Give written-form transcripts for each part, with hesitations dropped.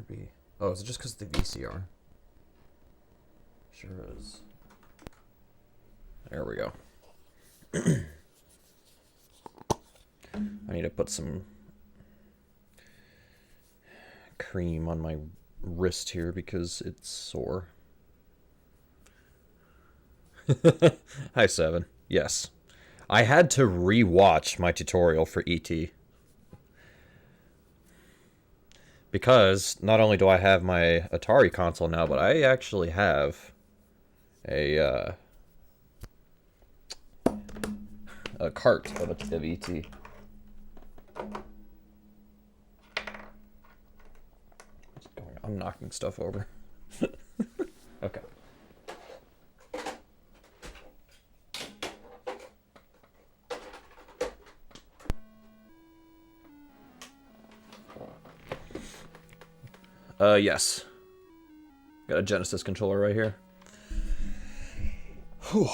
there be? Oh, is it just because of the VCR? Sure is. There we go. I need to put some cream on my wrist here because it's sore. Hi, Seven. Yes. I had to re-watch my tutorial for ET. Because not only do I have my Atari console now, but I actually have a cart of ET. I'm knocking stuff over. Okay. Yes. Got a Genesis controller right here. Whew.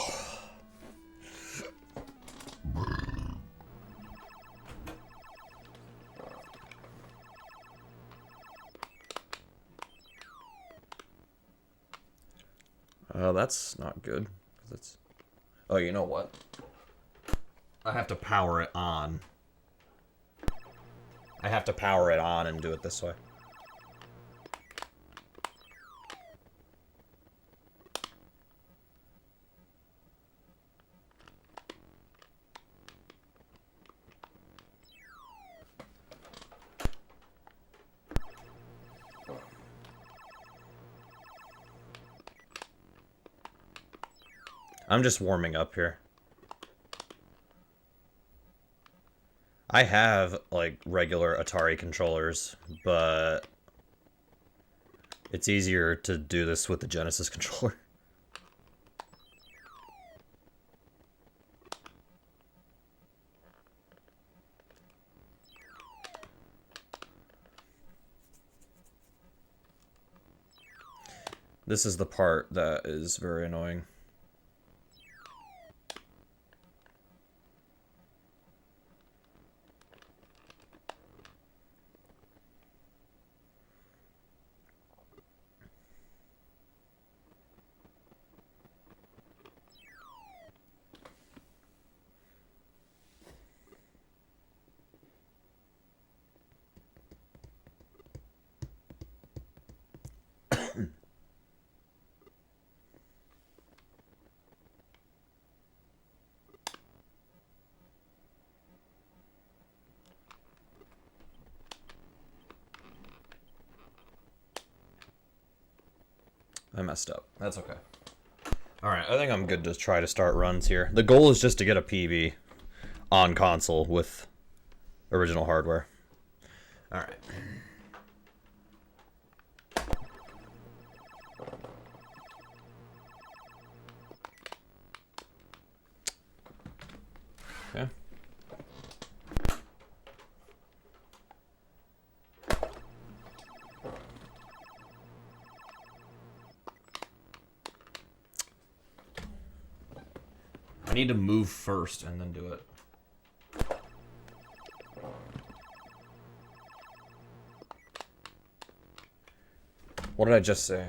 That's not good. That's... Oh, you know what? I have to power it on. I have to power it on and do it this way. I'm just warming up here. I have, like, regular Atari controllers, but it's easier to do this with the Genesis controller. This is the part that is very annoying. I messed up. That's okay. Alright, I think I'm good to try to start runs here. The goal is just to get a PB on console with original hardware. Alright. Okay. I need to move first and then do it. What did I just say?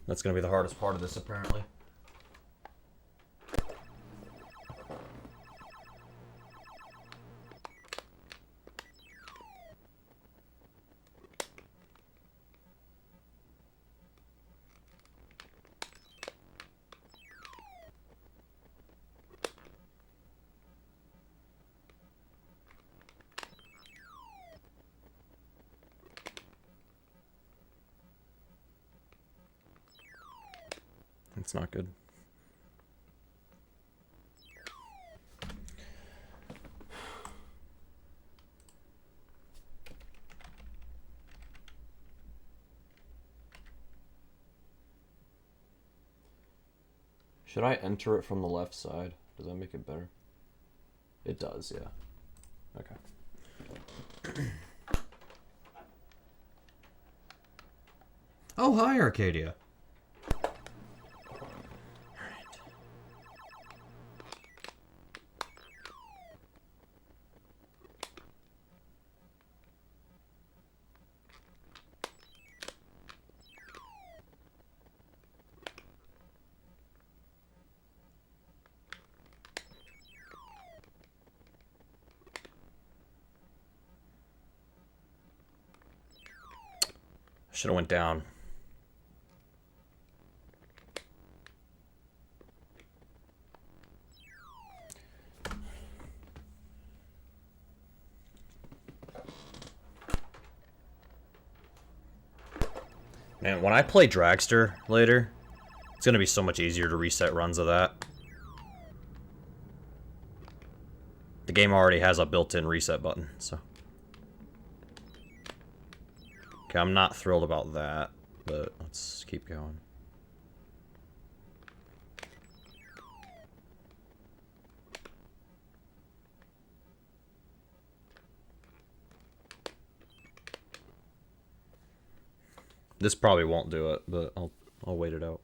That's gonna be the hardest part of this, apparently. It's not good. Should I enter it from the left side? Does that make it better? It does, yeah. Okay. Oh, hi, Arcadia. Should have went down. Man, when I play Dragster later, it's gonna be so much easier to reset runs of that. The game already has a built-in reset button, so. Okay, I'm not thrilled about that, but let's keep going. This probably won't do it, but I'll wait it out.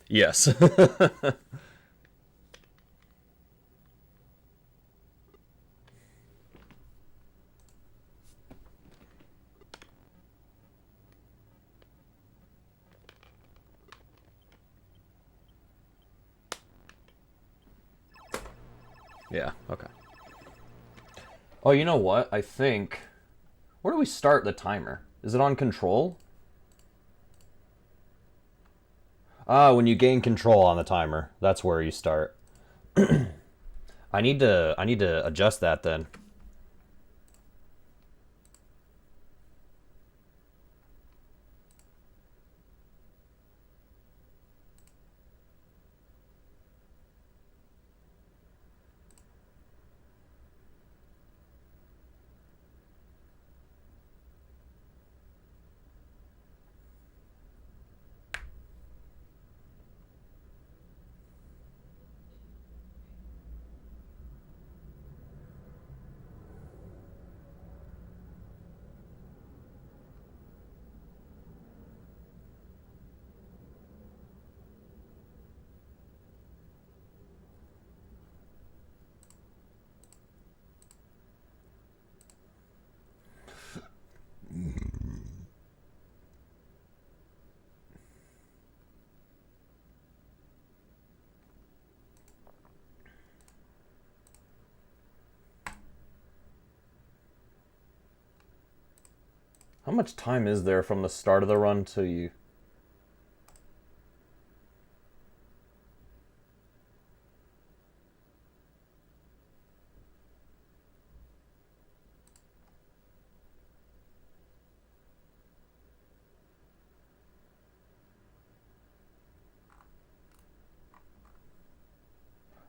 Yes. Yeah, okay. Oh, you know what? I think... Where do we start the timer? Is it on control? Ah, when you gain control on the timer. That's where you start. I need to adjust that then. How much time is there from the start of the run to you?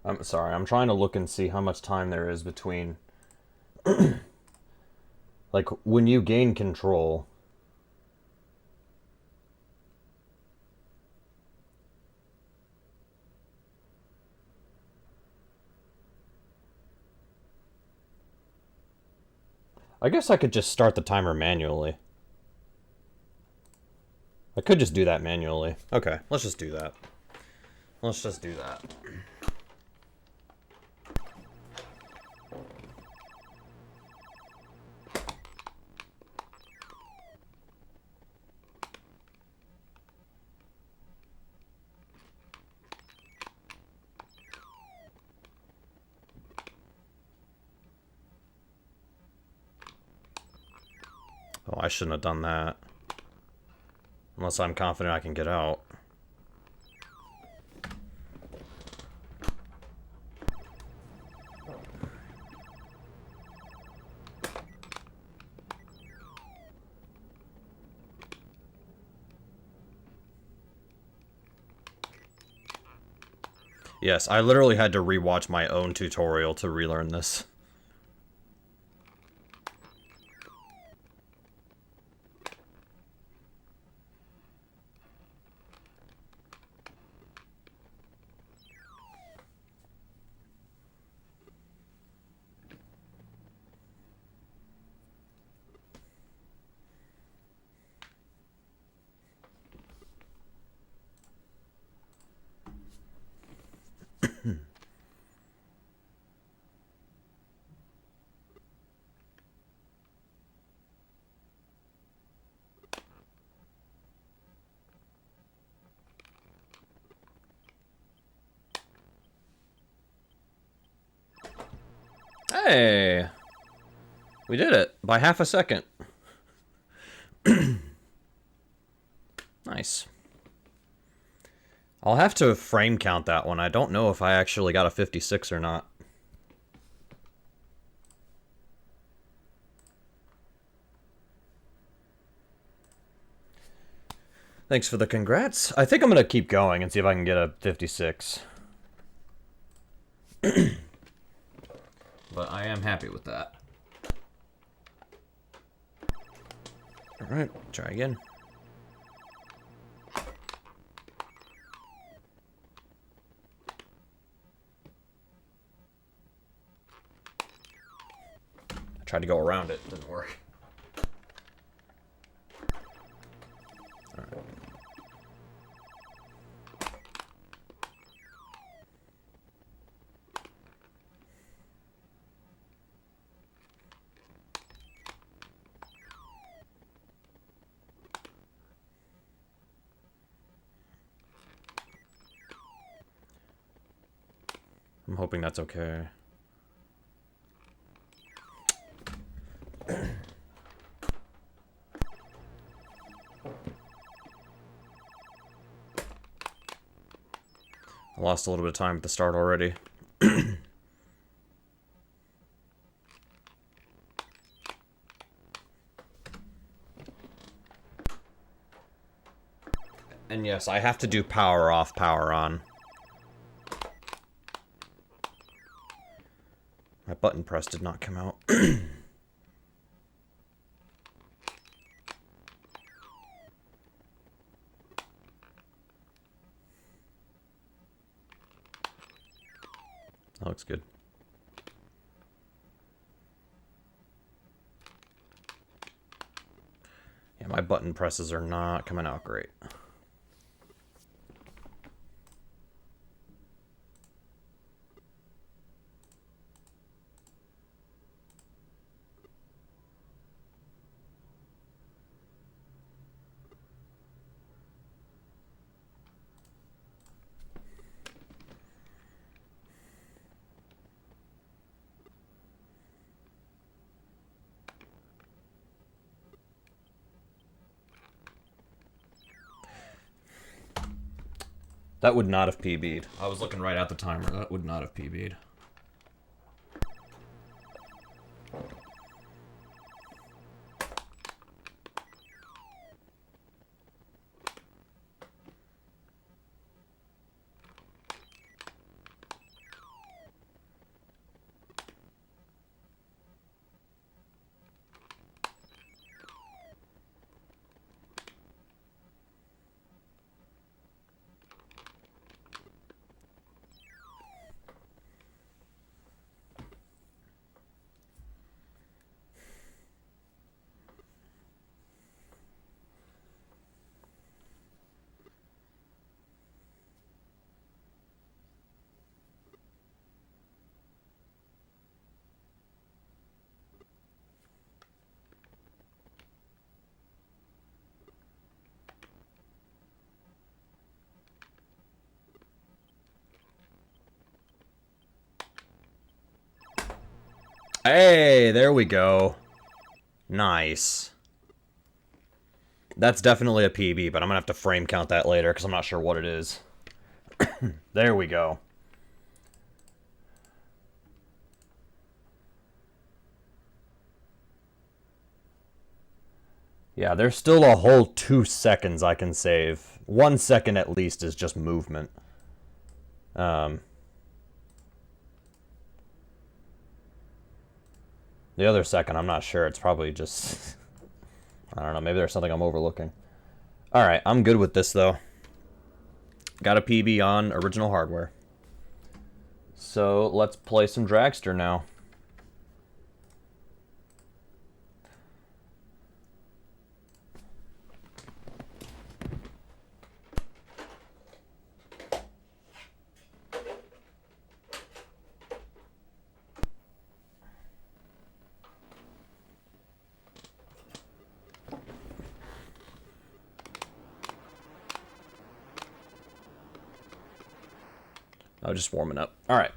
I'm sorry, I'm trying to look and see how much time there is between... like, when you gain control... I guess I could just start the timer manually. I could just do that manually. Okay, let's just do that. Let's just do that. Oh, I shouldn't have done that. Unless I'm confident I can get out. Yes, I literally had to rewatch my own tutorial to relearn this. Hey! We did it by half a second. Nice. I'll have to frame count that one. I don't know if I actually got a 56 or not. Thanks for the congrats. I think I'm going to keep going and see if I can get a 56. But I am happy with that. Alright, try again. I tried to go around it, didn't work. Alright. I'm hoping that's okay. I lost a little bit of time at the start already. And yes, I have to do power off, power on. My button press did not come out. That looks good. Yeah, my button presses are not coming out great. That would not have PB'd. I was looking right at the timer. That would not have PB'd. Hey, there we go. Nice. That's definitely a PB, but I'm gonna have to frame count that later because I'm not sure what it is. There we go. Yeah, there's still a whole 2 seconds I can save. 1 second at least is just movement. The other second, I'm not sure. It's probably just... I don't know. Maybe there's something I'm overlooking. Alright, I'm good with this, though. Got a PB on original hardware. So, let's play some Dragster now. I was just warming up. All right.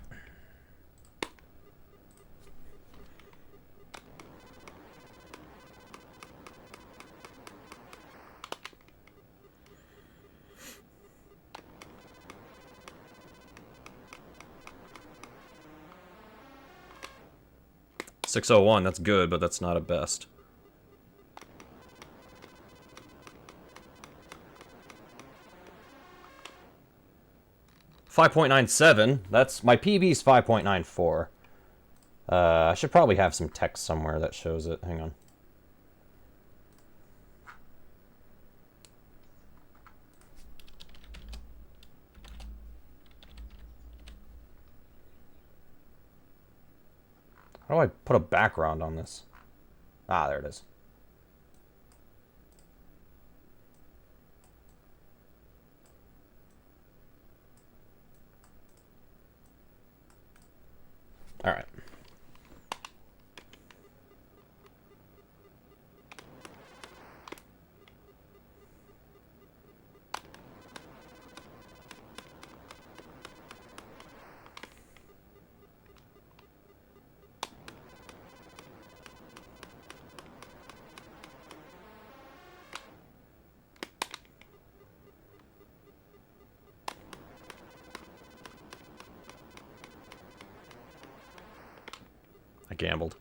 601, that's good, but that's not a best. .97. That's my PB's 5.94. I should probably have some text somewhere that shows it. Hang on. How do I put a background on this? Ah, there it is. All right. I gambled.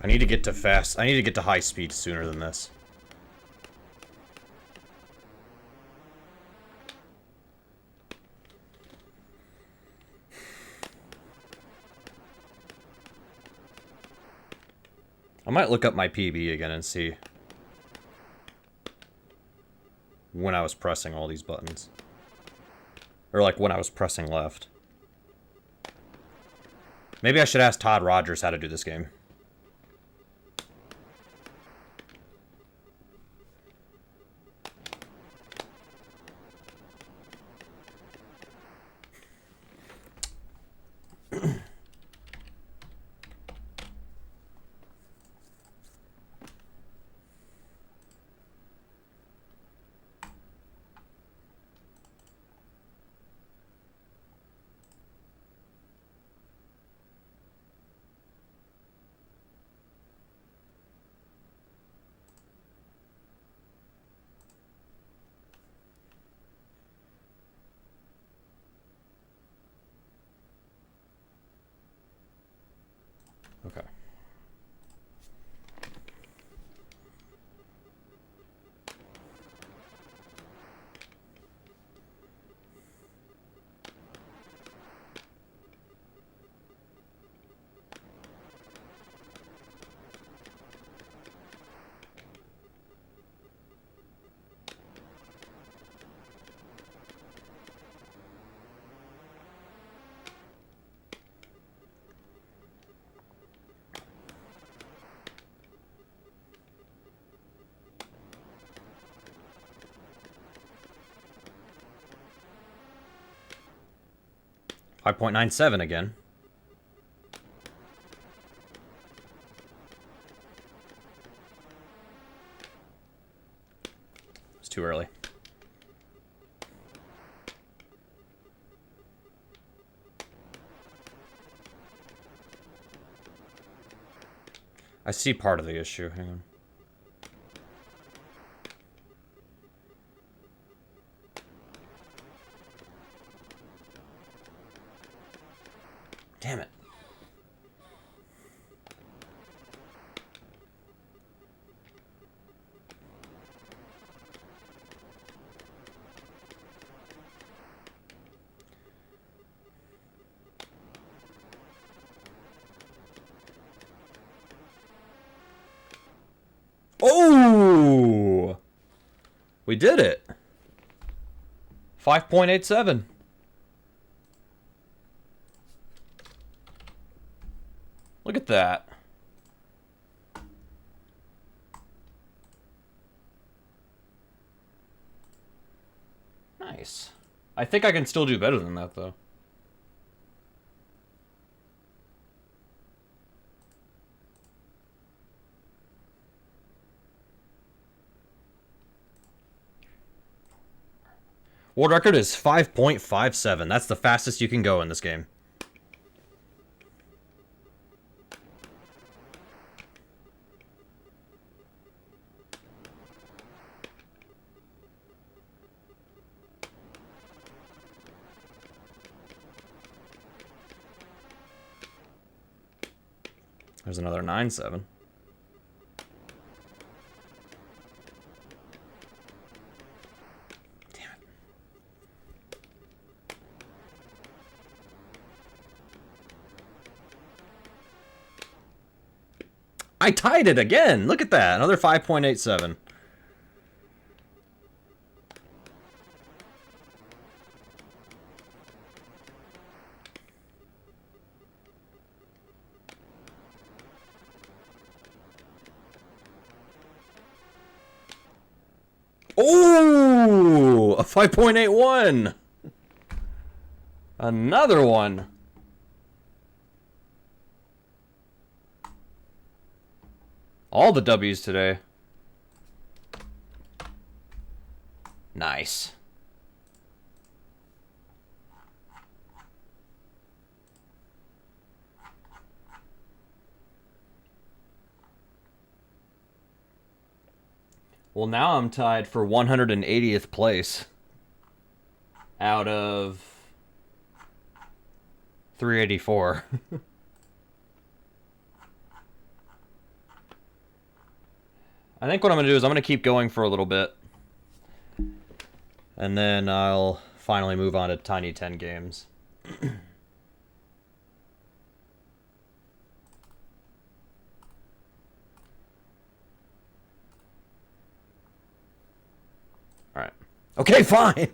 I need to get to fast. I need to get to high speed sooner than this. I might look up my PB again and see when I was pressing all these buttons. Or like when I was pressing left. Maybe I should ask Todd Rogers how to do this game. Okay. .97 again. It's too early. I see part of the issue. Hang on. Damn it. We did it. 5.87. Look at that. Nice. I think I can still do better than that, though. World record is 5.57. That's the fastest you can go in this game. There's another 9.7. Damn it. I tied it again. Look at that. Another 5.87. Oh, a 5.81. Another one. All the W's today. Nice. Well, now I'm tied for 180th place out of 384. I think what I'm going to do is I'm going to keep going for a little bit. And then I'll finally move on to Tiny 10 games. Alright. Okay, fine!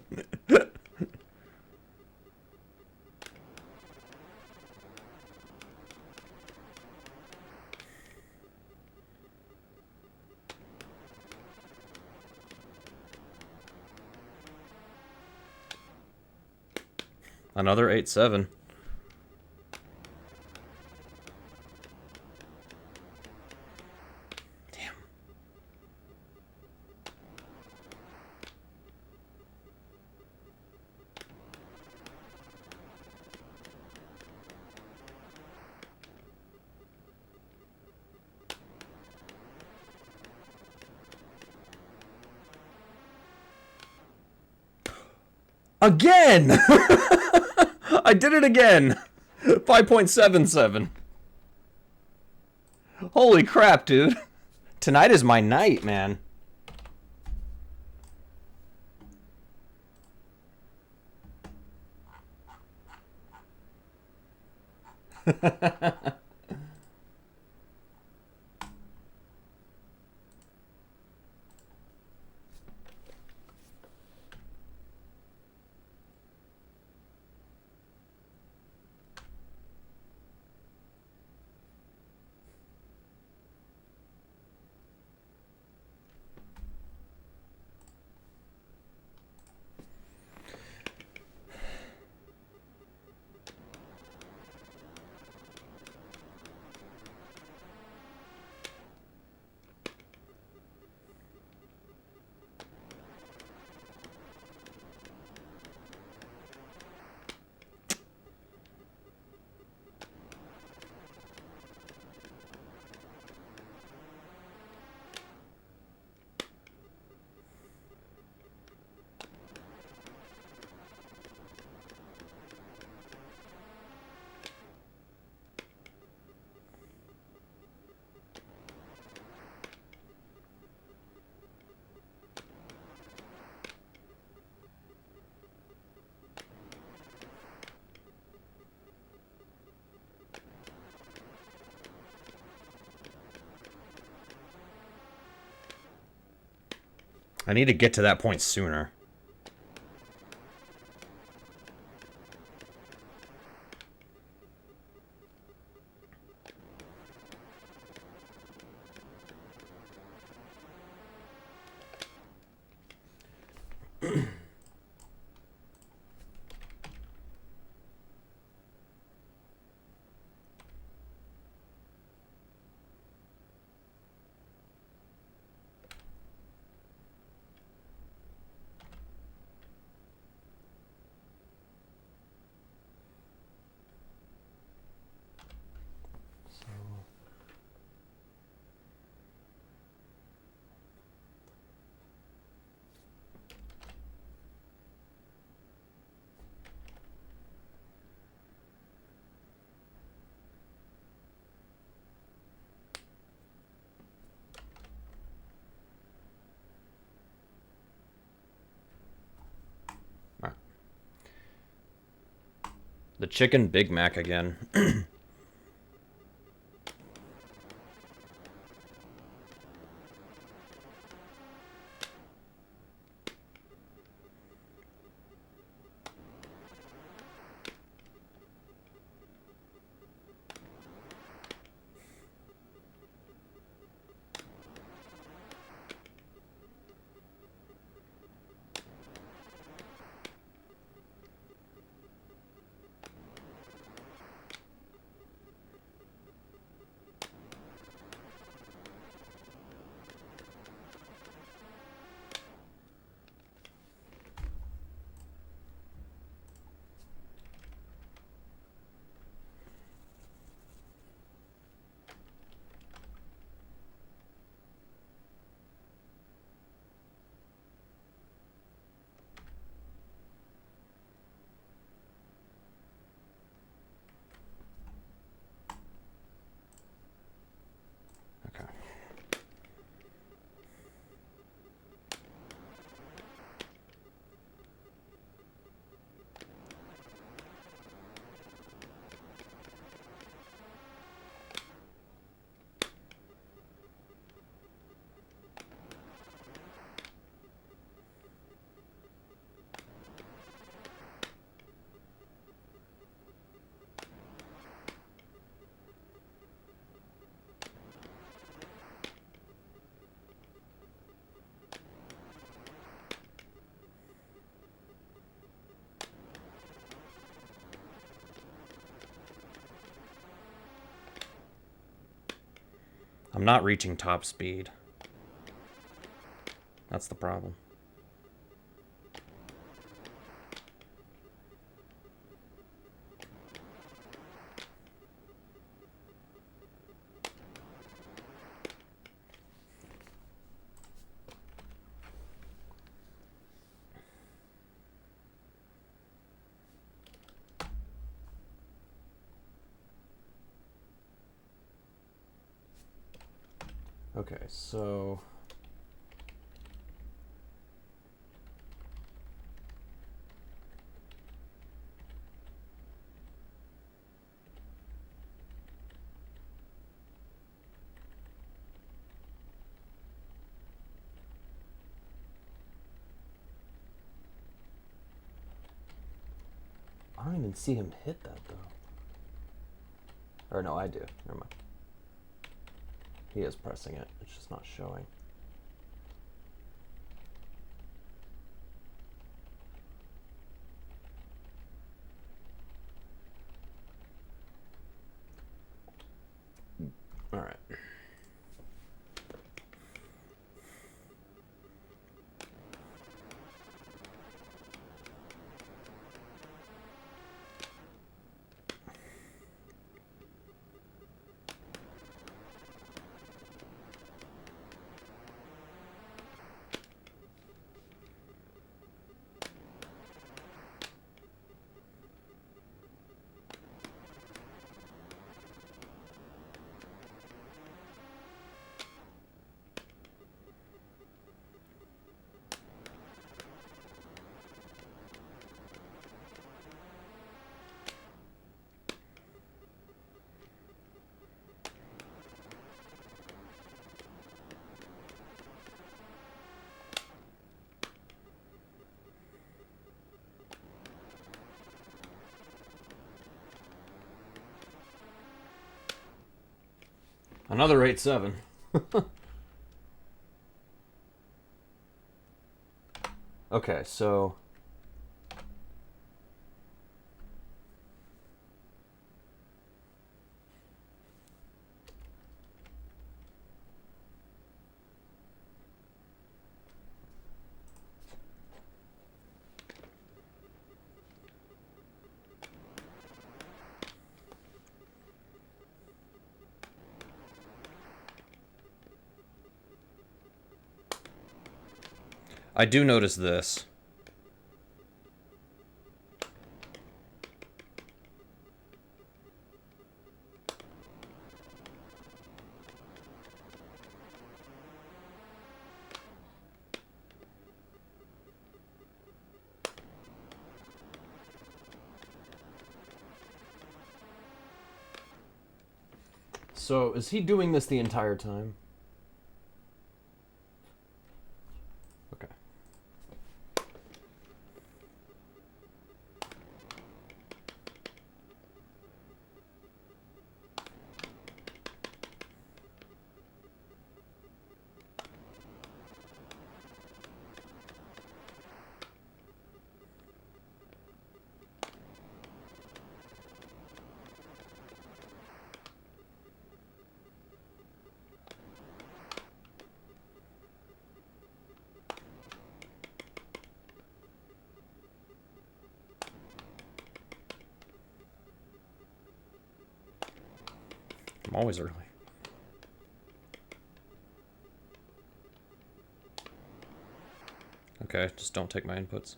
Another 8.7. Damn. Again! I did it again! 5.77. Holy crap, dude. Tonight is my night, man. I need to get to that point sooner. The chicken Big Mac again. I'm not reaching top speed. That's the problem. Okay, so I don't even see him hit that though. Or no, I do. Never mind. He is pressing it. It's just not showing. All right. Another 8-7. Okay, so... I do notice this. So, is he doing this the entire time? Okay. I'm always early. Okay, just don't take my inputs.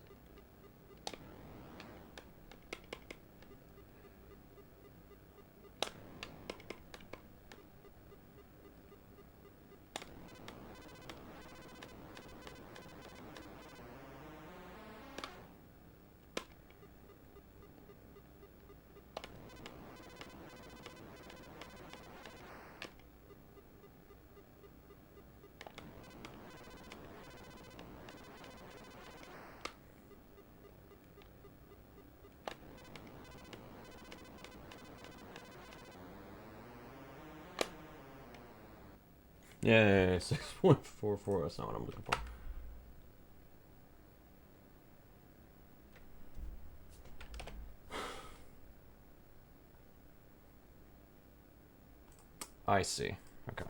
Yeah, 6.44. That's not what I'm looking for. I see. Okay.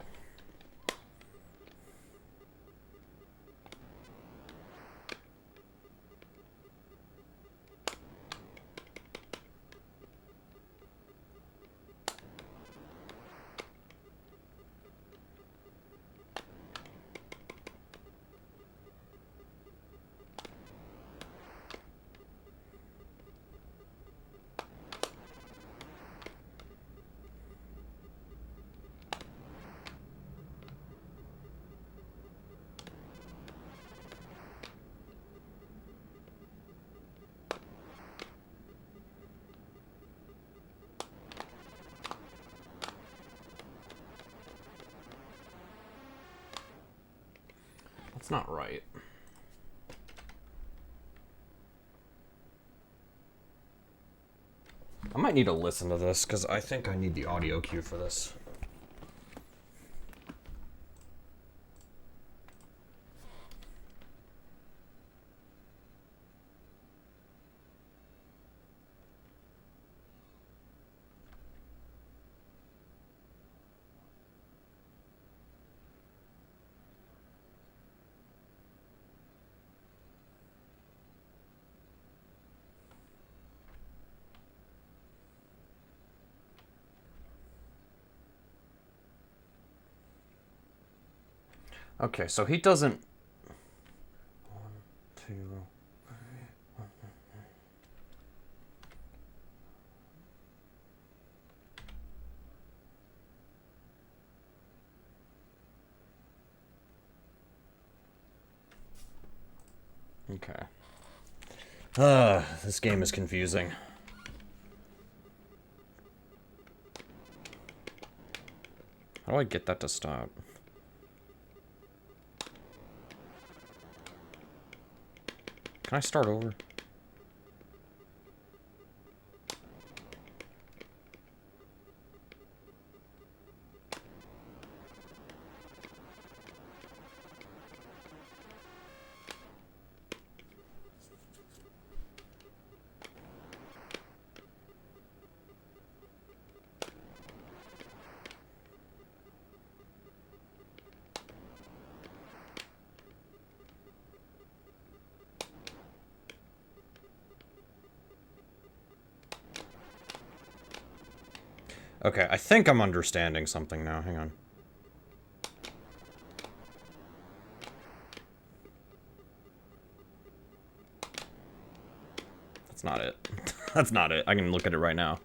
That's not right. I might need to listen to this, because I think I need the audio cue for this. Okay, so he doesn't... 1, 2... Okay. This game is confusing. How do I get that to stop? Can I start over? Okay, I think I'm understanding something now. Hang on. That's not it. That's not it. I can look at it right now.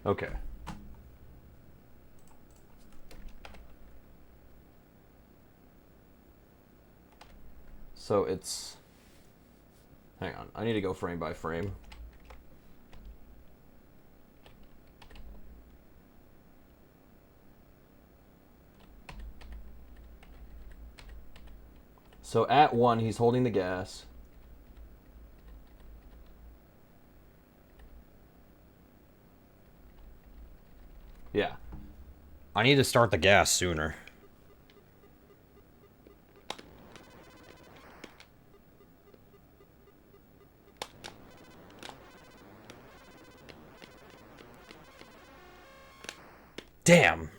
Okay. So it's... Hang on. I need to go frame by frame. So at 1, he's holding the gas. Yeah. I need to start the gas sooner. Damn.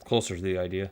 Closer to the idea.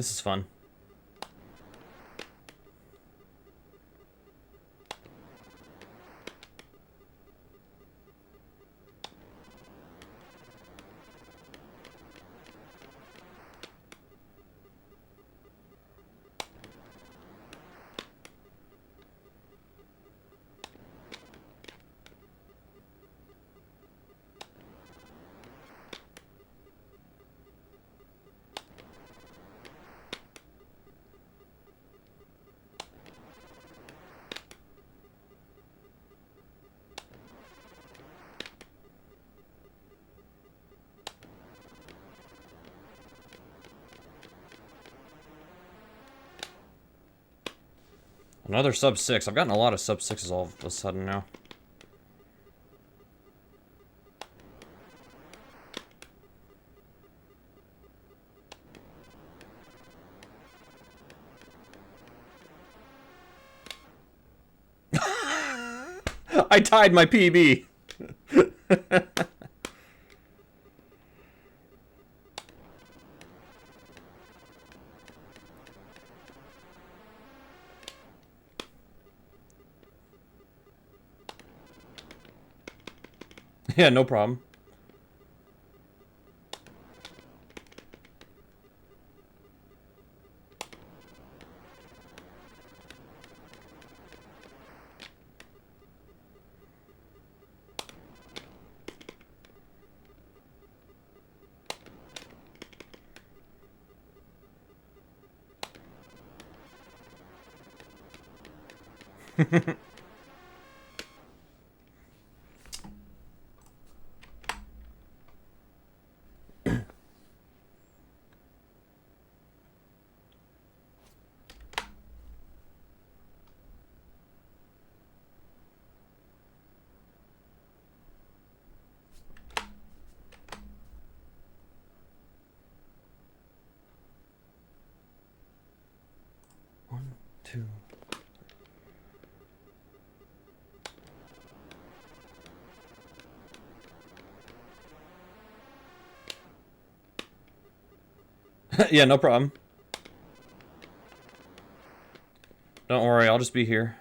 This is fun. Another sub 6. I've gotten a lot of sub 6s all of a sudden now. I tied my PB. Yeah, no problem. One, two. Yeah, no problem. Don't worry, I'll just be here.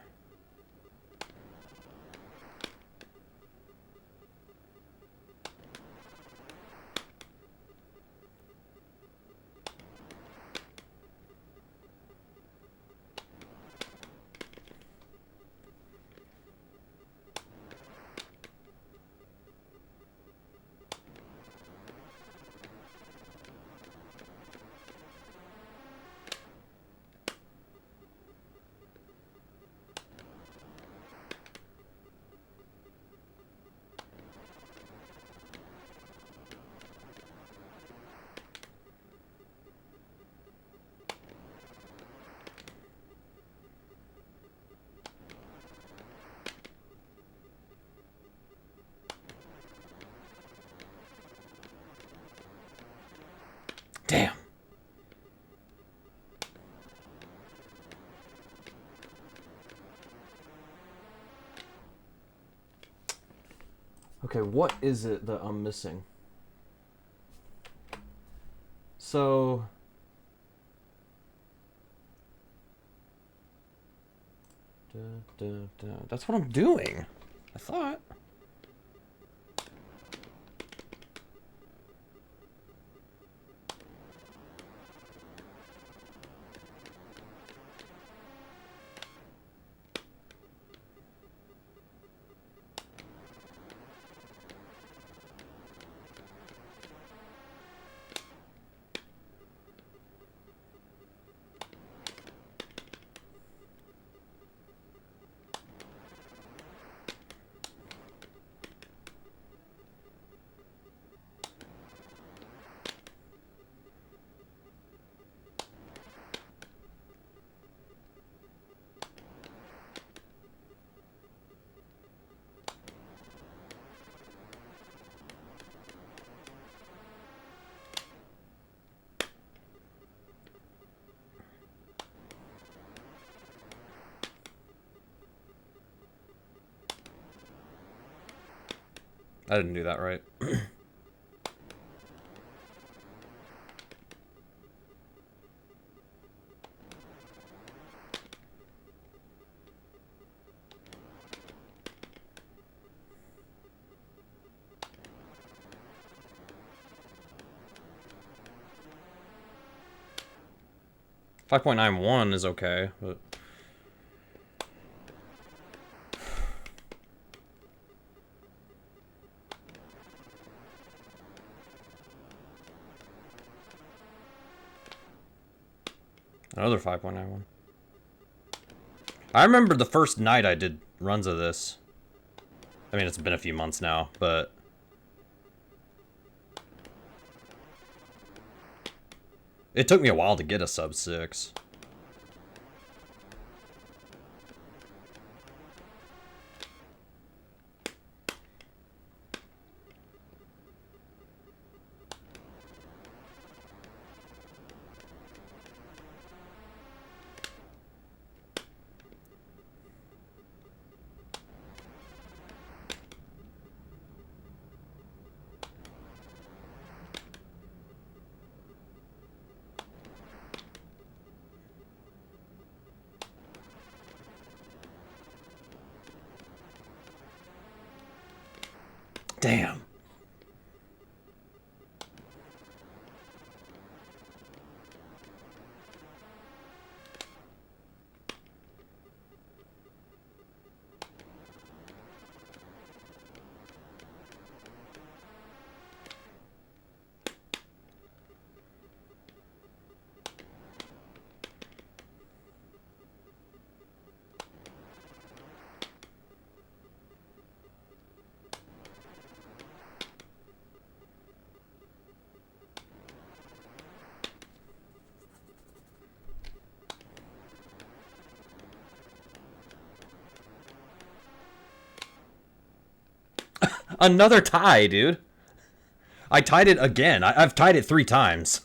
Damn. Okay, what is it that I'm missing? So... That's what I'm doing. I thought. I didn't do that right. .91 is okay, but... Another 5.91. I remember the first night I did runs of this. I mean, it's been a few months now, but... It took me a while to get a sub 6. Damn. Another tie, dude. I tied it again. I've tied it 3 times.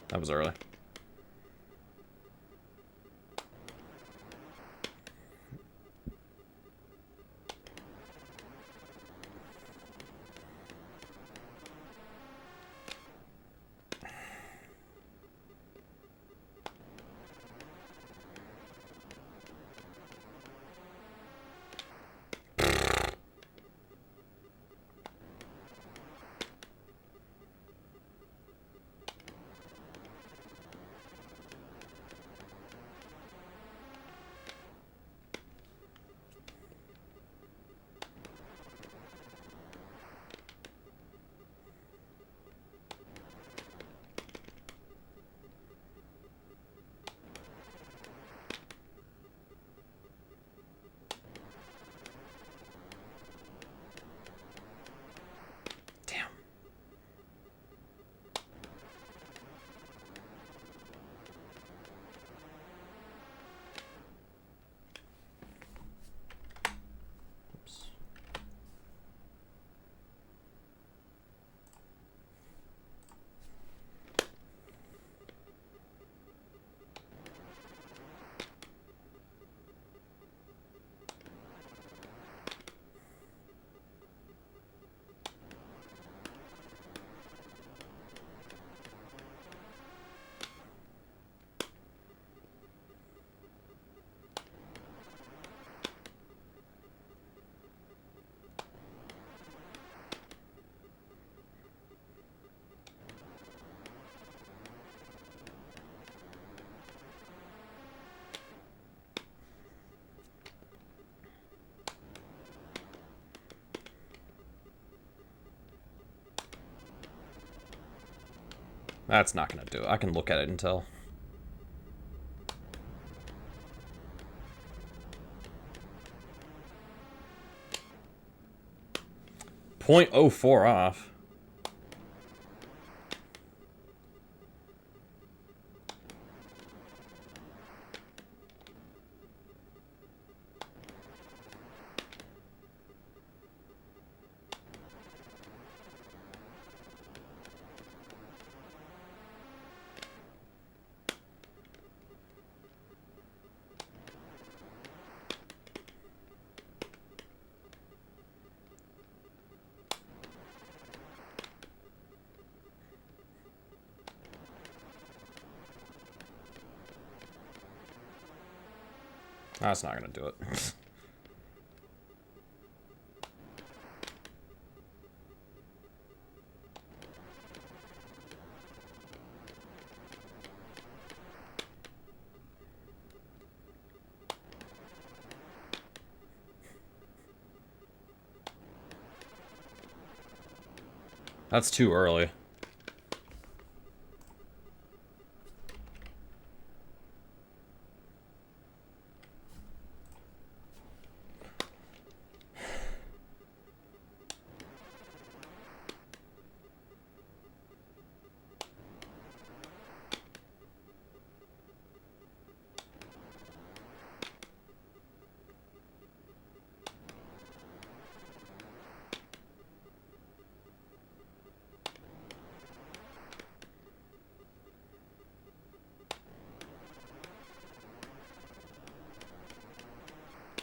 That was early. That's not gonna do it. I can look at it and tell. .04 off. That's not gonna do it. That's too early.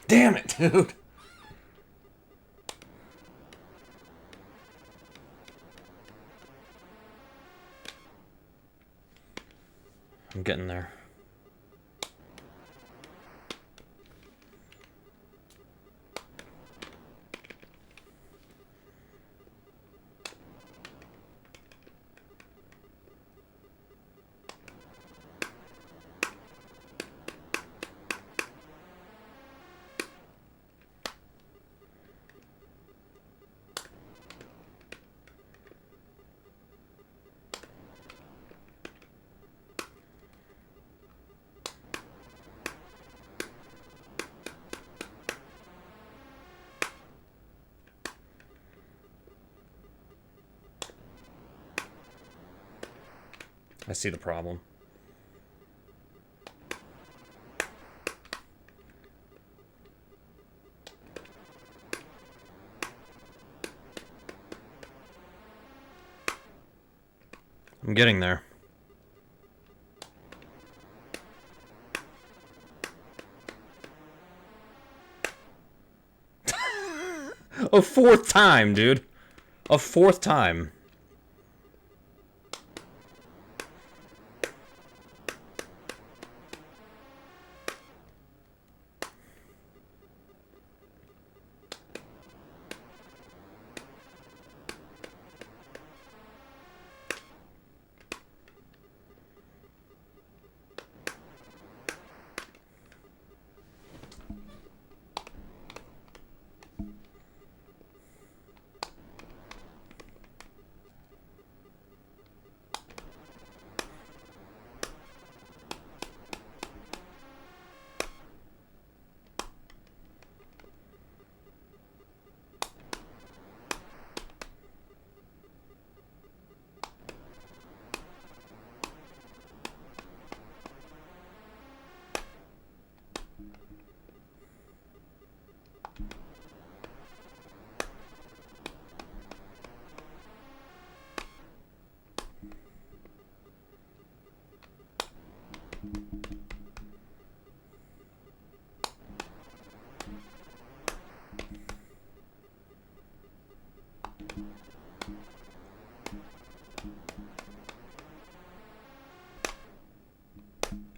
Damn it, dude. I'm getting there. I see the problem. I'm getting there. A fourth time, dude. A fourth time.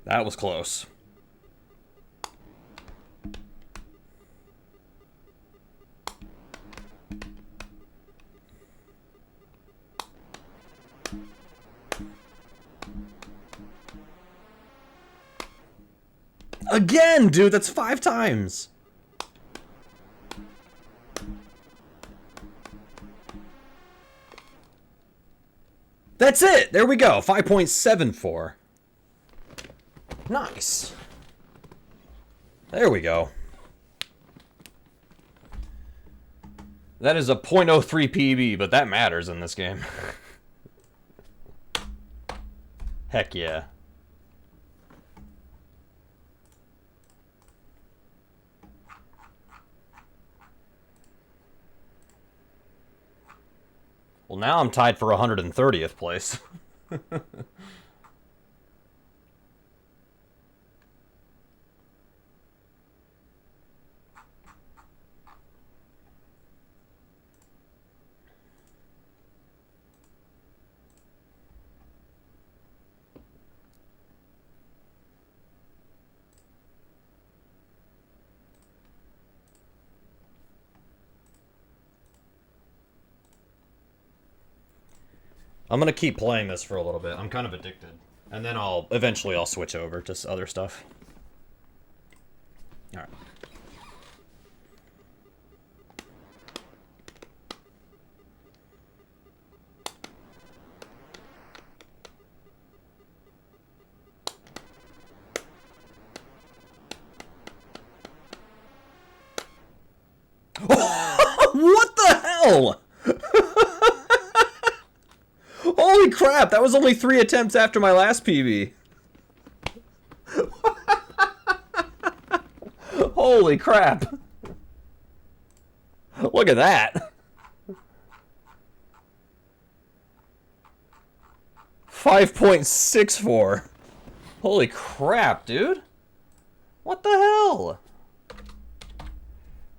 That was close. Again, dude, that's 5 times. That's it. There we go. 5.74. Nice. There we go. That is a .03 PB, but that matters in this game. Heck yeah. Well, now I'm tied for 130th place. I'm gonna keep playing this for a little bit. I'm kind of addicted. And then eventually I'll switch over to other stuff. Alright. What the hell? Holy crap, that was only 3 attempts after my last PB. Holy crap. Look at that. 5.64. Holy crap, dude. What the hell?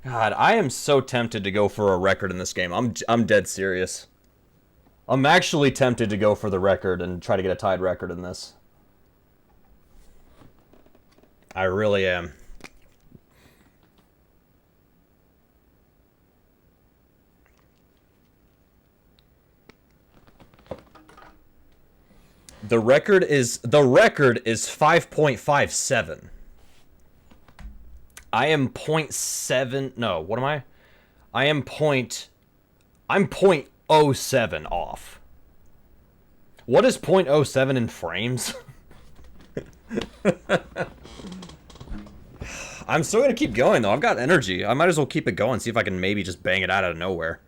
God, I am so tempted to go for a record in this game. I'm dead serious. I'm actually tempted to go for the record and try to get a tied record in this. I really am. The record is 5.57. I am 0.7. No, what am I? I'm 0.07 off. What is 0.07 in frames? I'm still gonna keep going though. I've got energy. I might as well keep it going, see if I can maybe just bang it out of nowhere.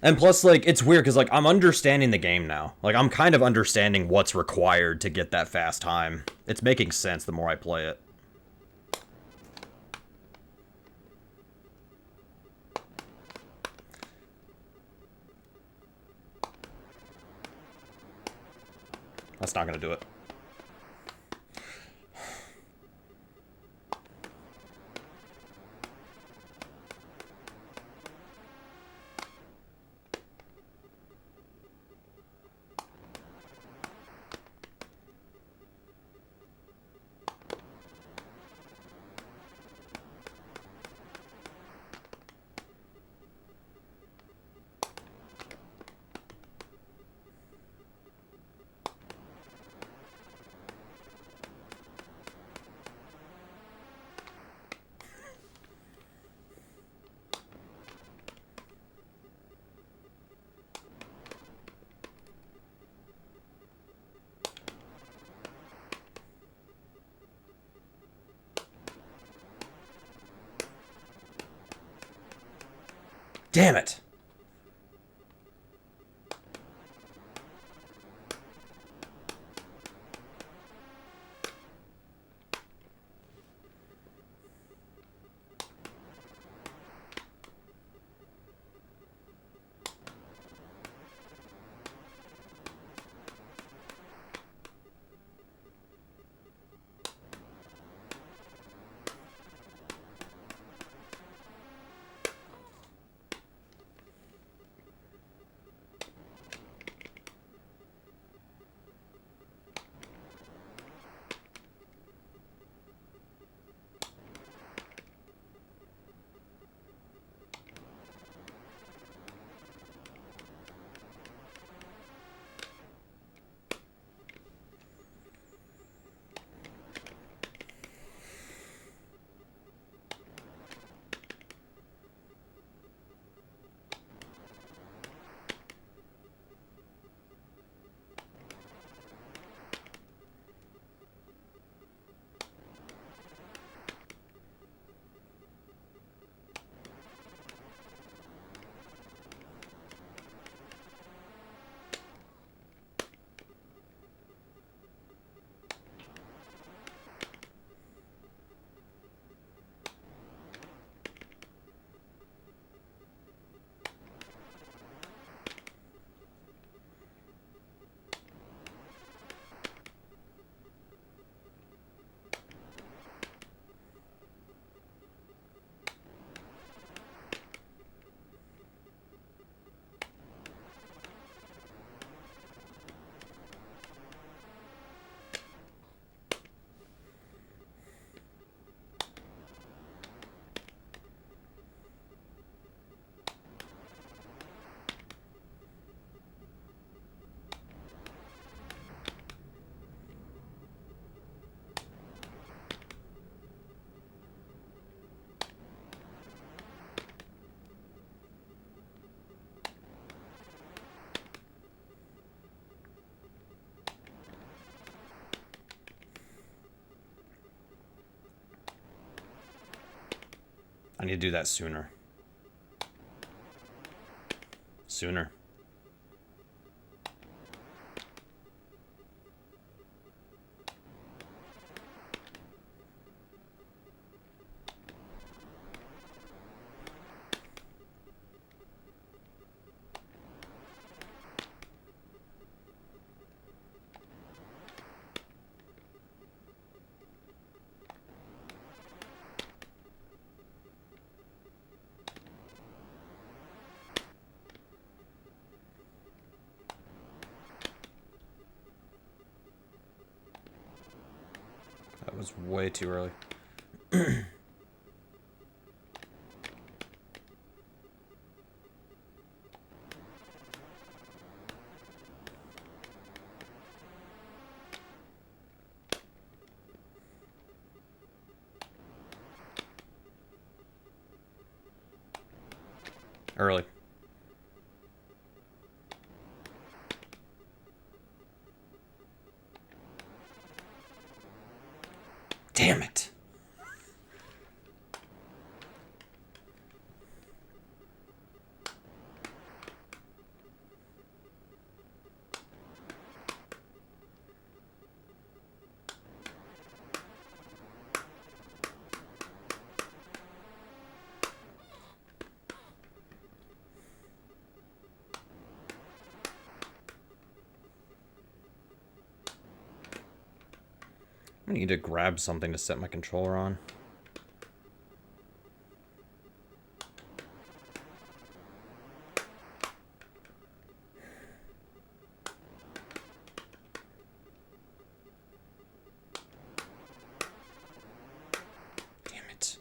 And plus, like, it's weird because, like, I'm understanding the game now. Like, I'm kind of understanding what's required to get that fast time. It's making sense the more I play it. That's not gonna do it. Damn it! I need to do that sooner. Sooner. was way too early. Early. Damn it. I need to grab something to set my controller on. Damn it.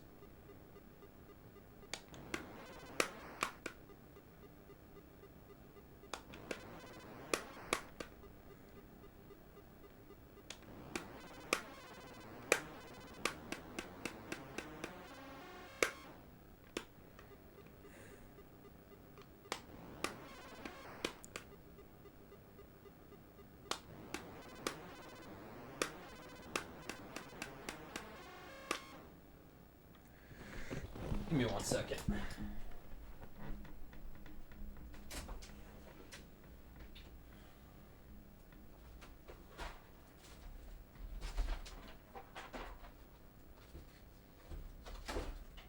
Give me 1 second.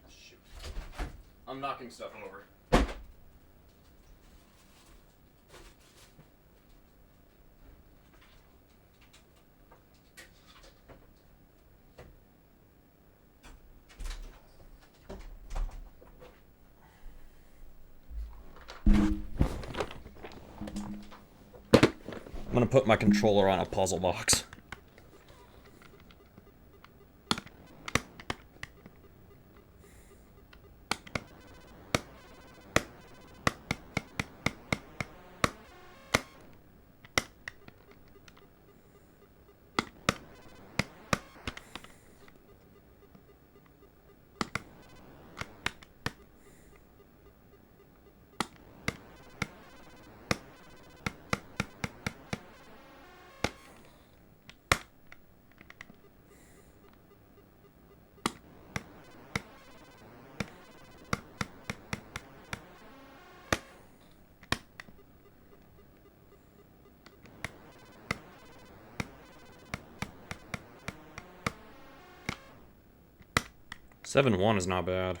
Shoot. I'm knocking stuff over. I'm gonna put my controller on a puzzle box. Seven one is not bad.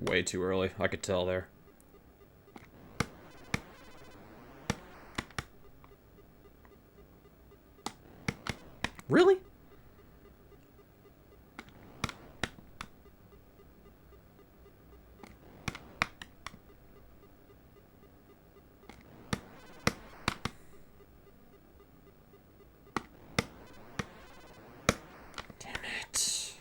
Way too early. I could tell there. Really? Damn it.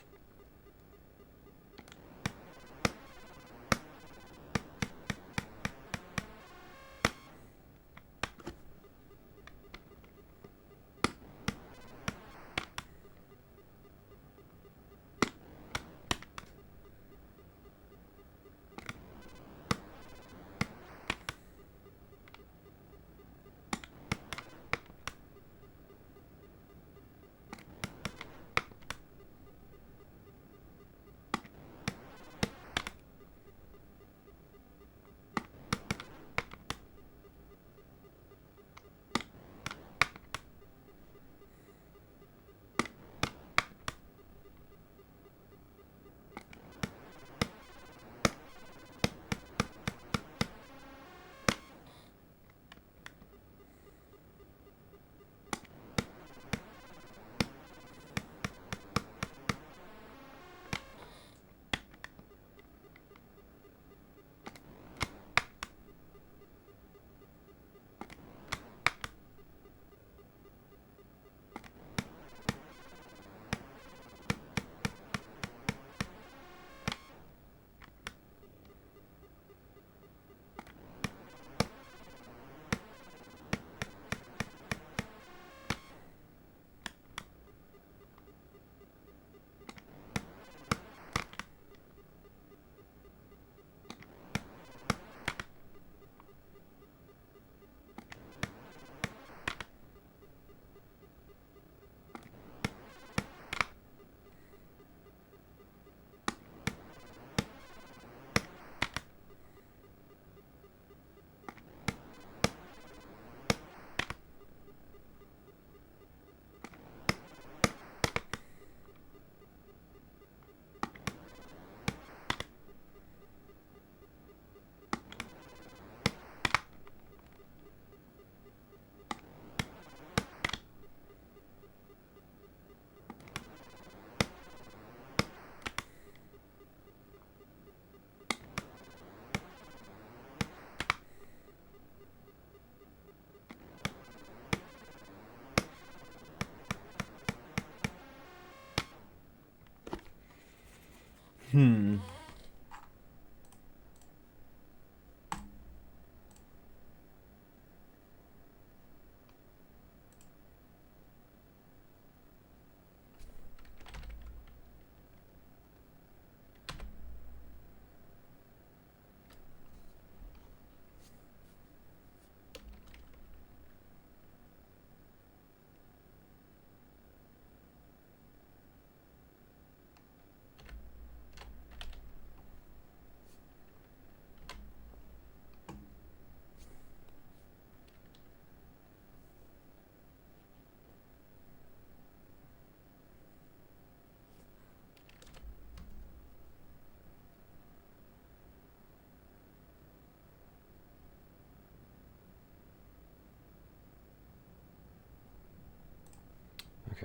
Okay,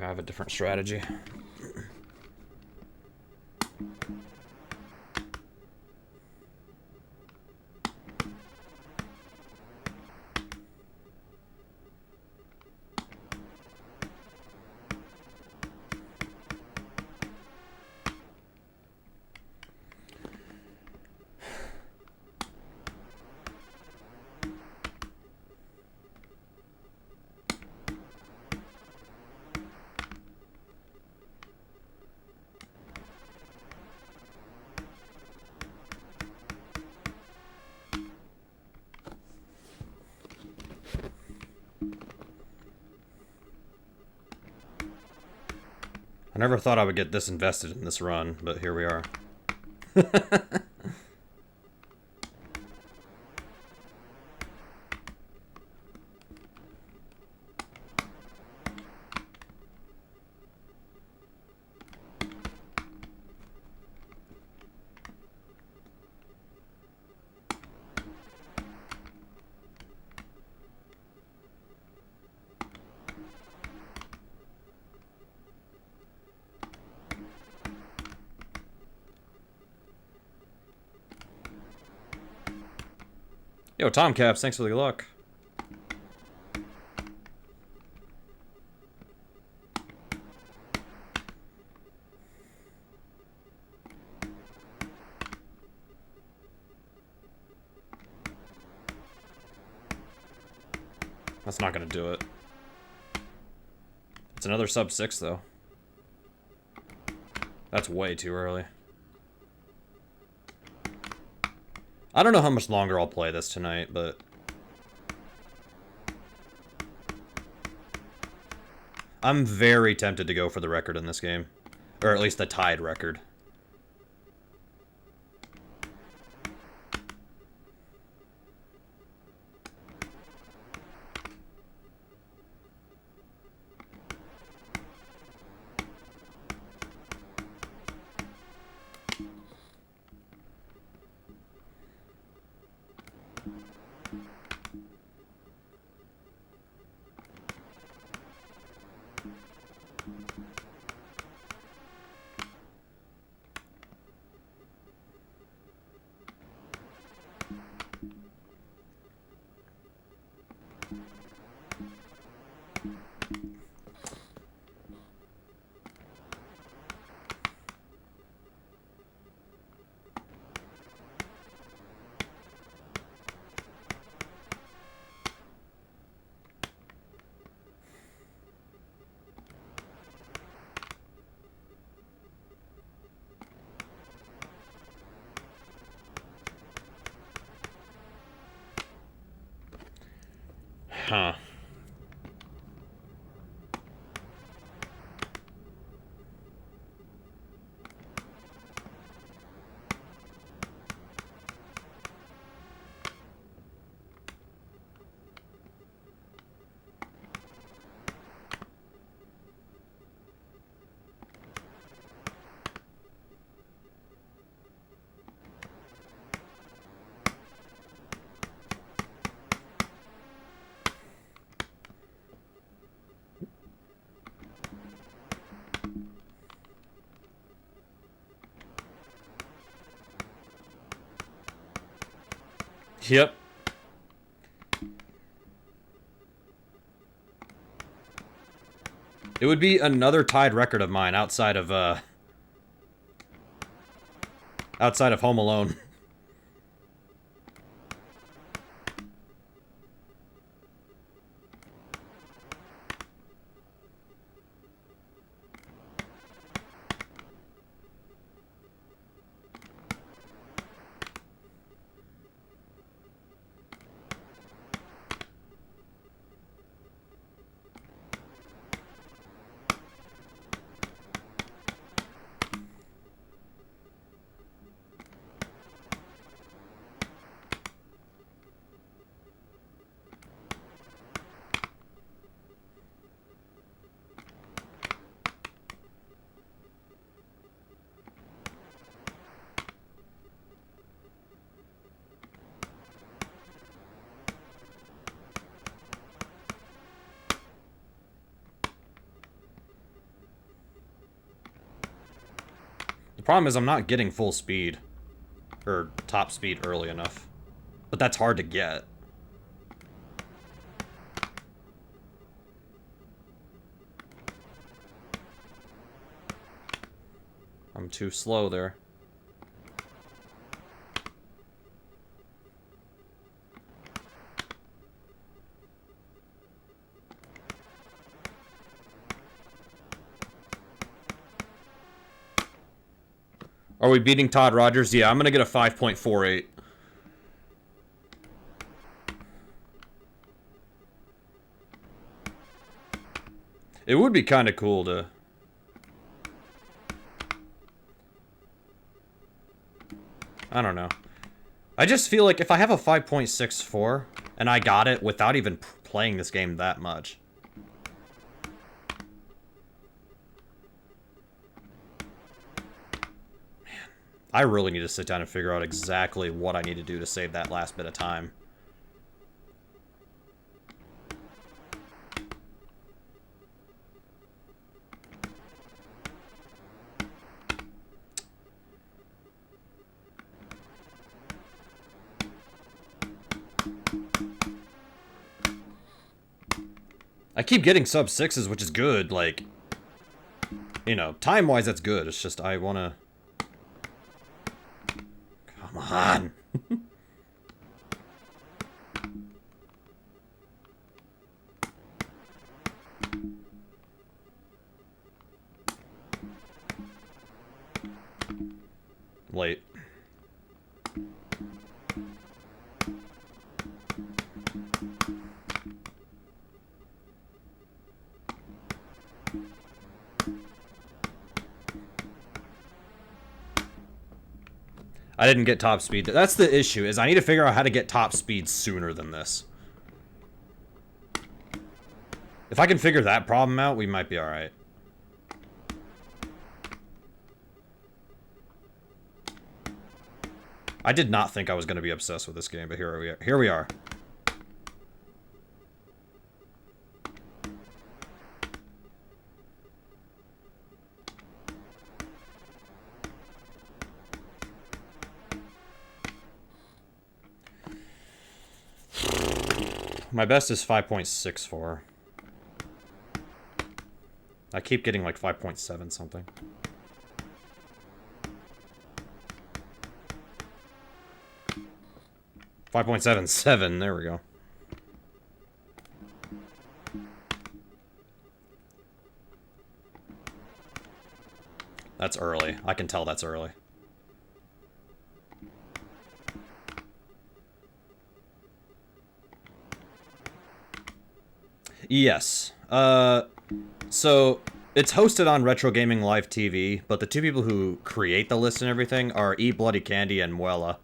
I have a different strategy. I never thought I would get this invested in this run, but here we are. Yo, Tom Caps, thanks for the luck. That's not gonna do it. It's another sub 6 though. That's way too early. I don't know how much longer I'll play this tonight, but I'm very tempted to go for the record in this game. Or at least the tied record. Huh. Yep. It would be another tied record of mine outside of outside of Home Alone. The problem is I'm not getting full speed. Or top speed early enough. But that's hard to get. I'm too slow there. Are we beating Todd Rogers? Yeah, I'm going to get a 5.48. It would be kind of cool to... I don't know. I just feel like if I have a 5.64 and I got it without even playing this game that much... I really need to sit down and figure out exactly what I need to do to save that last bit of time. I keep getting sub 6s, which is good, like... You know, time-wise that's good, it's just I wanna... Come on. Late. I didn't get top speed. That's the issue, is I need to figure out how to get top speed sooner than this. If I can figure that problem out, we might be alright. I did not think I was going to be obsessed with this game, but here we are. Here we are. My best is 5.64. I keep getting like 5.7 something. $5.77, there we go. That's early. I can tell that's early. Yes. So it's hosted on Retro Gaming Live TV, but the two people who create the list and everything are Eat Bloody Candy and Muela.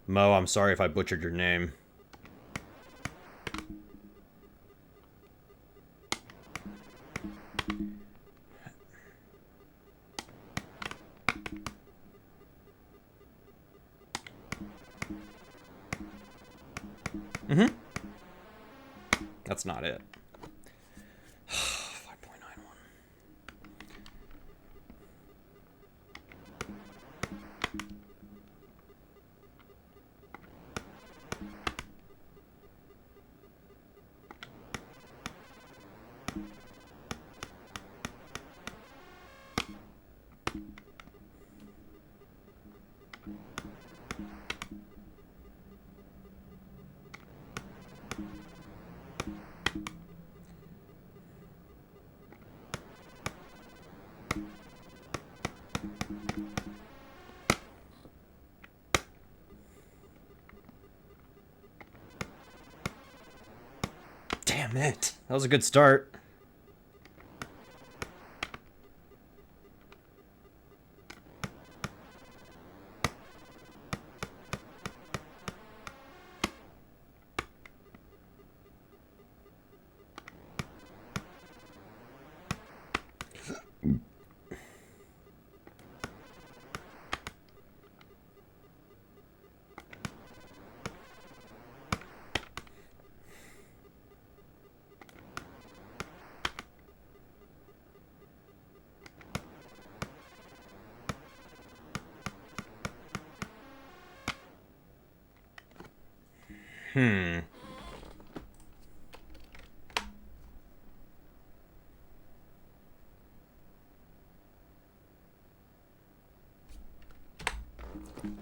Mo, I'm sorry if I butchered your name. Mm-hmm. That's not it. 5.91. Damn it. That was a good start.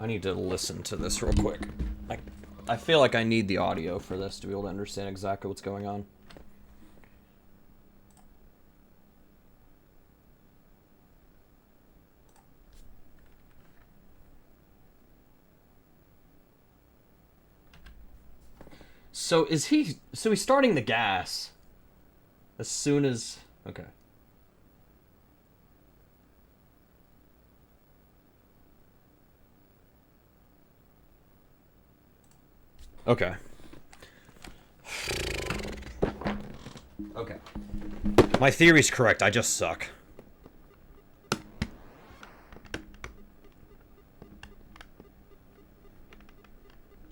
I need to listen to this real quick. I feel like I need the audio for this to be able to understand exactly what's going on. So he's starting the gas as soon as... Okay. Okay. Okay. My theory's correct, I just suck.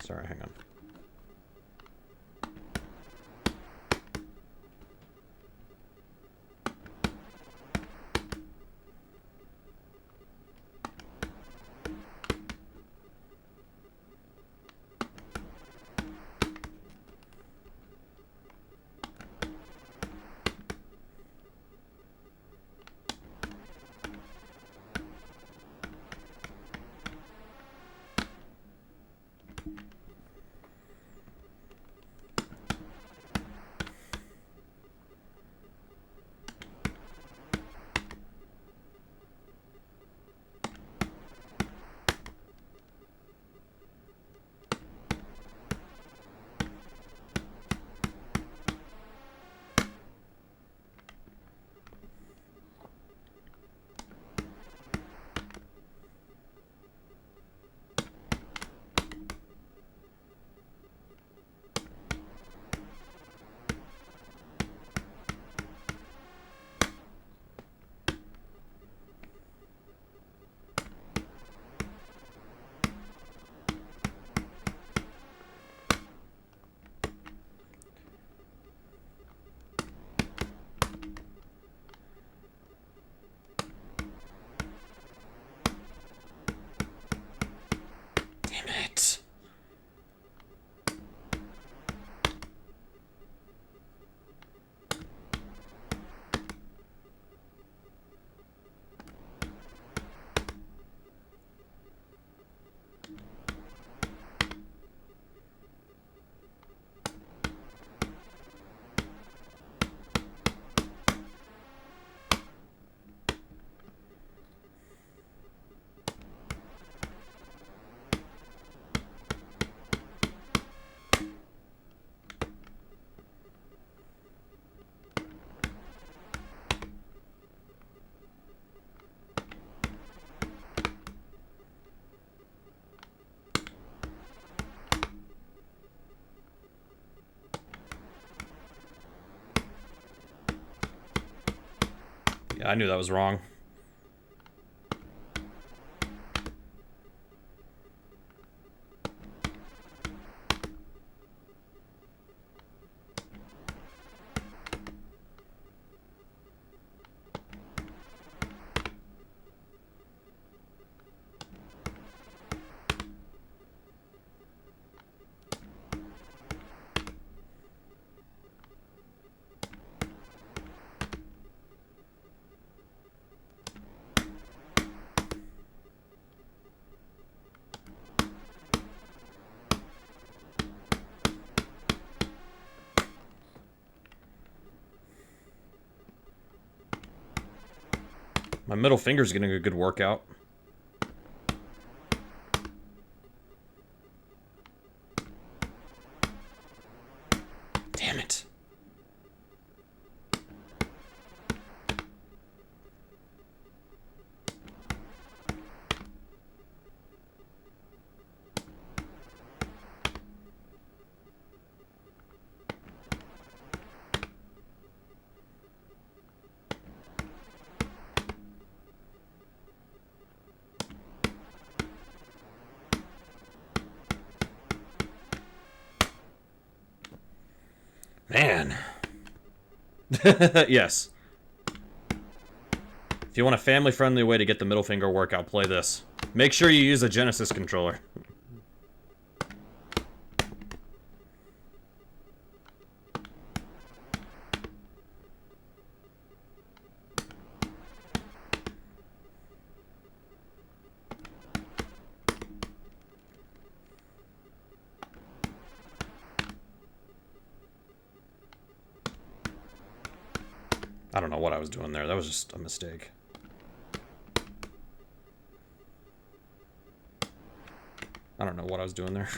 Sorry, hang on. Yeah, I knew that was wrong. My middle finger's getting a good workout. Damn it. Man. Yes. If you want a family-friendly way to get the middle finger workout, play this. Make sure you use a Genesis controller. I don't know what I was doing there. That was just a mistake. I don't know what I was doing there.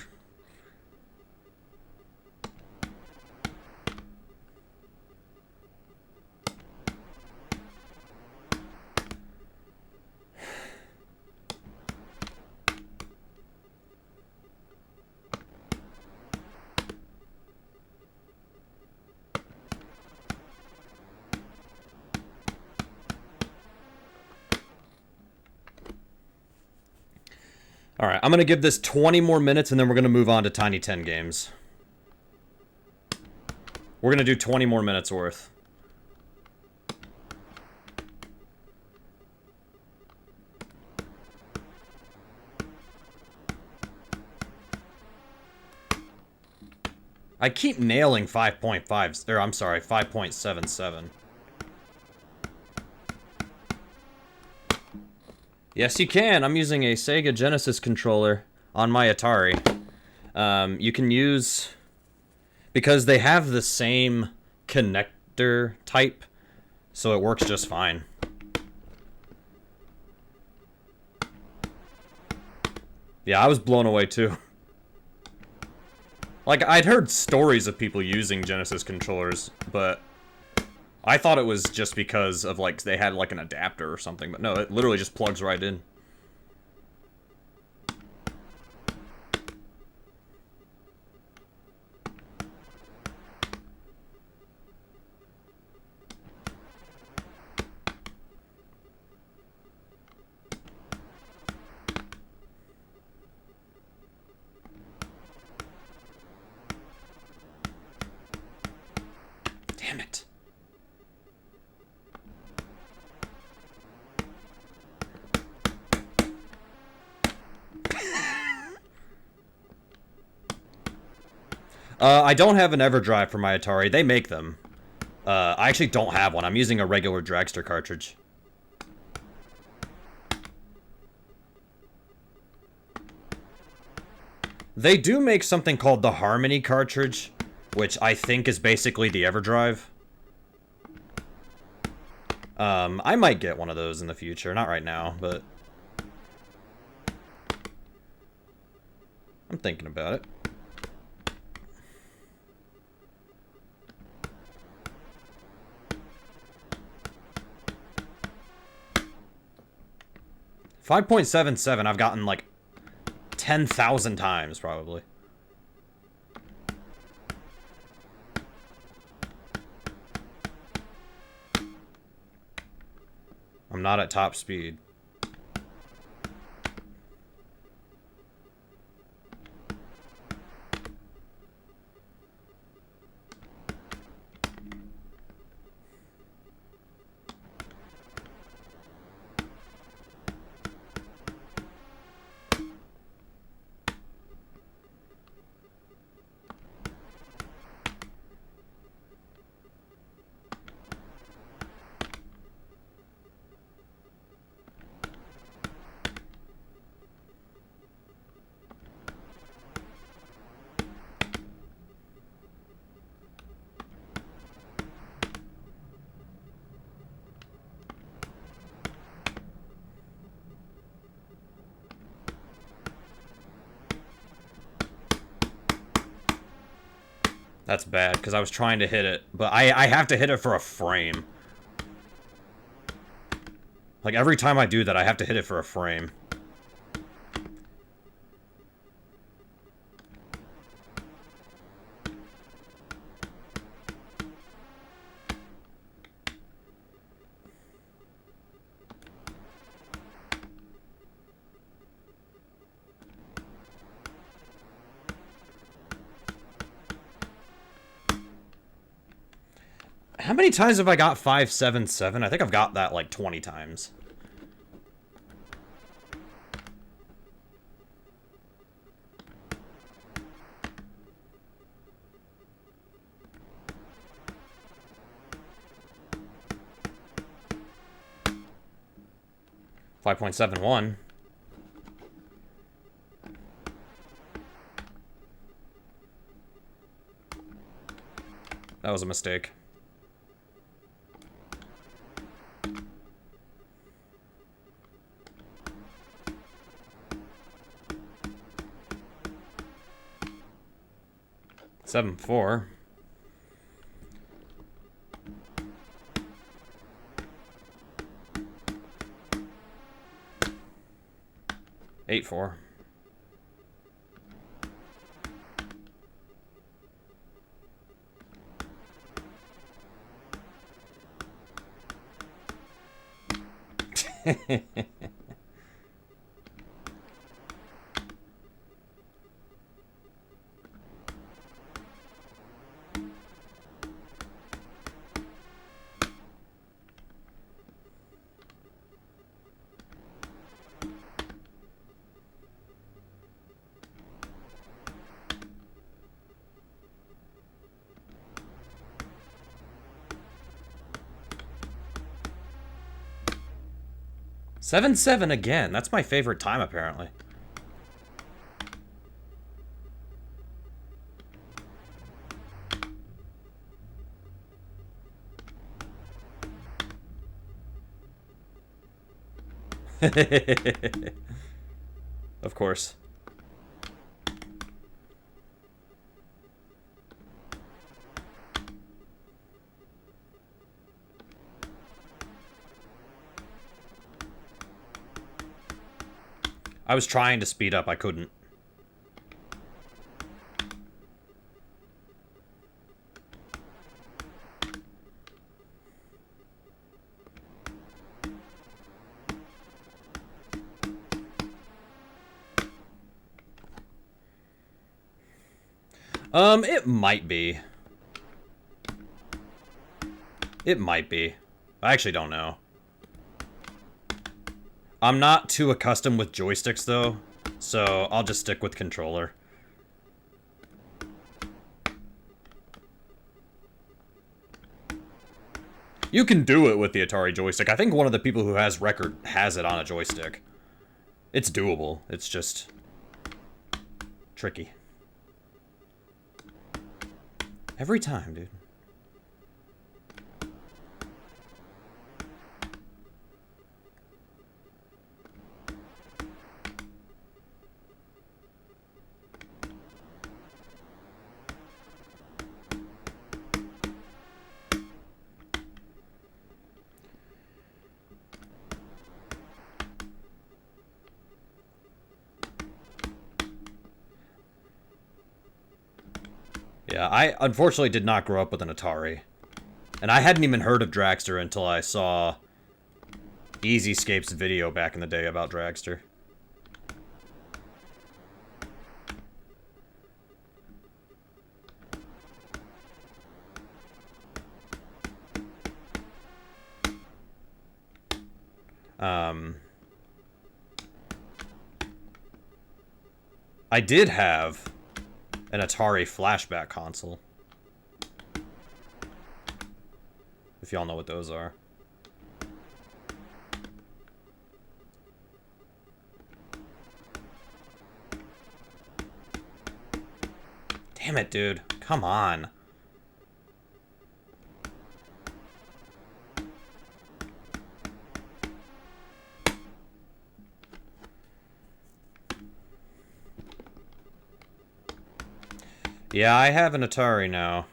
Alright, I'm going to give this 20 more minutes and then we're going to move on to Tiny 10 games. We're going to do 20 more minutes worth. I keep nailing 5.5, or I'm sorry, 5.77. Yes, you can. I'm using a Sega Genesis controller on my Atari. You can use... Because they have the same connector type, so it works just fine. Yeah, I was blown away too. Like, I'd heard stories of people using Genesis controllers, but I thought it was just because of, like, they had, like, an adapter or something. But no, it literally just plugs right in. Damn it. I don't have an EverDrive for my Atari. They make them. I actually don't have one. I'm using a regular Dragster cartridge. They do make something called the Harmony cartridge, which I think is basically the EverDrive. I might get one of those in the future. Not right now, but I'm thinking about it. .77 I've gotten like 10,000 times probably. I'm not at top speed. That's bad, because I was trying to hit it, but I have to hit it for a frame. Like, every time I do that, I have to hit it for a frame. How many times have I got 577? I think I've got that like 20 times. $5.71. That was a mistake. $7.4. $8.4. $7.7 again. That's my favorite time, apparently. Of course. I was trying to speed up, I couldn't. It might be. It might be. I actually don't know. I'm not too accustomed with joysticks, though, so I'll just stick with controller. You can do it with the Atari joystick. I think one of the people who has record has it on a joystick. It's doable. It's just tricky. Every time, dude. Yeah, I unfortunately did not grow up with an Atari. And I hadn't even heard of Dragster until I saw Easyscape's video back in the day about Dragster. I did have an Atari flashback console. If y'all know what those are. Damn it, dude. Come on. Yeah, I have an Atari now.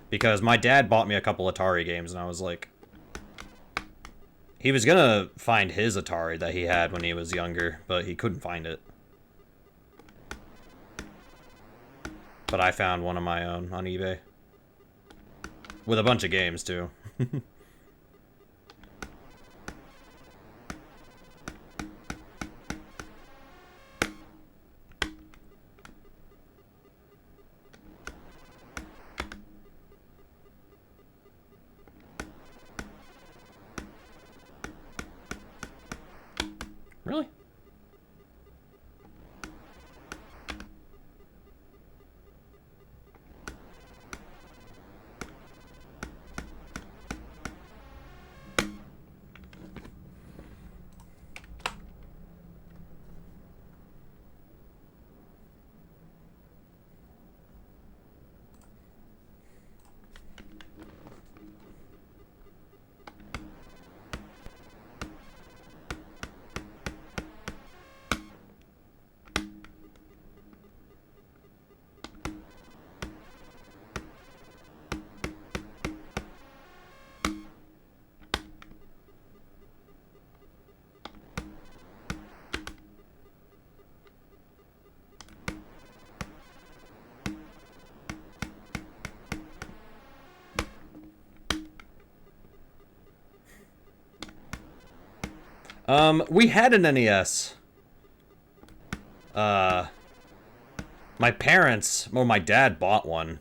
Because my dad bought me a couple Atari games, and I was like... He was gonna find his Atari that he had when he was younger, but he couldn't find it. But I found one of my own on eBay. With a bunch of games, too. We had an NES. My parents, or my dad bought one.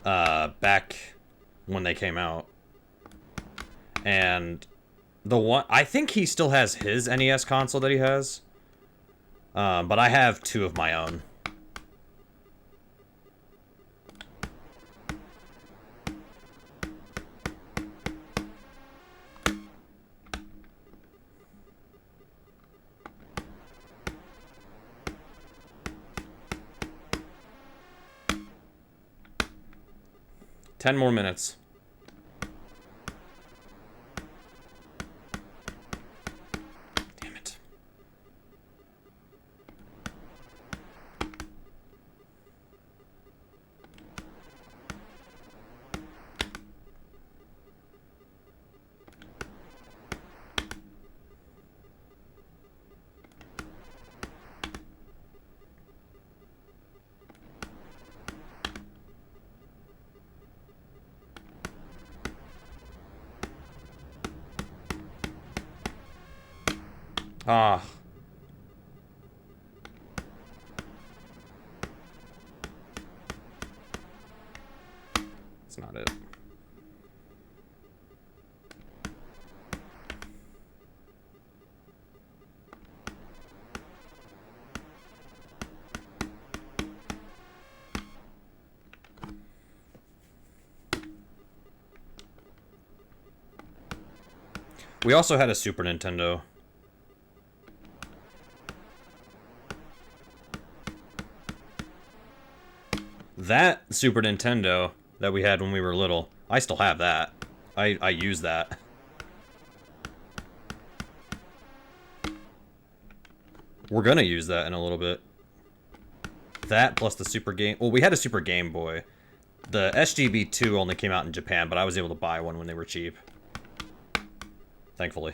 Back when they came out. And the one, I think he still has his NES console that he has. But I have two of my own. Ten more minutes. Damn it. Ah. That's not it. We also had a Super Nintendo. That Super Nintendo that we had when we were little, I still have that. I use that. We're gonna use that in a little bit. That plus the Super Game... Well, we had a Super Game Boy. The SGB2 only came out in Japan, but I was able to buy one when they were cheap. Thankfully.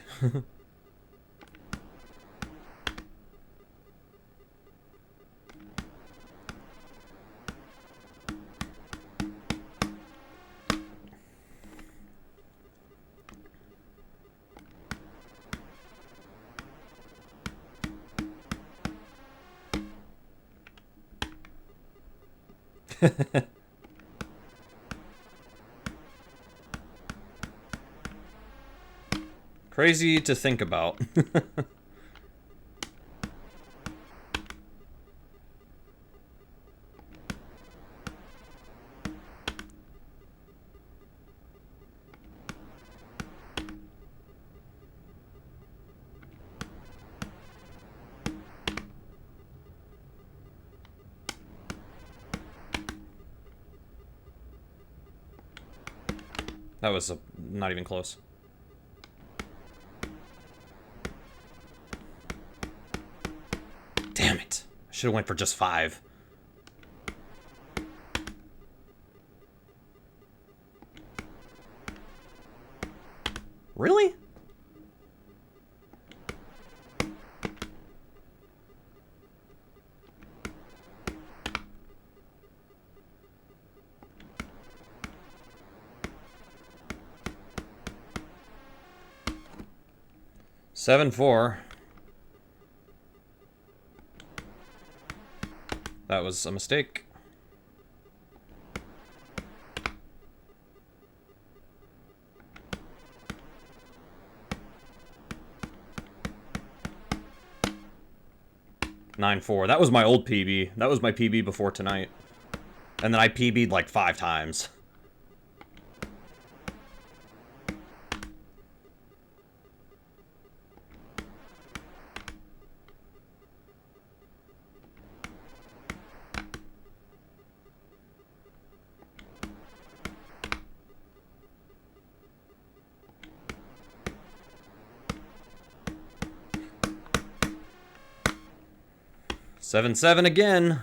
Crazy to think about. That was not even close. Damn it. I should have went for just 5. Really? Seven 4. That was a mistake. Nine 4. That was my old PB. That was my PB before tonight. And then I PB'd like 5 times. Seven 7 again.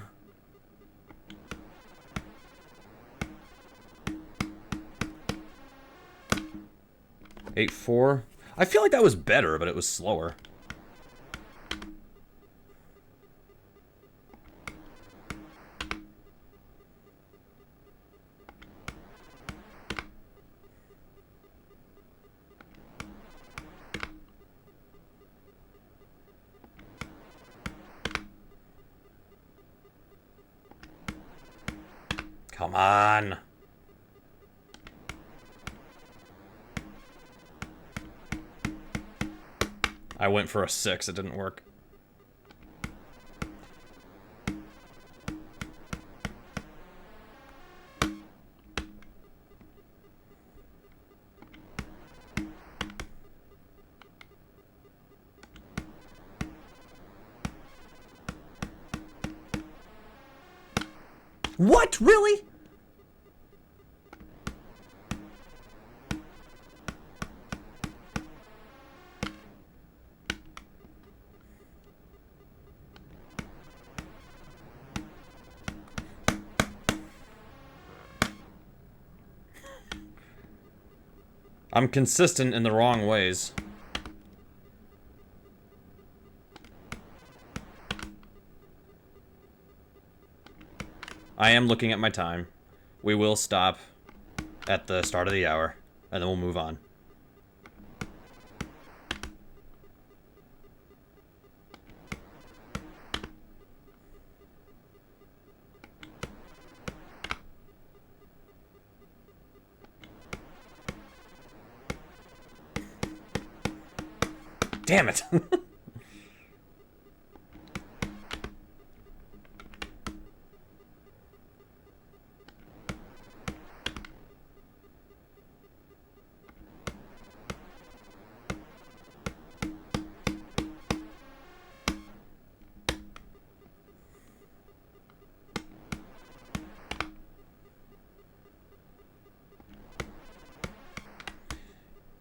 8 4. I feel like that was better, but it was slower. Come on. I went for a 6. It didn't work. What? Really? I'm consistent in the wrong ways. I am looking at my time. We will stop at the start of the hour, and then we'll move on. Damn it!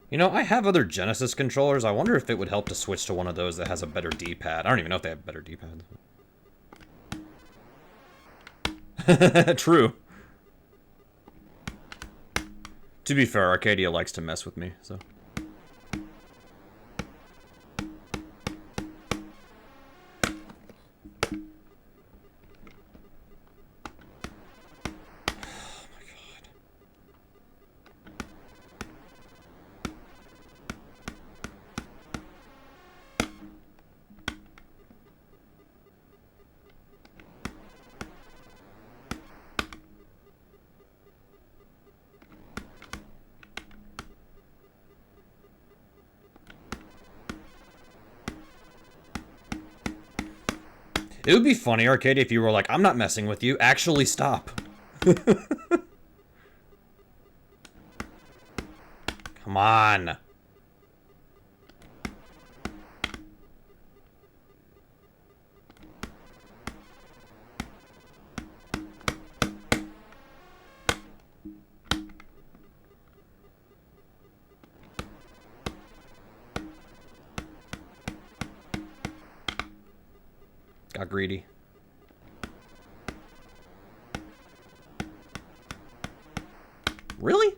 You know, I have other Genesis controllers. I wonder if it would help to switch to one of those that has a better D-pad. I don't even know if they have better D-pads. True. To be fair, Arcadia likes to mess with me, so... It would be funny, Arcadia, if you were like, I'm not messing with you. Actually, stop. Come on. Got greedy. Really?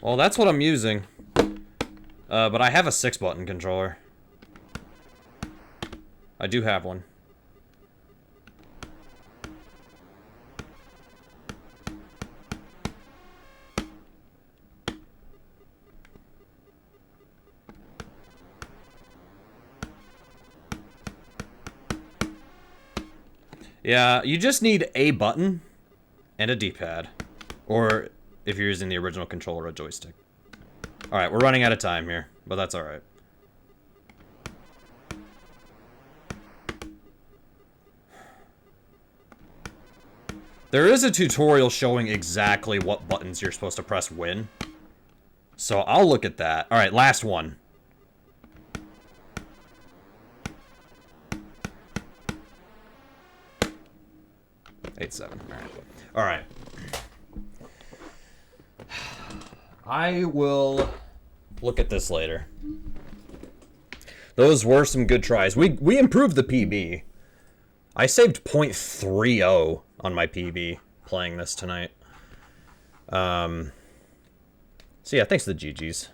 Well, that's what I'm using. But I have a 6-button controller. I do have one. Yeah, you just need a button and a D-pad. Or, if you're using the original controller, a joystick. Alright, we're running out of time here, but that's alright. There is a tutorial showing exactly what buttons you're supposed to press when. So I'll look at that. Alright, last one. Eight, 7. Alright. I will look at this later. Those were some good tries. We improved the PB. I saved .30 on my PB playing this tonight. So yeah, thanks to the GGs.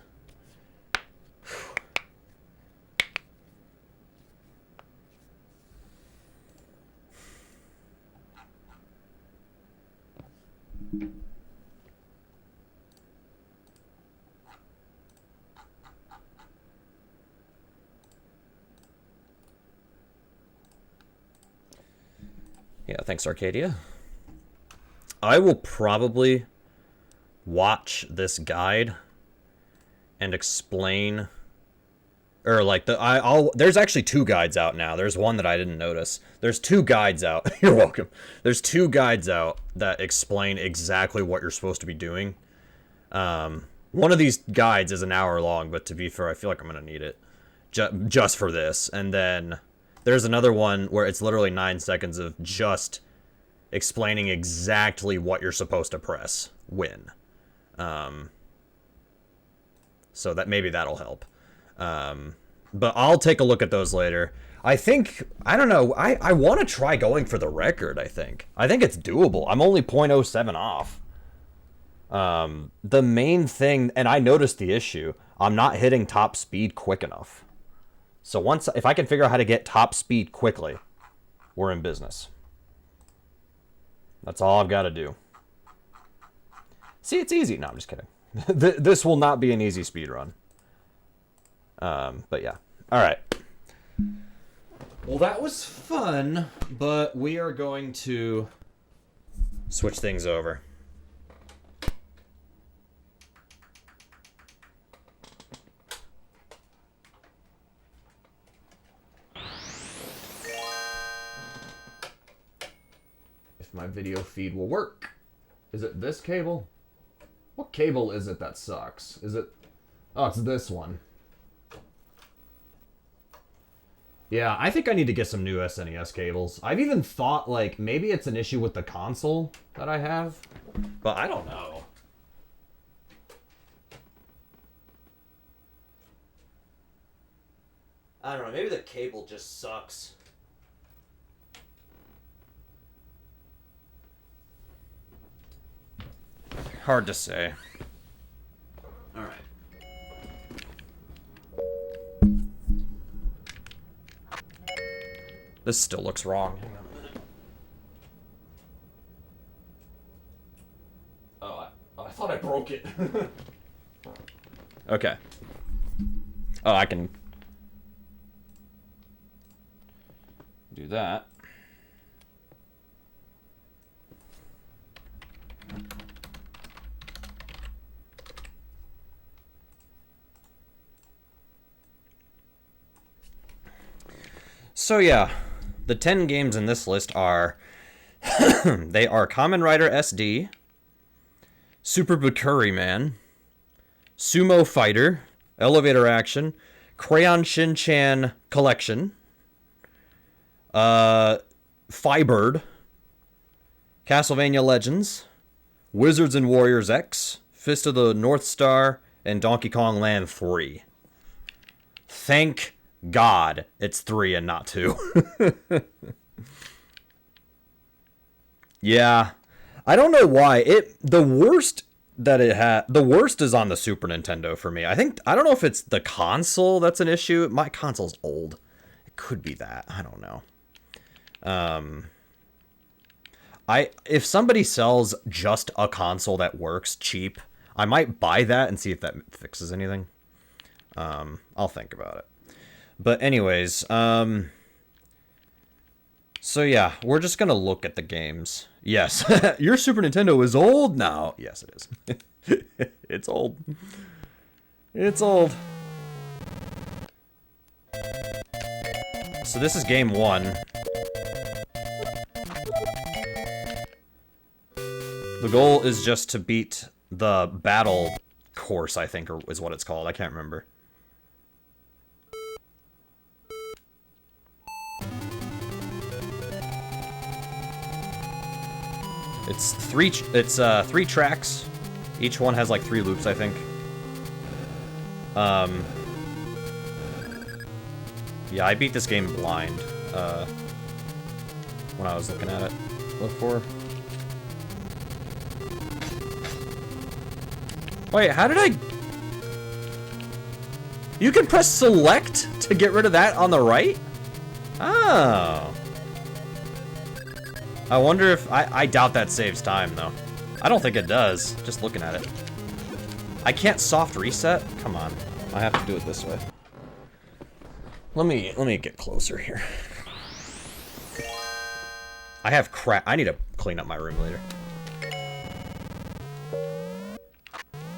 Yeah, thanks, Arcadia. I will probably watch this guide and explain, or like there's actually 2 guides out now. There's one that I didn't notice. There's 2 guides out. You're welcome. There's 2 guides out that explain exactly what you're supposed to be doing. One of these guides is an hour long, but to be fair, I feel like I'm gonna need it just for this. And then there's another one where it's literally 9 seconds of just explaining exactly what you're supposed to press when. So that maybe that'll help. But I'll take a look at those later. I don't know, I want to try going for the record, I think it's doable. I'm only 0.07 off. The main thing, and I noticed the issue, I'm not hitting top speed quick enough. So if I can figure out how to get top speed quickly, we're in business. That's all I've got to do. See, it's easy. No, I'm just kidding. This will not be an easy speed run. But yeah. All right. Well, that was fun, but we are going to switch things over. If my video feed will work. Is it this cable? What cable is it that sucks? Is it... Oh, it's this one. Yeah, I think I need to get some new SNES cables. I've even thought, like, maybe it's an issue with the console that I have. But I don't know. I don't know, maybe the cable just sucks. Hard to say. Alright. This still looks wrong. Hang on a minute. Oh, I thought I broke it. Okay. Oh, I can do that. So yeah, the 10 games in this list are they are Kamen Rider SD, Super Bakuri Man, Sumo Fighter, Elevator Action, Crayon Shin-Chan Collection, Firebird, Castlevania Legends, Wizards and Warriors X, Fist of the North Star, and Donkey Kong Land 3. Thank God it's 3 and not 2. Yeah. I don't know why. The worst is on the Super Nintendo for me. I don't know if it's the console that's an issue. My console's old. It could be that. I don't know. If somebody sells just a console that works cheap, I might buy that and see if that fixes anything. I'll think about it. But anyways, so yeah, we're just gonna look at the games. Yes, your Super Nintendo is old now. Yes, it is. It's old. It's old. So this is game 1. The goal is just to beat the battle course, I think, or is what it's called. I can't remember. It's 3 tracks. Each one has like 3 loops, I think. Yeah, I beat this game blind when I was looking at it before. Wait, how did I... You can press select to get rid of that on the right? Oh. I wonder if... I doubt that saves time, though. I don't think it does, just looking at it. I can't soft reset? Come on. I have to do it this way. Let me get closer here. I have crap. I need to clean up my room later.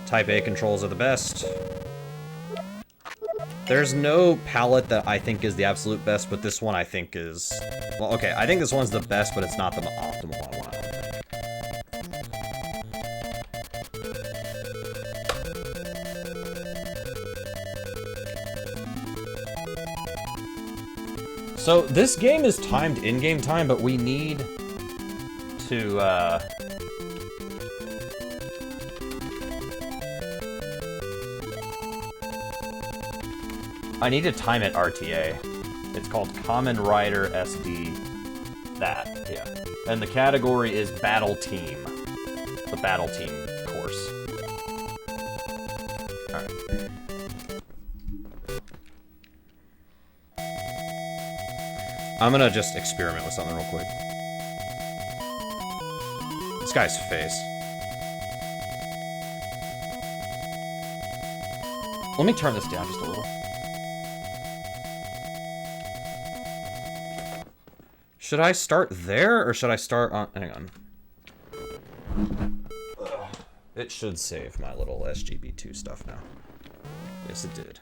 Type A controls are the best. There's no palette that I think is the absolute best, but this one I think is... Well, okay, I think this one's the best, but it's not the optimal one, I don't think. So, this game is timed in-game time, but we need to, I need to time it RTA. It's called Kamen Rider SD. That, yeah. And the category is Battle Team. The Battle Team course. Alright. I'm gonna just experiment with something real quick. This guy's face. Let me turn this down just a little. Should I start there, or should I start on... Hang on. It should save my little SGB2 stuff now. Yes, it did.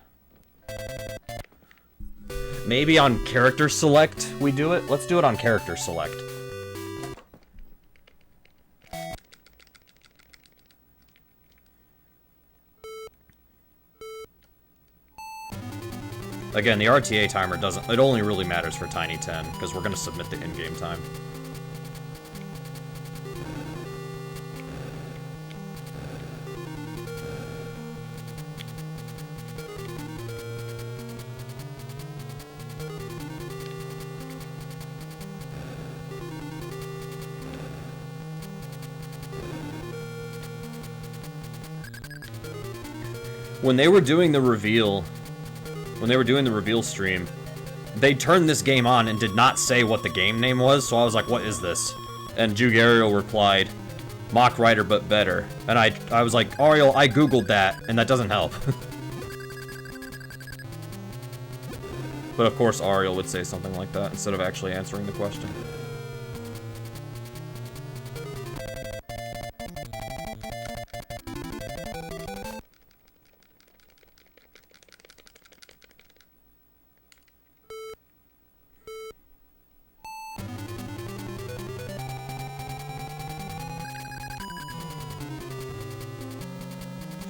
Maybe on character select we do it? Let's do it on character select. Again, the RTA timer doesn't... It only really matters for Tiny 10, because we're going to submit the in-game time. When they were doing the reveal... When they were doing the reveal stream, they turned this game on and did not say what the game name was, so I was like, what is this? And Jugariel replied, Mock Rider but better. And I was like, Ariel, I googled that, and that doesn't help. But of course Ariel would say something like that instead of actually answering the question.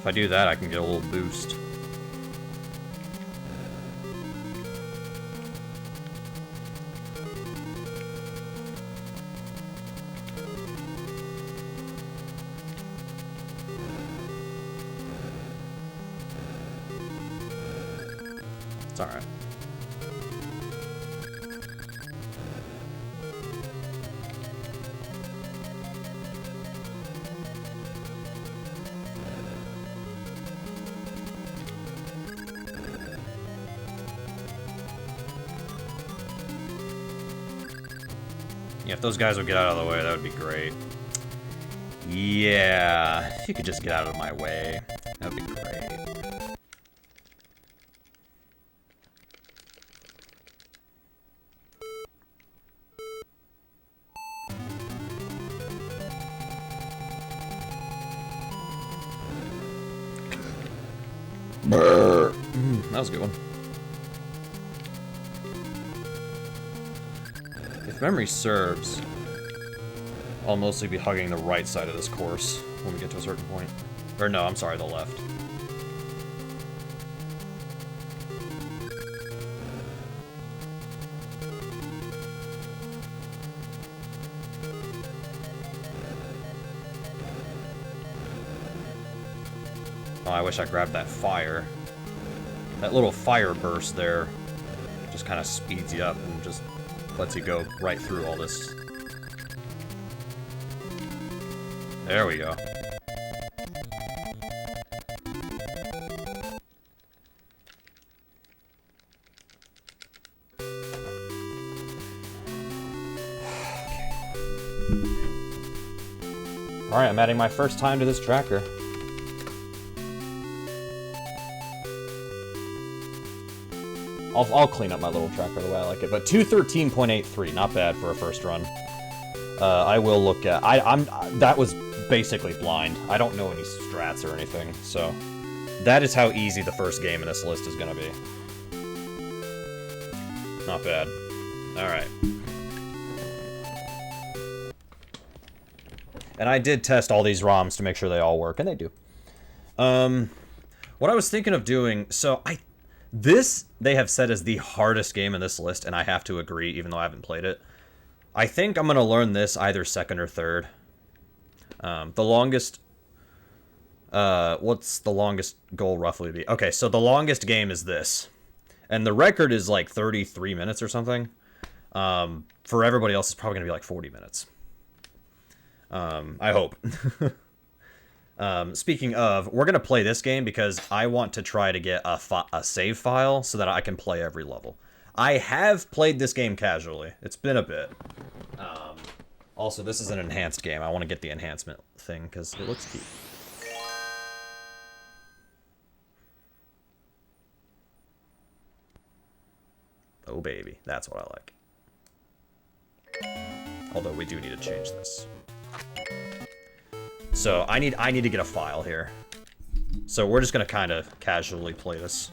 If I do that, I can get a little boost. It's alright. Yeah, if those guys would get out of the way, that would be great. Yeah, if you could just get out of my way, that would be great. That was a good one. If memory serves, I'll mostly be hugging the right side of this course when we get to a certain point. Or no, I'm sorry, the left. Oh, I wish I grabbed that fire. That little fire burst there just kind of speeds you up and just lets you go right through all this. There we go. Alright, I'm adding my first time to this tracker. I'll clean up my little tracker the way I like it, but 213.83, not bad for a first run. I will look at... that was basically blind. I don't know any strats or anything, so... That is how easy the first game in this list is gonna be. Not bad. Alright. And I did test all these ROMs to make sure they all work, and they do. What I was thinking of doing... So, this, they have said, is the hardest game in this list, and I have to agree, even though I haven't played it. I think I'm going to learn this either second or third. The longest... what's the longest goal roughly be? Okay, so the longest game is this. And the record is like 33 minutes or something. For everybody else, it's probably going to be like 40 minutes. I hope. Speaking of, we're going to play this game because I want to try to get a save file so that I can play every level. I have played this game casually. It's been a bit. Also, this is an enhanced game. I want to get the enhancement thing because it looks cute. Oh, baby. That's what I like. Although we do need to change this. So, I need to get a file here. So, we're just going to kind of casually play this.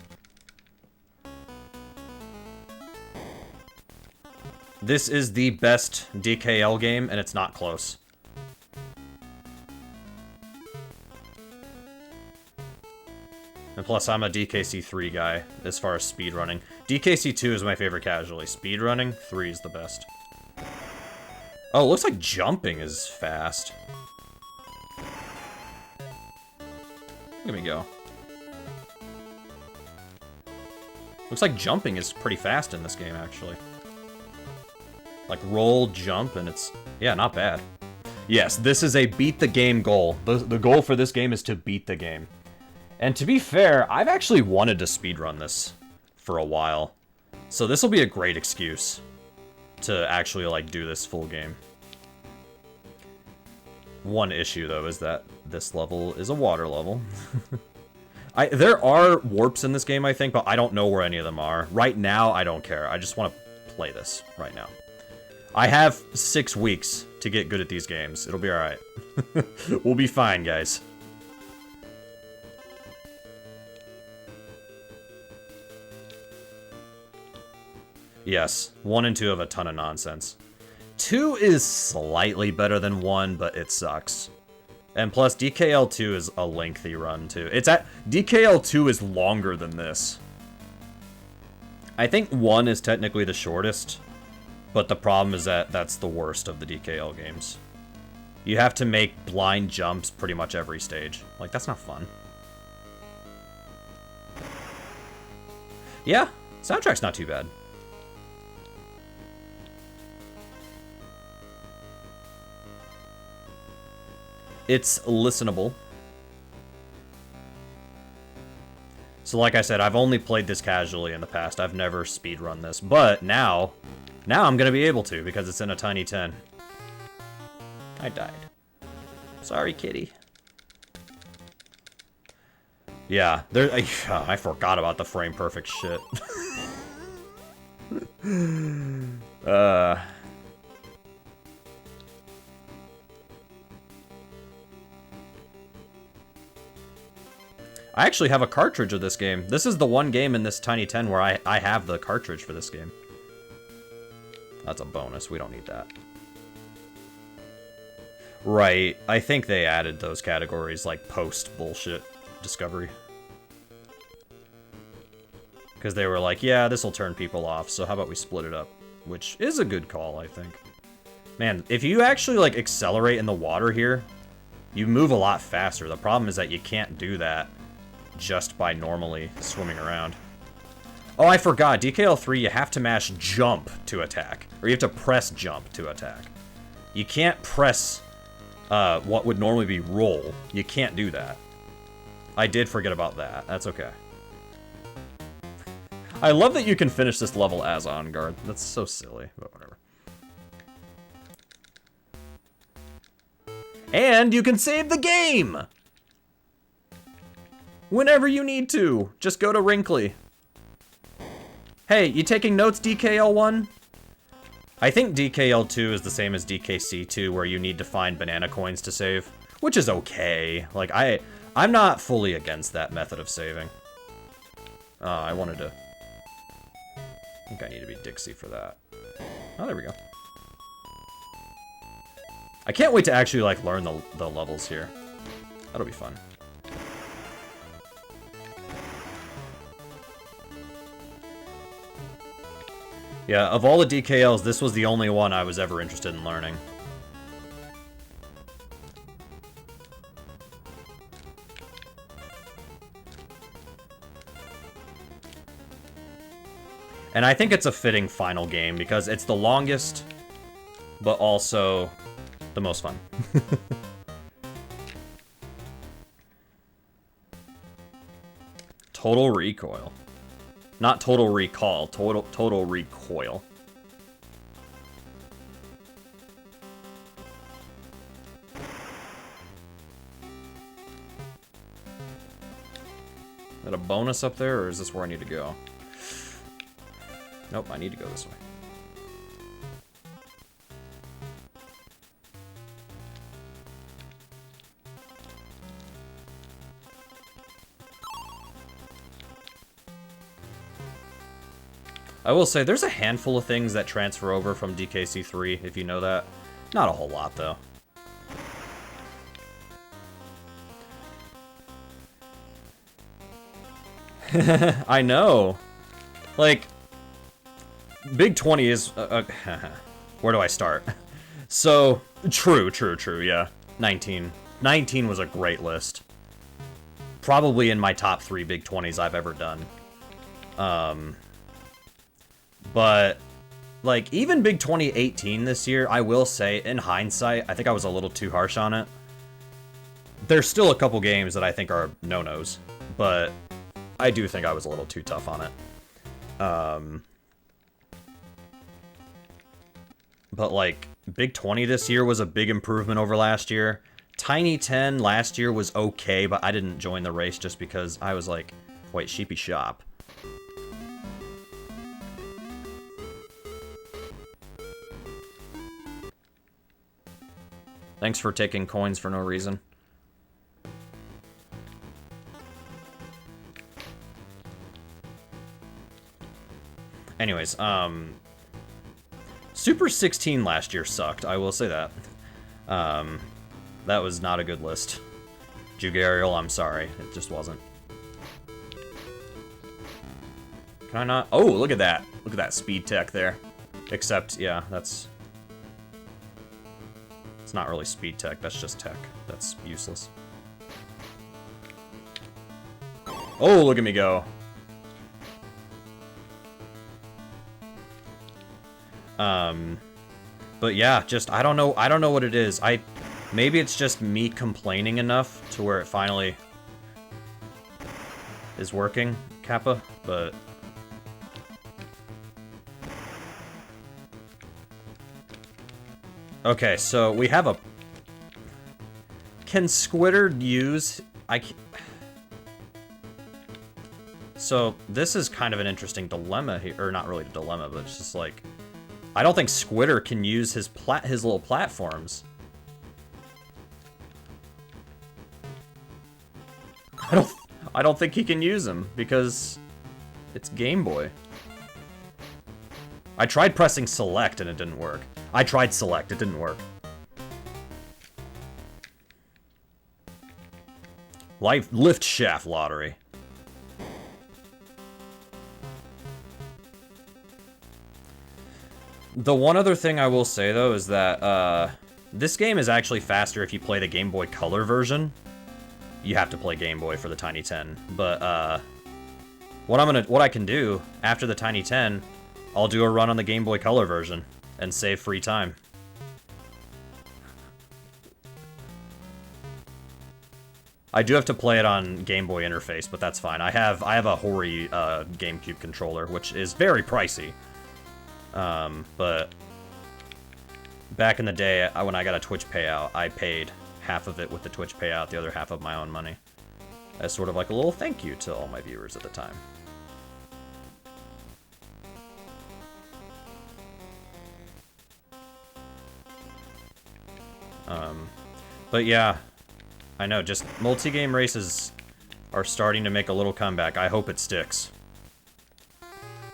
This is the best DKL game, and it's not close. And plus, I'm a DKC3 guy, as far as speedrunning. DKC2 is my favorite casually. Speedrunning, 3 is the best. Oh, it looks like jumping is fast. Let me go. Looks like jumping is pretty fast in this game, actually. Like, roll, jump, and it's... Yeah, not bad. Yes, this is a beat-the-game goal. The goal for this game is to beat the game. And to be fair, I've actually wanted to speedrun this for a while. So this will be a great excuse to actually, like, do this full game. One issue, though, is that this level is a water level. There are warps in this game, I think, but I don't know where any of them are. Right now, I don't care. I just want to play this right now. I have 6 weeks to get good at these games. It'll be alright. We'll be fine, guys. Yes, 1 and 2 have a ton of nonsense. 2 is slightly better than 1, but it sucks. And plus, DKL2 is a lengthy run, too. DKL2 is longer than this. I think 1 is technically the shortest, but the problem is that that's the worst of the DKL games. You have to make blind jumps pretty much every stage. Like, that's not fun. Yeah, soundtrack's not too bad. It's listenable. So like I said, I've only played this casually in the past. I've never speedrun this. But now I'm going to be able to because it's in a Tiny 10. I died. Sorry, kitty. Yeah, I forgot about the frame perfect shit. I actually have a cartridge of this game. This is the one game in this Tiny 10 where I have the cartridge for this game. That's a bonus. We don't need that. Right. I think they added those categories like post-bullshit discovery. Because they were like, yeah, this will turn people off, so how about we split it up? Which is a good call, I think. Man, if you actually like accelerate in the water here, you move a lot faster. The problem is that you can't do that just by normally swimming around. Oh, I forgot. DKL3, you have to mash jump to attack. Or you have to press jump to attack. You can't press what would normally be roll. You can't do that. I did forget about that. That's okay. I love that you can finish this level as on guard. That's so silly, but whatever. And you can save the game! Whenever you need to. Just go to Wrinkly. Hey, you taking notes, DKL1? I think DKL2 is the same as DKC2, where you need to find banana coins to save, which is okay. Like, I'm not fully against that method of saving. I wanted to... I think I need to be Dixie for that. Oh, there we go. I can't wait to actually, like, learn the levels here. That'll be fun. Yeah, of all the DKLs, this was the only one I was ever interested in learning. And I think it's a fitting final game because it's the longest, but also the most fun. Total Recoil. Not Total Recall, Total Recoil. Is that a bonus up there, or is this where I need to go? Nope, I need to go this way. I will say, there's a handful of things that transfer over from DKC3, if you know that. Not a whole lot, though. I know. Like, Big 20 is... where do I start? So, true, yeah. 19. 19 was a great list. Probably in my top 3 Big 20s I've ever done. But, like, even Big 2018 this year, I will say, in hindsight, I think I was a little too harsh on it. There's still a couple games that I think are no-nos, but I do think I was a little too tough on it. But, like, Big 20 this year was a big improvement over last year. Tiny 10 last year was okay, but I didn't join the race just because I was like, wait, sheepy shop. Thanks for taking coins for no reason. Anyways, Super 16 last year sucked, I will say that. That was not a good list. Jugariel, I'm sorry, it just wasn't. Can I not? Oh, look at that. Look at that speed tech there. Except, yeah, that's... It's not really speed tech, that's just tech. That's useless. Oh, look at me go. But yeah, just, I don't know what it is. Maybe it's just me complaining enough to where it finally is working, Kappa, but... Okay, so we have a... Can Squidward use... So, this is kind of an interesting dilemma here, or not really a dilemma, but it's just like... I don't think Squidward can use his little platforms. I don't think he can use them, because it's Game Boy. I tried pressing select and it didn't work. I tried select, it didn't work. Lift shaft lottery. The one other thing I will say, though, is that this game is actually faster if you play the Game Boy Color version. You have to play Game Boy for the Tiny 10. But what I can do after the Tiny 10, I'll do a run on the Game Boy Color version and save free time. I do have to play it on Game Boy interface, but that's fine. I have a Hori GameCube controller, which is very pricey. But back in the day, when I got a Twitch payout, I paid half of it with the Twitch payout, the other half of my own money, as sort of like a little thank you to all my viewers at the time. But yeah, I know, just multi-game races are starting to make a little comeback. I hope it sticks.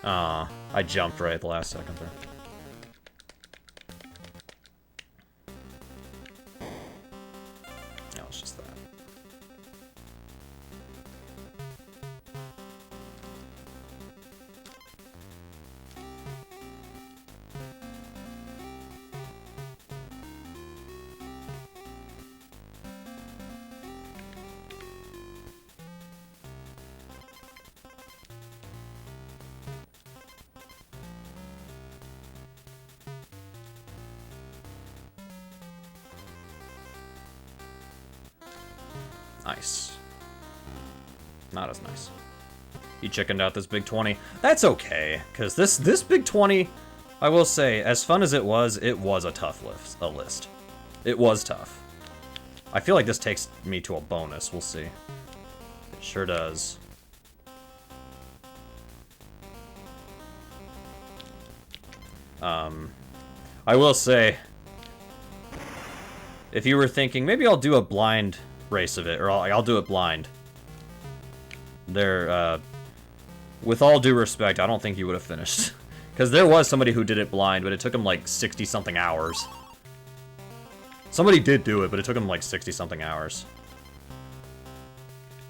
I jumped right at the last second there. No, it's just that. Nice. Not as nice. You chickened out this Big 20. That's okay, because this Big 20, I will say, as fun as it was a tough list. It was tough. I feel like this takes me to a bonus. We'll see. It sure does. I will say, if you were thinking, maybe I'll do a blind race of it, or I'll do it blind. With all due respect, I don't think you would have finished. Because there was somebody who did it blind, but it took him like 60-something hours. Somebody did do it, but it took him like 60-something hours.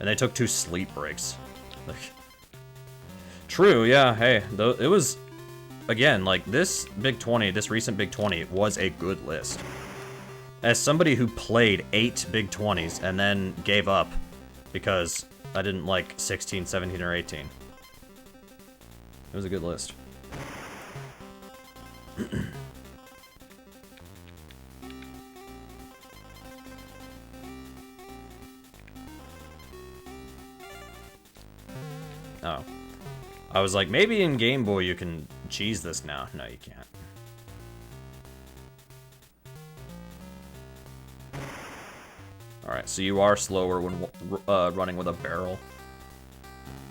And they took 2 sleep breaks. Like, true, yeah, hey, it was, again, like, this Big 20, this recent Big 20 was a good list. As somebody who played 8 Big 20s and then gave up because I didn't like 16, 17, or 18. It was a good list. Oh. I was like, maybe in Game Boy you can cheese this now. No, you can't. Alright, so you are slower when running with a barrel.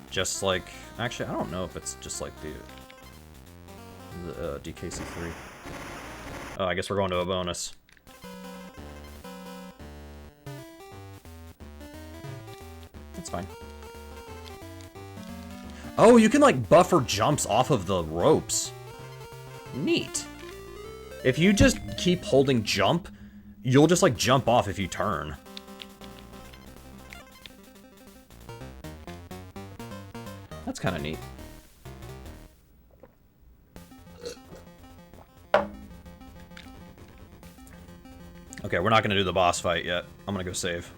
Just like... Actually, I don't know if it's just like the DKC3. Oh, I guess we're going to a bonus. That's fine. Oh, you can, like, buffer jumps off of the ropes. Neat. If you just keep holding jump, you'll just, like, jump off if you turn. That's kind of neat. Okay, we're not going to do the boss fight yet. I'm going to go save.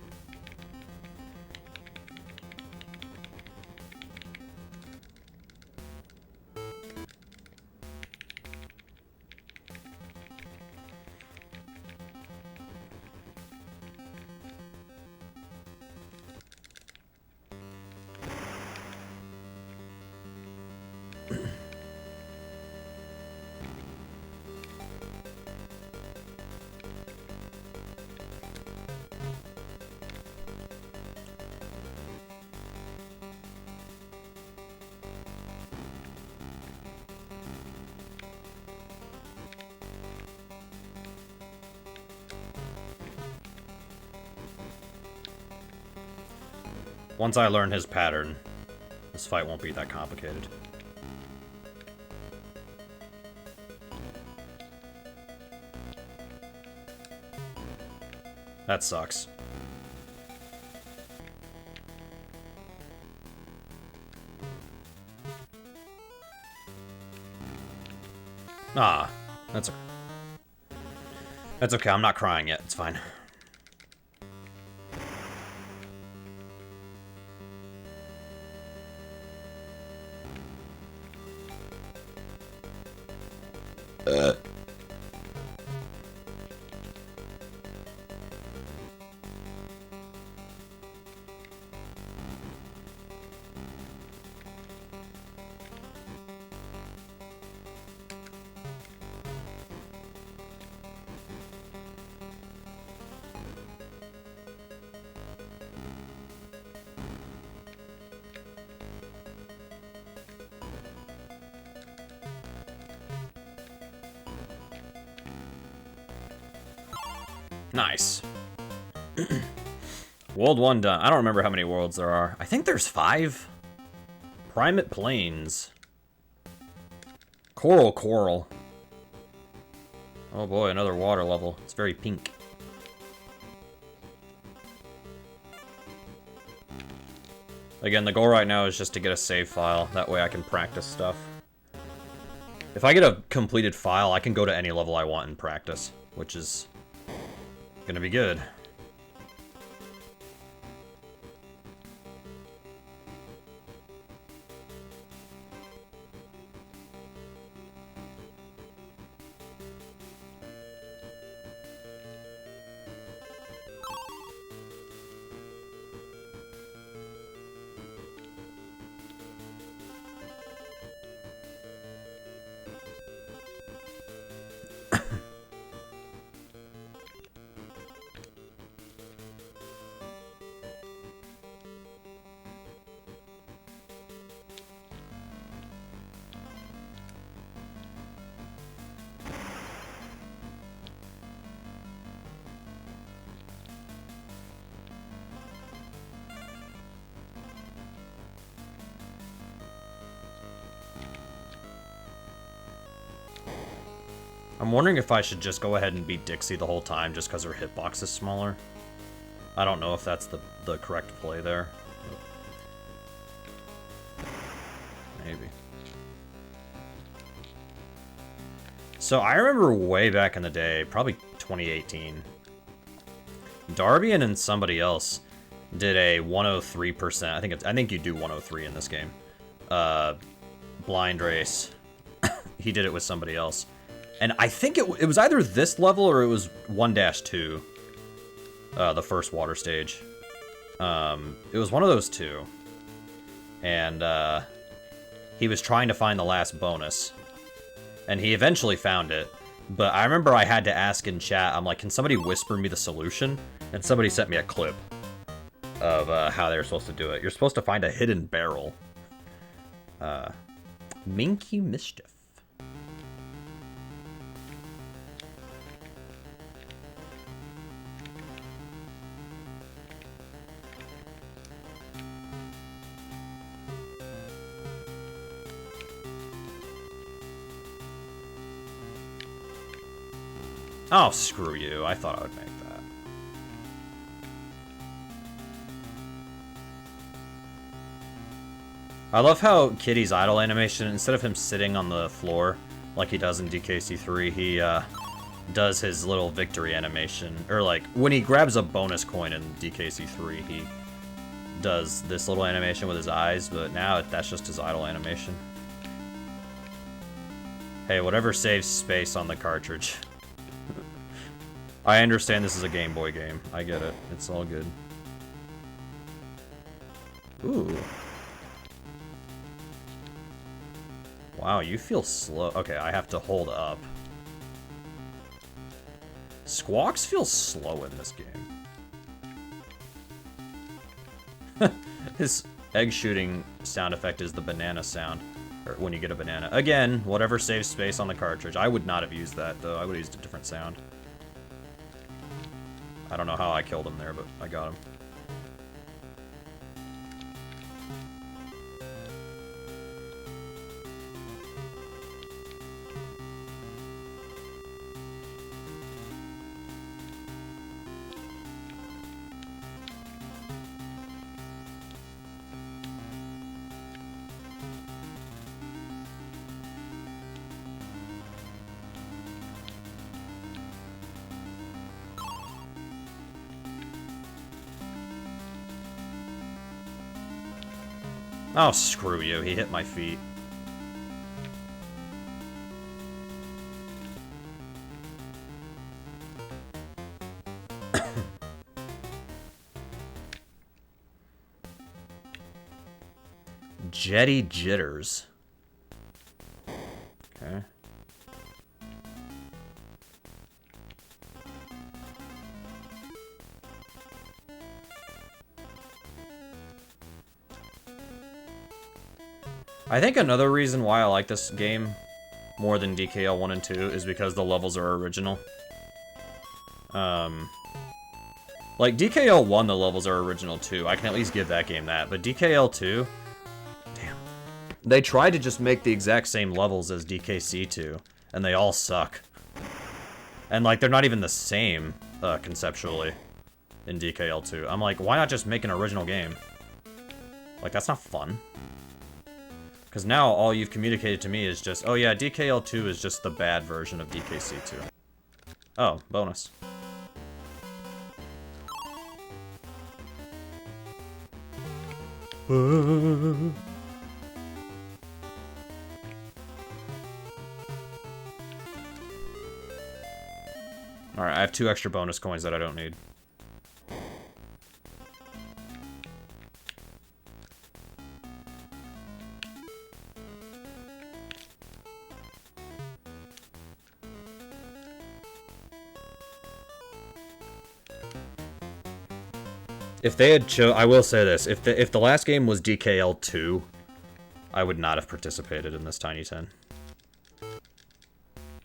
Once I learn his pattern, this fight won't be that complicated. That sucks. Ah, that's okay. That's okay, I'm not crying yet, it's fine. Nice. World 1 done. I don't remember how many worlds there are. I think there's 5. Primate Plains. Coral. Oh boy, another water level. It's very pink. Again, the goal right now is just to get a save file. That way I can practice stuff. If I get a completed file, I can go to any level I want and practice, which is gonna be good. I'm wondering if I should just go ahead and beat Dixie the whole time just because her hitbox is smaller. I don't know if that's the correct play there. Maybe. So I remember way back in the day, probably 2018, Darbian and somebody else did a 103%. I think you do 103 in this game. Blind race. He did it with somebody else. And I think it was either this level or it was 1-2. The first water stage. It was one of those two. And he was trying to find the last bonus. And he eventually found it. But I remember I had to ask in chat, I'm like, can somebody whisper me the solution? And somebody sent me a clip of how they were supposed to do it. You're supposed to find a hidden barrel. Minky Mischief. Oh, screw you. I thought I would make that. I love how Kitty's idle animation, instead of him sitting on the floor like he does in DKC3, he does his little victory animation. Or like, when he grabs a bonus coin in DKC3, he does this little animation with his eyes, but now that's just his idle animation. Hey, whatever saves space on the cartridge. I understand this is a Game Boy game. I get it. It's all good. Ooh. Wow, you feel slow. Okay, I have to hold up. Squawks feel slow in this game. His egg shooting sound effect is the banana sound. Or when you get a banana. Again, whatever saves space on the cartridge. I would not have used that, though. I would have used a different sound. I don't know how I killed him there, but I got him. Oh, screw you. He hit my feet. Jetty Jitters. Okay. I think another reason why I like this game more than DKL 1 and 2 is because the levels are original. Like, DKL1, the levels are original too. I can at least give that game that. But DKL2, damn. They tried to just make the exact same levels as DKC2, and they all suck. And, like, they're not even the same, conceptually, in DKL2. I'm like, why not just make an original game? Like, that's not fun. Because now all you've communicated to me is just, oh yeah, DKL2 is just the bad version of DKC2. Oh, bonus. Alright, I have 2 extra bonus coins that I don't need. If they had I will say this, if the last game was DKL2, I would not have participated in this Tiny 10.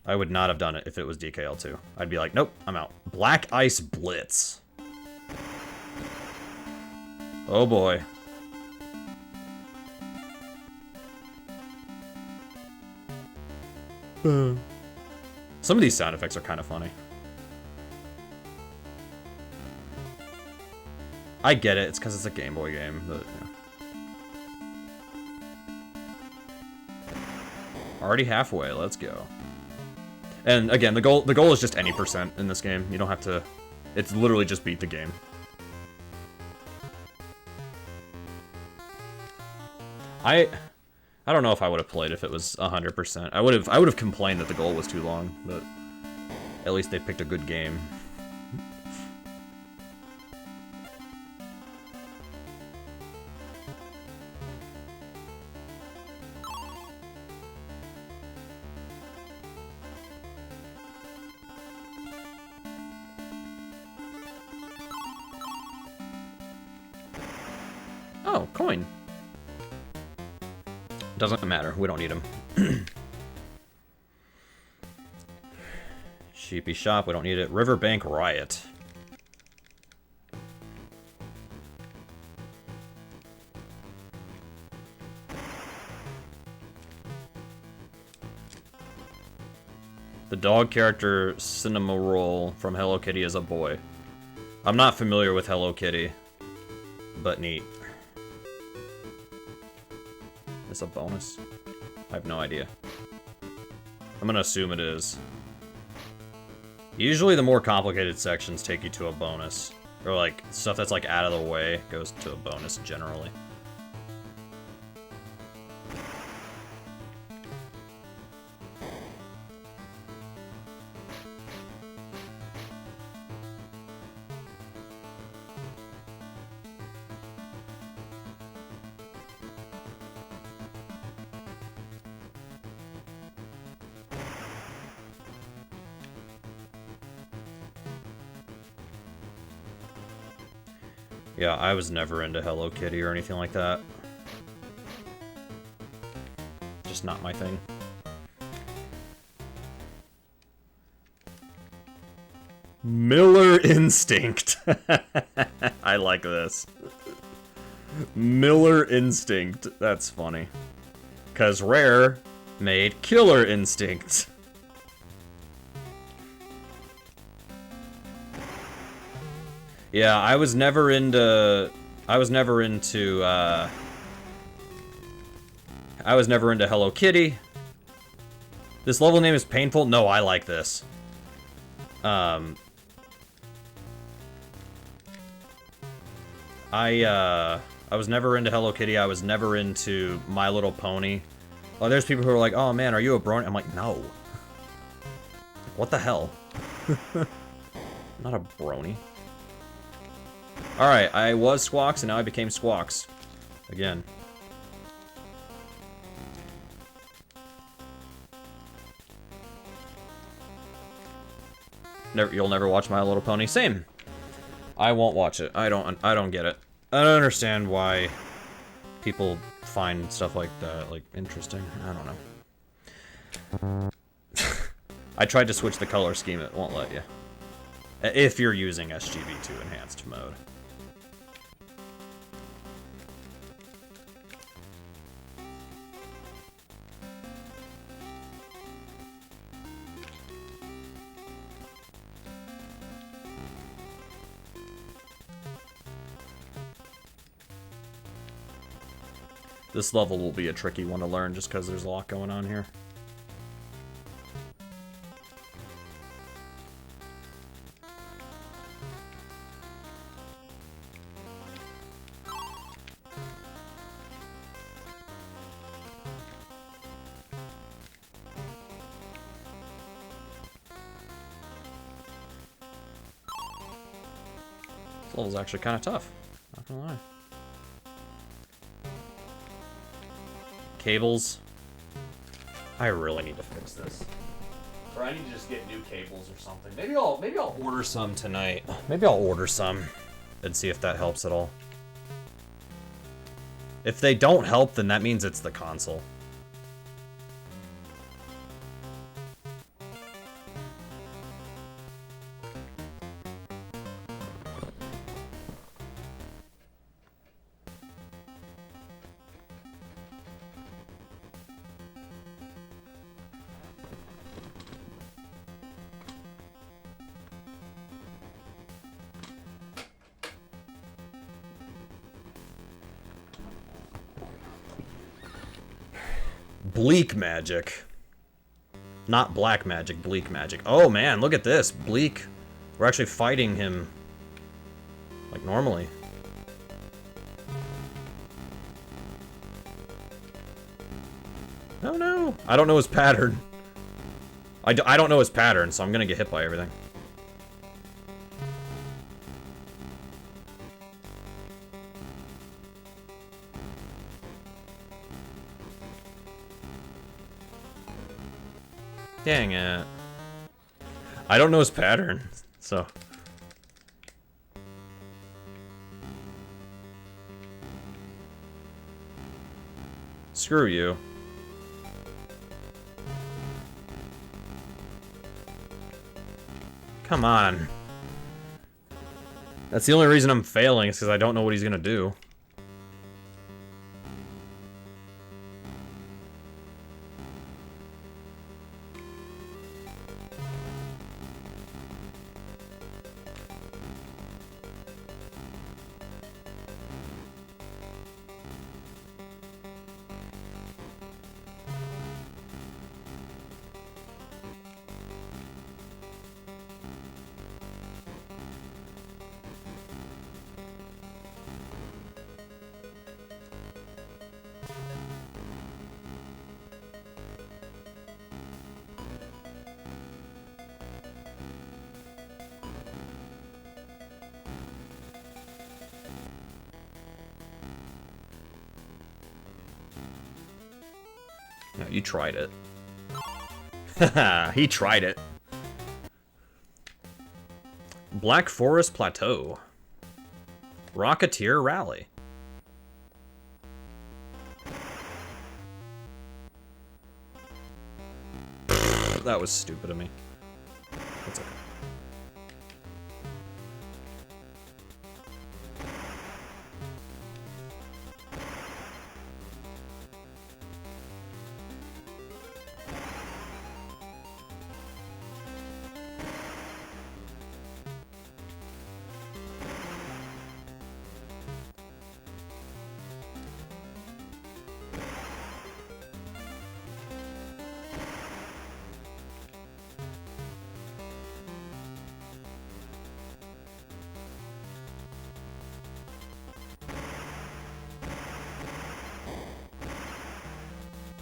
I would not have done it if it was DKL2. I'd be like, nope, I'm out. Black Ice Blitz. Oh boy. Some of these sound effects are kind of funny. I get it, it's because it's a Game Boy game, but yeah. Already halfway, let's go. And again, the goal is just any % in this game. You don't have to, it's literally just beat the game. I don't know if I would have played if it was 100%. I would have complained that the goal was too long, but at least they picked a good game. Oh, coin. Doesn't matter. We don't need them. Sheepy Shop. We don't need it. Riverbank Riot. The dog character Cinema Roll from Hello Kitty is a boy. I'm not familiar with Hello Kitty, but neat. Is a bonus? I have no idea. I'm gonna assume it is. Usually the more complicated sections take you to a bonus. Or like, stuff that's like out of the way goes to a bonus generally. Yeah, I was never into Hello Kitty or anything like that. Just not my thing. Miller Instinct. I like this. Miller Instinct. That's funny. 'Cause Rare made Killer Instinct. Yeah, I was never into Hello Kitty. This level name is painful. No, I like this. I was never into Hello Kitty. I was never into My Little Pony. Oh, there's people who are like, "Oh man, are you a brony?" I'm like, "No." What the hell? Not a brony. Alright, I was Squawks, and now I became Squawks. Again. You'll never watch My Little Pony? Same. I won't watch it. I don't get it. I don't understand why people find stuff like that, like, interesting. I don't know. I tried to switch the color scheme, it won't let you. If you're using SGB2 enhanced mode. This level will be a tricky one to learn just because there's a lot going on here. This level's actually kind of tough, not gonna lie. Cables. I really need to fix this. Or I need to just get new cables or something. Maybe I'll order some tonight. Maybe I'll order some and see if that helps at all. If they don't help, then that means it's the console. Bleak magic. Not black magic, bleak magic. Oh man, look at this. Bleak. We're actually fighting him like normally. Oh no. I don't know his pattern. I don't know his pattern, so I'm gonna get hit by everything. Dang it. I don't know his pattern, so. Screw you. Come on. That's the only reason I'm failing, is because I don't know what he's gonna do. No, you tried it. Haha, he tried it. Black Forest Plateau. Rocketeer Rally. That was stupid of me. That's okay.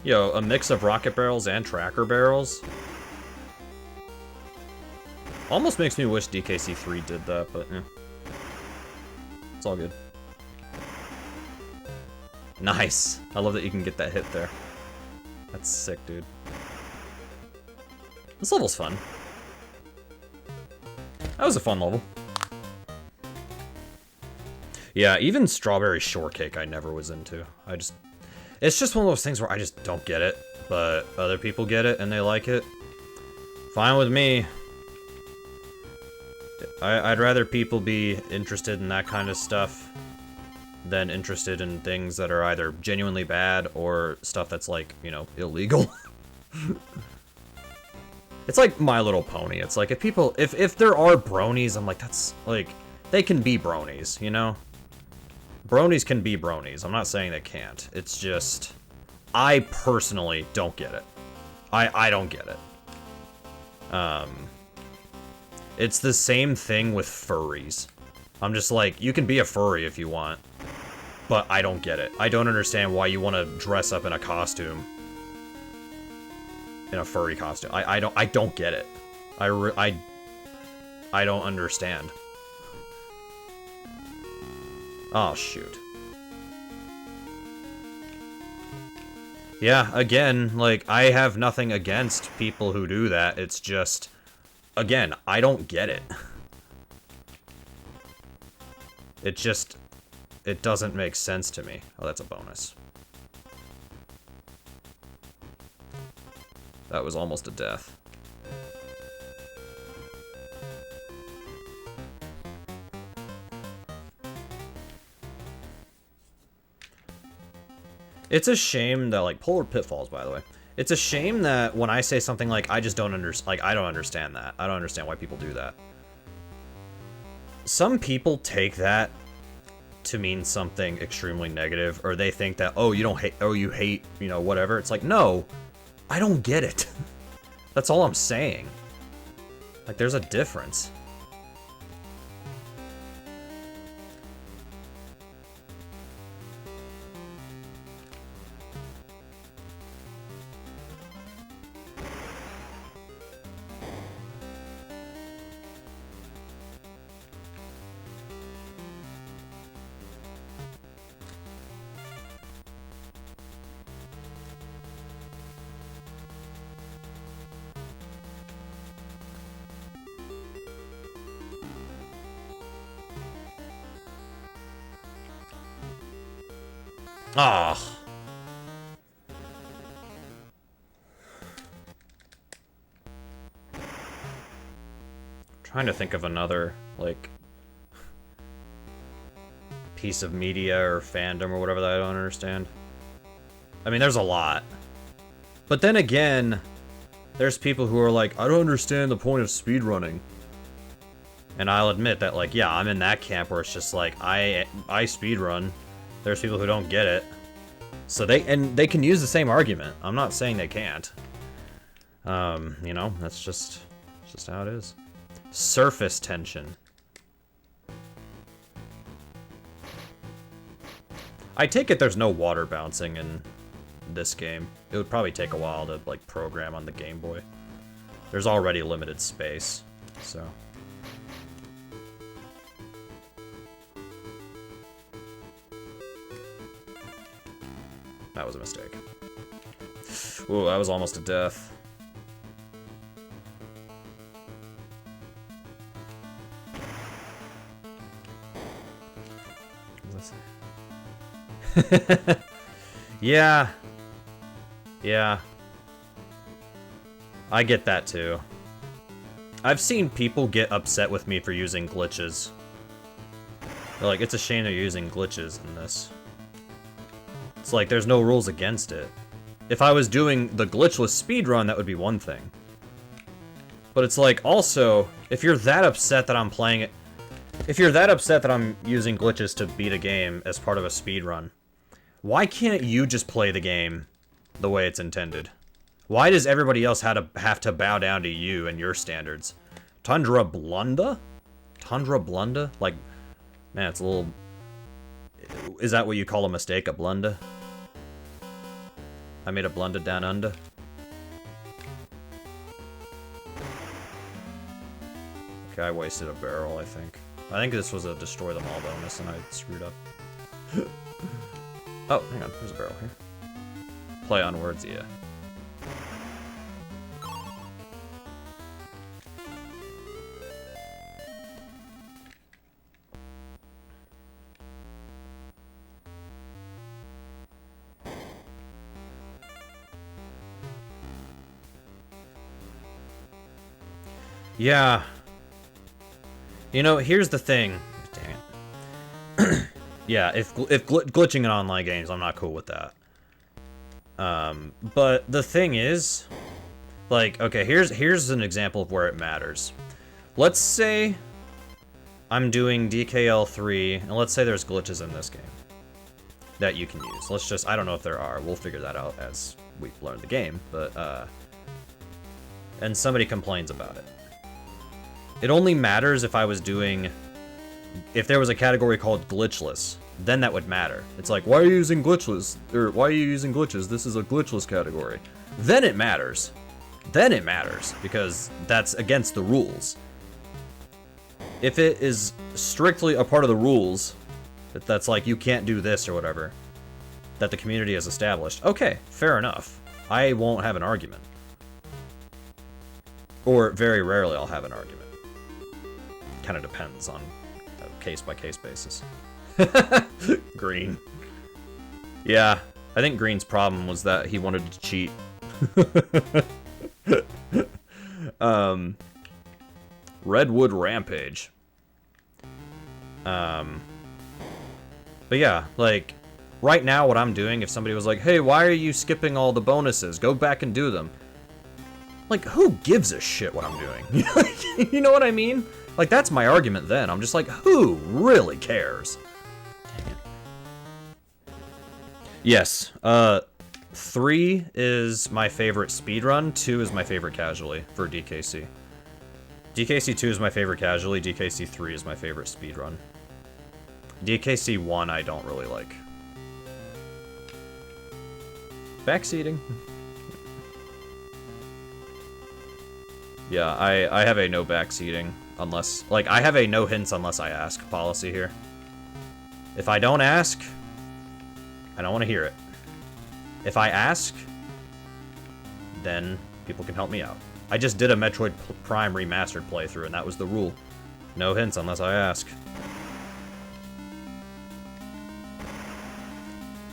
Yo, a mix of rocket barrels and tracker barrels. Almost makes me wish DKC3 did that, but eh. It's all good. Nice. I love that you can get that hit there. That's sick, dude. This level's fun. That was a fun level. Yeah, even Strawberry Shortcake I never was into. It's just one of those things where I just don't get it, but other people get it and they like it. Fine with me. I'd rather people be interested in that kind of stuff than interested in things that are either genuinely bad or stuff that's, like, you know, illegal. It's like My Little Pony. It's like, if there are bronies, I'm like, that's, like, they can be bronies, you know? Bronies can be bronies. I'm not saying they can't. It's just, I personally don't get it. I don't get it. It's the same thing with furries. I'm just like, you can be a furry if you want, but I don't get it. I don't understand why you want to dress up in a costume. In a furry costume. I don't get it. I don't understand. Oh, shoot. Yeah, again, like, I have nothing against people who do that. It's just, again, I don't get it. It doesn't make sense to me. Oh, that's a bonus. That was almost a death. It's a shame that, like, Polar Pitfalls, by the way. It's a shame that when I say something like, I just don't understand, like, I don't understand that. I don't understand why people do that. Some people take that to mean something extremely negative, or they think that, oh, you don't hate, oh, you hate, you know, whatever. It's like, no, I don't get it. That's all I'm saying. Like, there's a difference. Ah. Trying to think of another, like, piece of media or fandom or whatever that I don't understand. I mean, there's a lot. But then again, there's people who are like, I don't understand the point of speedrunning. And I'll admit that, like, yeah, I'm in that camp where it's just like, I speedrun. There's people who don't get it. So they can use the same argument. I'm not saying they can't. You know, that's just how it is. Surface tension. I take it there's no water bouncing in this game. It would probably take a while to, like, program on the Game Boy. There's already limited space, so. That was a mistake. Ooh, that was almost a death. Yeah. Yeah. I get that too. I've seen people get upset with me for using glitches. They're like, it's a shame they're using glitches in this. It's like, there's no rules against it. If I was doing the glitchless speedrun, that would be one thing. But it's like, also, if you're that upset that I'm playing it, if you're that upset that I'm using glitches to beat a game as part of a speedrun, why can't you just play the game the way it's intended? Why does everybody else have to bow down to you and your standards? Tundra Blunda? Tundra Blunda? Like, man, it's a little... Is that what you call a mistake, a blunda? I made a blunda down under. Okay, I wasted a barrel, I think. I think this was a destroy them all bonus and I screwed up. Oh, hang on, there's a barrel here. Play on words, yeah. Yeah. You know, here's the thing. Dang it. Yeah, if glitching in online games, I'm not cool with that. But the thing is, like, okay, here's an example of where it matters. Let's say I'm doing DKL3, and let's say there's glitches in this game that you can use. Let's just, I don't know if there are. We'll figure that out as we learn the game, but, and somebody complains about it. It only matters if I was doing, if there was a category called glitchless, then that would matter. It's like, why are you using glitchless? Or why are you using glitches? This is a glitchless category. Then it matters. Then it matters, because that's against the rules. If it is strictly a part of the rules, that's like, you can't do this or whatever, that the community has established, okay, fair enough. I won't have an argument. Or very rarely I'll have an argument. Kind of depends on a case-by-case basis. Green. Yeah, I think Green's problem was that he wanted to cheat. Redwood Rampage. But yeah, like, right now what I'm doing, if somebody was like, hey, why are you skipping all the bonuses? Go back and do them. Like, who gives a shit what I'm doing? You know what I mean? Like, that's my argument then. I'm just like, who really cares? Dang it. Yes, 3 is my favorite speedrun, 2 is my favorite casually for DKC. DKC 2 is my favorite casually, DKC 3 is my favorite speedrun. DKC 1 I don't really like. Backseating. Yeah, I have a no backseating unless, like, I have a no hints unless I ask policy here. If I don't ask, I don't want to hear it. If I ask, then people can help me out. I just did a Metroid Prime Remastered playthrough, and that was the rule. No hints unless I ask.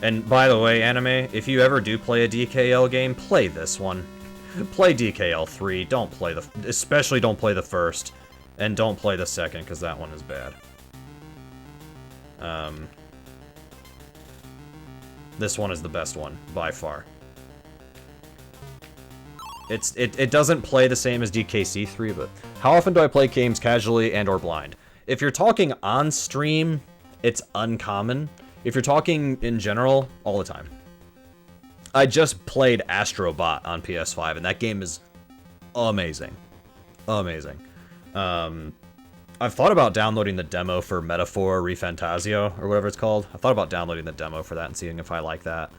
And by the way, anime, if you ever do play a DKL game, play this one. Play DKL 3, don't play the, especially don't play the first, and don't play the second, because that one is bad. This one is the best one, by far. It doesn't play the same as DKC 3, but how often do I play games casually and or blind? If you're talking on stream, it's uncommon. If you're talking in general, all the time. I just played Astrobot on PS5, and that game is amazing. Amazing. I've thought about downloading the demo for Metaphor Refantasio, or whatever it's called. I thought about downloading the demo for that and seeing if I like that.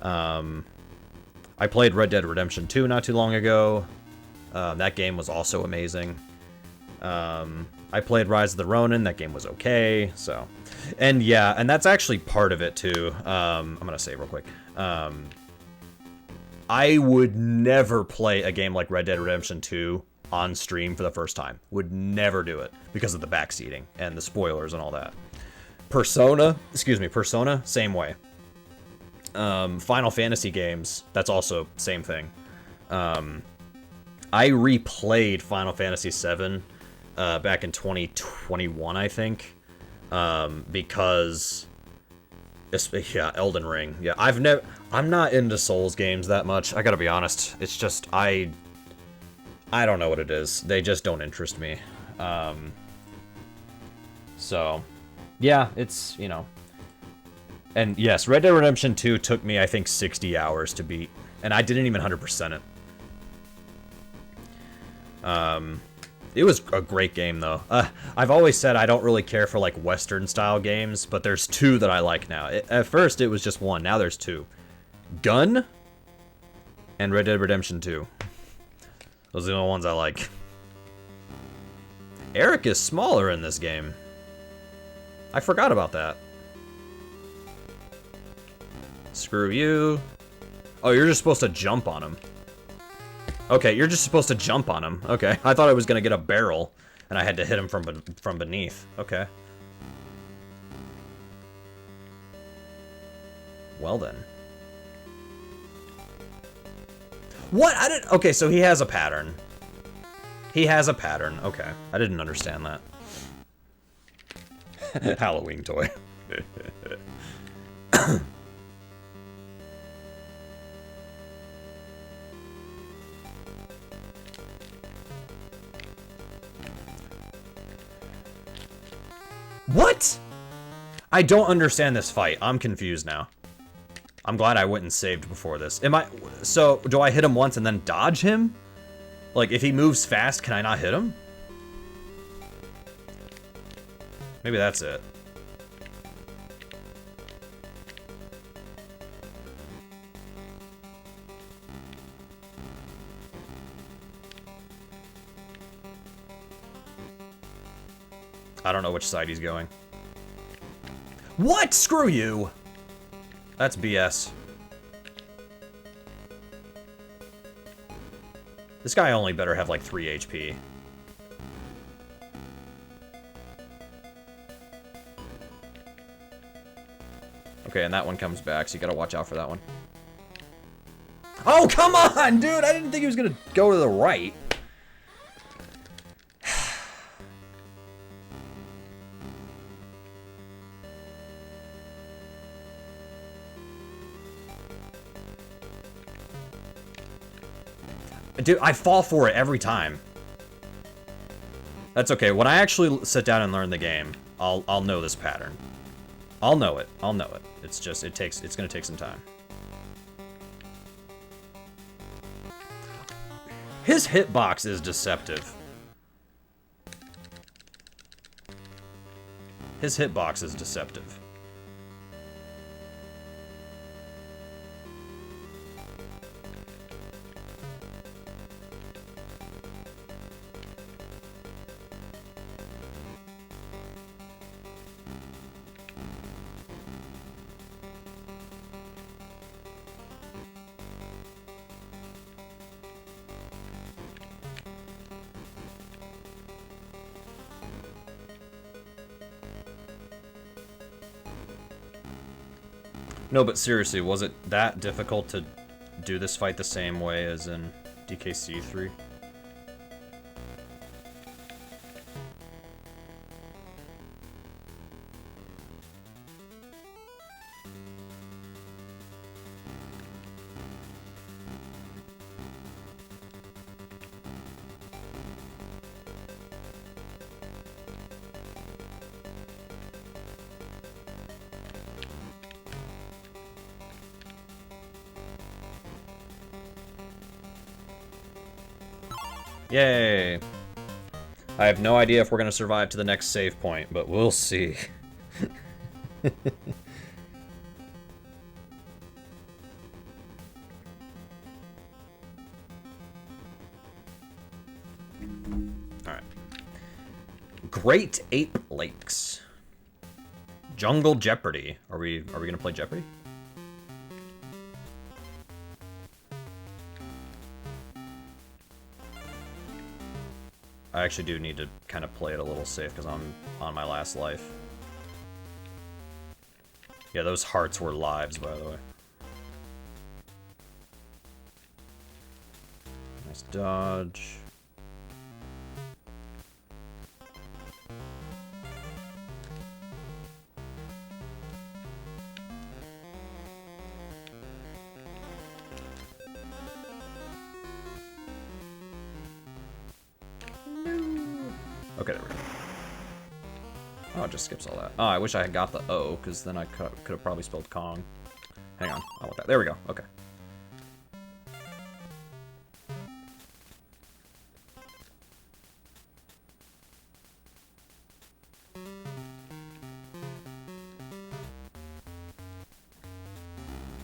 I played Red Dead Redemption 2 not too long ago. That game was also amazing. I played Rise of the Ronin. That game was okay, so... And yeah, and that's actually part of it, too. I'm gonna say real quick. I would never play a game like Red Dead Redemption 2 on stream for the first time. Would never do it because of the backseating and the spoilers and all that. Persona, same way. Final Fantasy games, that's also same thing. I replayed Final Fantasy VII back in 2021, I think, because... Yeah, Elden Ring. Yeah, I'm not into Souls games that much. I gotta be honest. It's just, I don't know what it is. They just don't interest me. So, yeah, it's, you know. And yes, Red Dead Redemption 2 took me, I think, 60 hours to beat. And I didn't even 100% it. It was a great game, though. I've always said I don't really care for, like, Western-style games, but there's 2 that I like now. At first, it was just 1. Now there's 2. Gun and Red Dead Redemption 2. Those are the only ones I like. Eric is smaller in this game. I forgot about that. Screw you. Oh, you're just supposed to jump on him. Okay, you're just supposed to jump on him. Okay, I thought I was gonna get a barrel, and I had to hit him from beneath. Okay. Well then. What? I didn't. Okay, so he has a pattern. He has a pattern. Okay. I didn't understand that. Halloween toy. What? I don't understand this fight. I'm confused now. I'm glad I went and saved before this. So, do I hit him once and then dodge him? Like, if he moves fast, can I not hit him? Maybe that's it. I don't know which side he's going. What? Screw you! That's BS. This guy only better have like 3 HP. Okay, and that one comes back, so you gotta watch out for that one. Oh, come on, dude! I didn't think he was gonna go to the right. Dude, I fall for it every time. That's okay. When I actually sit down and learn the game, I'll know this pattern. I'll know it. I'll know it. It's just it's gonna take some time. His hitbox is deceptive. His hitbox is deceptive. No, but seriously, was it that difficult to do this fight the same way as in DKC3? Yay! I have no idea if we're gonna survive to the next save point, but we'll see. Alright. Great Ape Lakes. Jungle Jeopardy. Are we gonna play Jeopardy? I actually do need to kind of play it a little safe because I'm on my last life. Yeah, those hearts were lives, by the way. Nice dodge. Okay, there we go. Oh, it just skips all that. Oh, I wish I had got the O, because then I could have probably spelled Kong. Hang on, I want that. There we go, okay.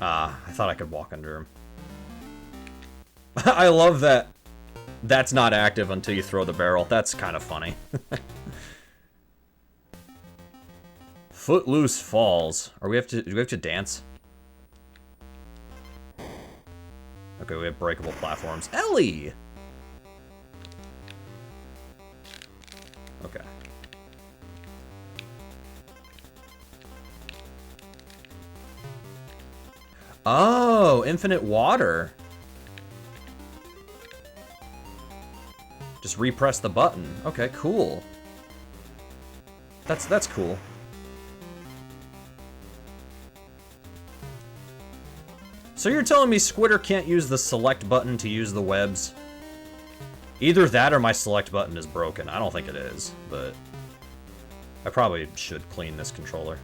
Ah, I thought I could walk under him. I love that. That's not active until you throw the barrel. That's kind of funny. Footloose Falls. Do we have to dance? Okay, we have breakable platforms. Ellie! Okay. Oh, infinite water. Just repress the button. Okay, cool. That's cool. So you're telling me Squitter can't use the select button to use the webs? Either that or my select button is broken. I don't think it is, but I probably should clean this controller.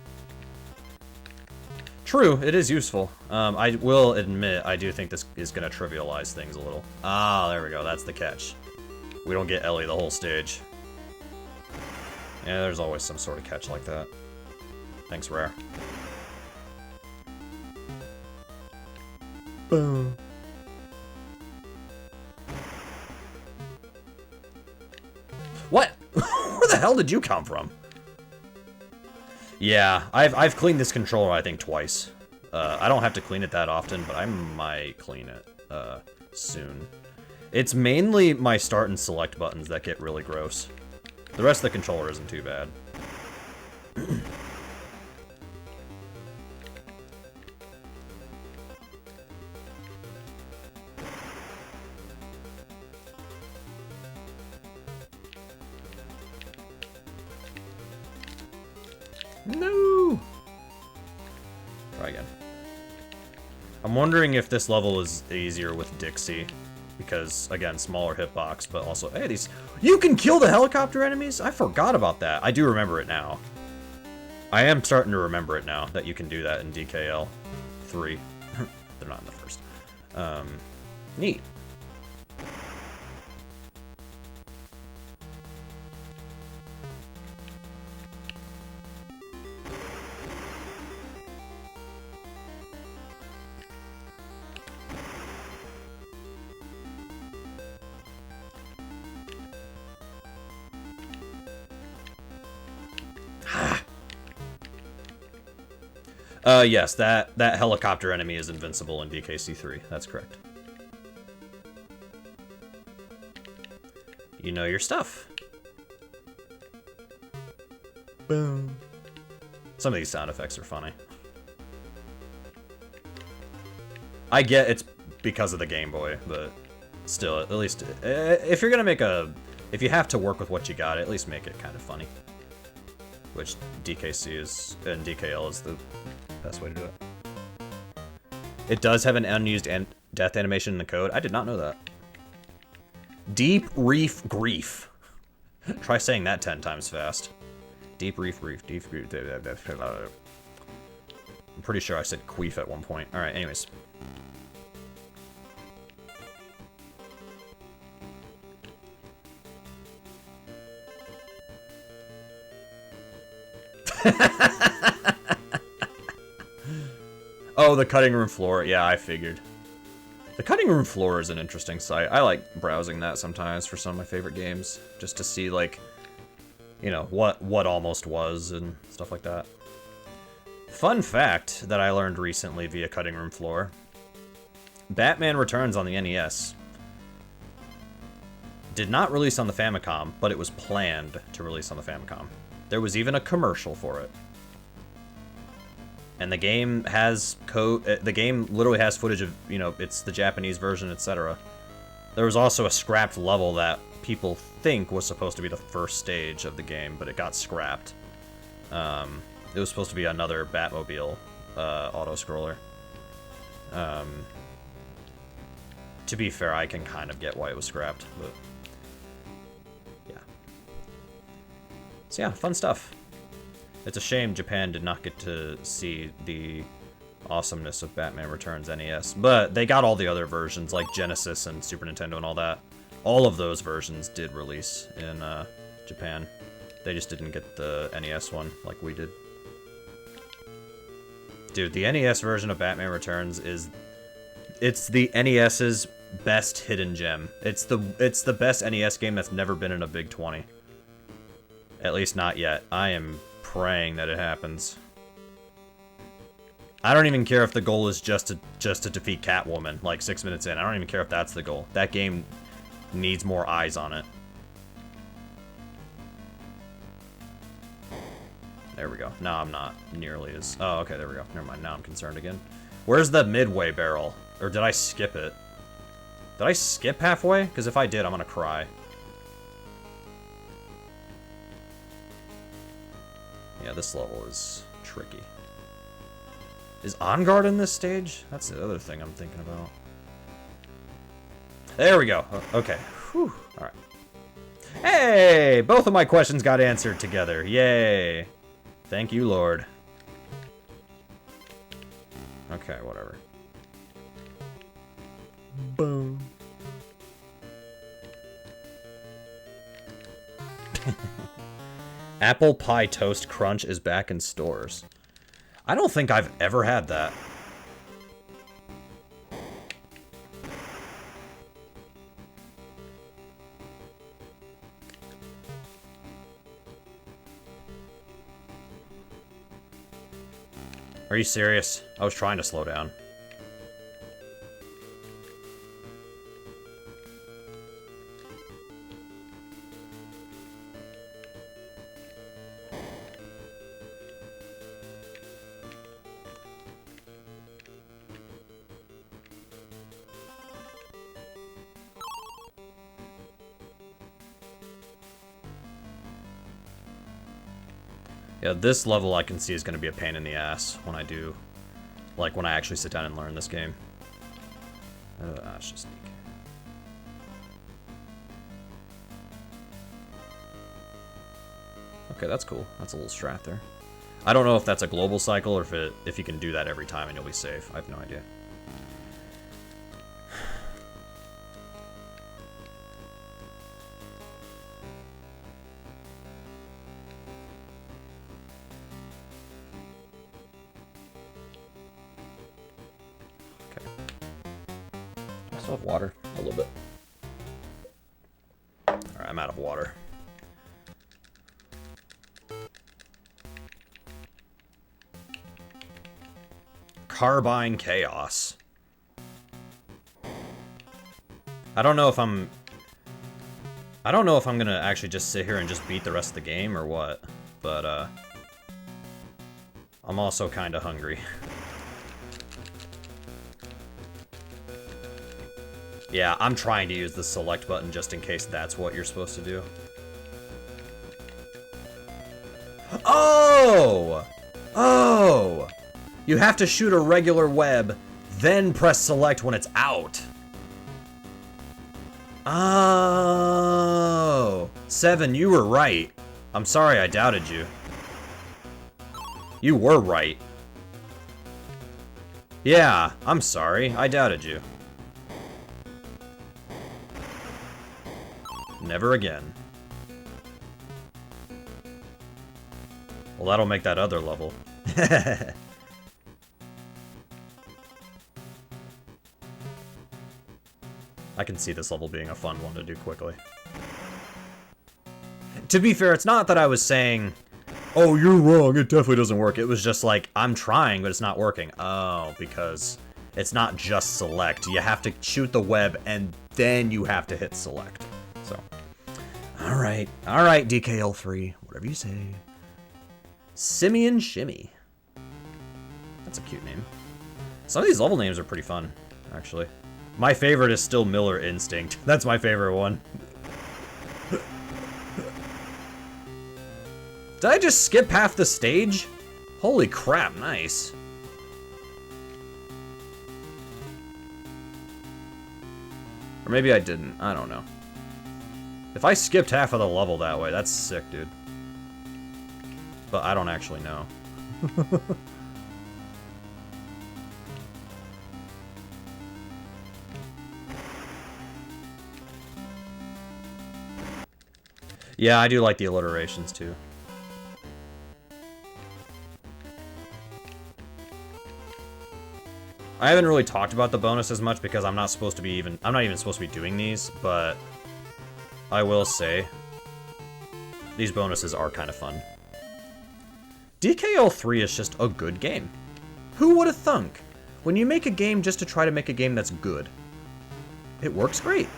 True, it is useful. I will admit, I do think this is going to trivialize things a little. Ah, there we go. That's the catch. We don't get Ellie the whole stage. Yeah, there's always some sort of catch like that. Thanks, Rare. Boom. What? Where the hell did you come from? Yeah, I've cleaned this controller, I think, twice. I don't have to clean it that often, but I might clean it soon. It's mainly my start and select buttons that get really gross. The rest of the controller isn't too bad. No! Try again. I'm wondering if this level is easier with Dixie. Because, again, smaller hitbox, but also... Hey, these... You can kill the helicopter enemies? I forgot about that. I do remember it now. I am starting to remember it now, that you can do that in DKL 3. They're not in the first. Neat. Yes, that helicopter enemy is invincible in DKC3. That's correct. You know your stuff. Boom. Some of these sound effects are funny. I get it's because of the Game Boy, but still, at least, if you're gonna make if you have to work with what you got, at least make it kind of funny. Which DKC is, and DKL is the best way to do it. It does have an unused death animation in the code. I did not know that. Deep Reef Grief. Try saying that 10 times fast. Deep Reef Grief. Deep Grief. I'm pretty sure I said queef at one point. Alright, anyways. Oh, the cutting room floor. Yeah, I figured. The cutting room floor is an interesting site. I like browsing that sometimes for some of my favorite games, just to see, like, you know, what almost was and stuff like that. Fun fact that I learned recently via cutting room floor. Batman Returns on the NES did not release on the Famicom, but it was planned to release on the Famicom. There was even a commercial for it. And the game has the game literally has footage of, you know, it's the Japanese version, etc. There was also a scrapped level that people think was supposed to be the first stage of the game, but it got scrapped. It was supposed to be another Batmobile auto-scroller. To be fair, I can kind of get why it was scrapped, but yeah. So yeah, fun stuff. It's a shame Japan did not get to see the awesomeness of Batman Returns NES, but they got all the other versions, like Genesis and Super Nintendo and all that. All of those versions did release in Japan. They just didn't get the NES one like we did. Dude, the NES version of Batman Returns it's the NES's best hidden gem. It's the best NES game that's never been in a Big 20. At least not yet. I am praying that it happens. I don't even care if the goal is just to defeat Catwoman, like 6 minutes in. I don't even care if that's the goal. That game needs more eyes on it. There we go. No, I'm not nearly as... Oh, okay, there we go. Never mind, now I'm concerned again. Where's the midway barrel? Or did I skip it? Did I skip halfway? Because if I did, I'm gonna cry. Yeah, this level is tricky. Is On Guard in this stage? That's the other thing I'm thinking about. There we go. Okay. Whew. All right. Hey! Both of my questions got answered together. Yay. Thank you, Lord. Okay, whatever. Boom. Apple Pie Toast Crunch is back in stores. I don't think I've ever had that. Are you serious? I was trying to slow down. Yeah, this level I can see is going to be a pain in the ass when I do, like, when I actually sit down and learn this game. It's just sneak. Okay, that's cool. That's a little strat there. I don't know if that's a global cycle or if you can do that every time and you'll be safe. I have no idea. Of water, a little bit. Alright, I'm out of water. Carbine Chaos. I don't know if I'm gonna actually just sit here and just beat the rest of the game or what, but I'm also kinda hungry. Yeah, I'm trying to use the select button just in case that's what you're supposed to do. Oh! Oh! You have to shoot a regular web, then press select when it's out. Oh! Seven, you were right. I'm sorry I doubted you. You were right. Yeah, I'm sorry. I doubted you. Never again. Well, that'll make that other level. I can see this level being a fun one to do quickly. To be fair, it's not that I was saying, oh, you're wrong, it definitely doesn't work. It was just like, I'm trying, but it's not working. Oh, because it's not just select. You have to shoot the web, and then you have to hit select. So, alright, DKL3, whatever you say. Simeon Shimmy. That's a cute name. Some of these level names are pretty fun, actually. My favorite is still Miller Instinct. That's my favorite one. Did I just skip half the stage? Holy crap, nice. Or maybe I didn't, I don't know. If I skipped half of the level that way, that's sick, dude. But I don't actually know. Yeah, I do like the alliterations too. I haven't really talked about the bonus as much because I'm not supposed to be I'm not even supposed to be doing these, but I will say these bonuses are kind of fun. DKL3 is just a good game. Who would have thunk? When you make a game just to try to make a game that's good, it works great.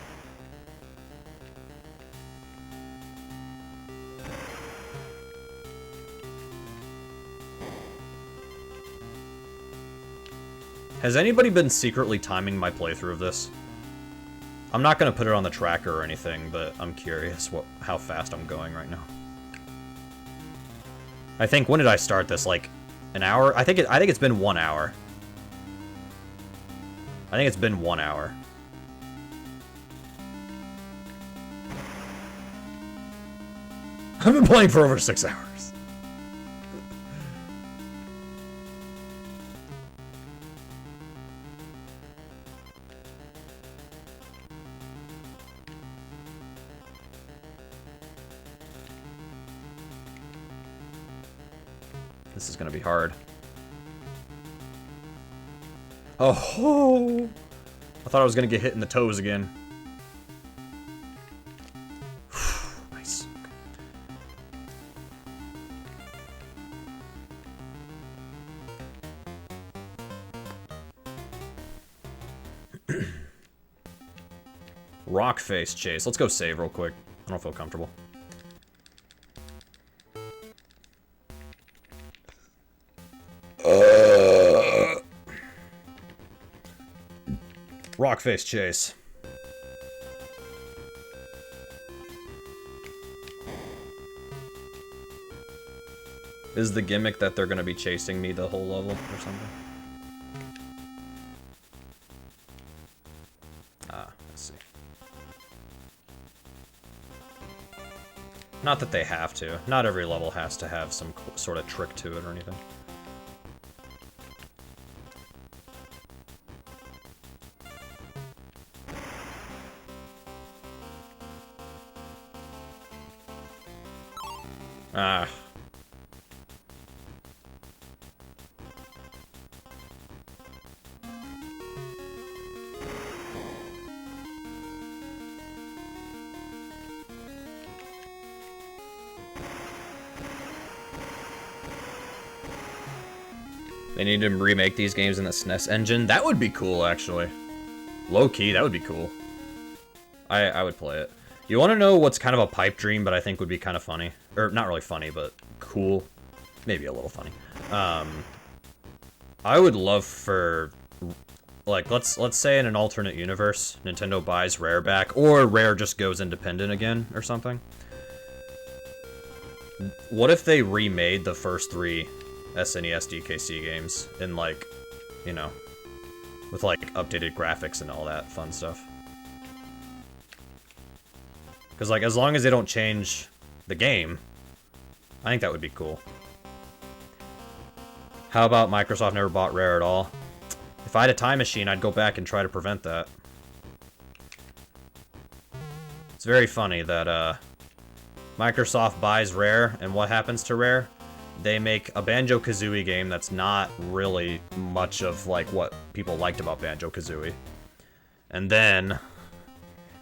Has anybody been secretly timing my playthrough of this? I'm not going to put it on the tracker or anything, but I'm curious how fast I'm going right now. I think, when did I start this? Like, an hour? I think it's been 1 hour. I think it's been 1 hour. I've been playing for over 6 hours. This is gonna be hard. Oh! I thought I was gonna get hit in the toes again. Nice. Rock face chase. Let's go save real quick. I don't feel comfortable. Rock face chase. Is the gimmick that they're gonna be chasing me the whole level or something? Ah, let's see. Not that they have to. Not every level has to have some sort of trick to it or anything. Ah. They need to remake these games in the SNES engine. That would be cool, actually. Low-key, that would be cool. I would play it. You want to know what's kind of a pipe dream, but I think would be kind of funny? Or, not really funny, but cool. Maybe a little funny. I would love for... Like, let's say in an alternate universe, Nintendo buys Rare back, or Rare just goes independent again, or something. What if they remade the first 3 SNES DKC games in, like, you know, with, like, updated graphics and all that fun stuff? Because, like, as long as they don't change the game, I think that would be cool. How about Microsoft never bought Rare at all? If I had a time machine, I'd go back and try to prevent that. It's very funny that, Microsoft buys Rare, and what happens to Rare? They make a Banjo-Kazooie game that's not really much of, like, what people liked about Banjo-Kazooie. And then...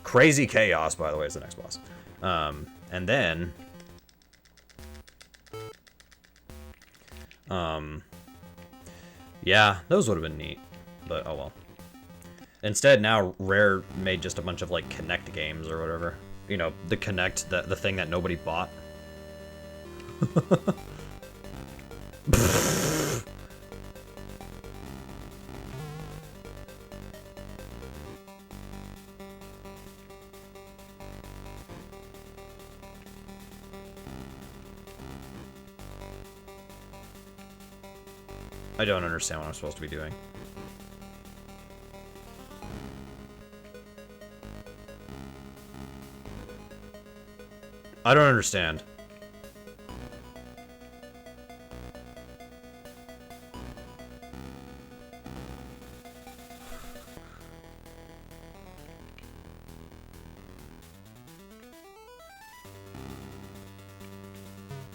Crazy Chaos, by the way, is the next boss. And then... Yeah, those would have been neat. But, oh well. Instead, now, Rare made just a bunch of, like, Kinect games or whatever. You know, the Kinect, the thing that nobody bought. I don't understand what I'm supposed to be doing. I don't understand.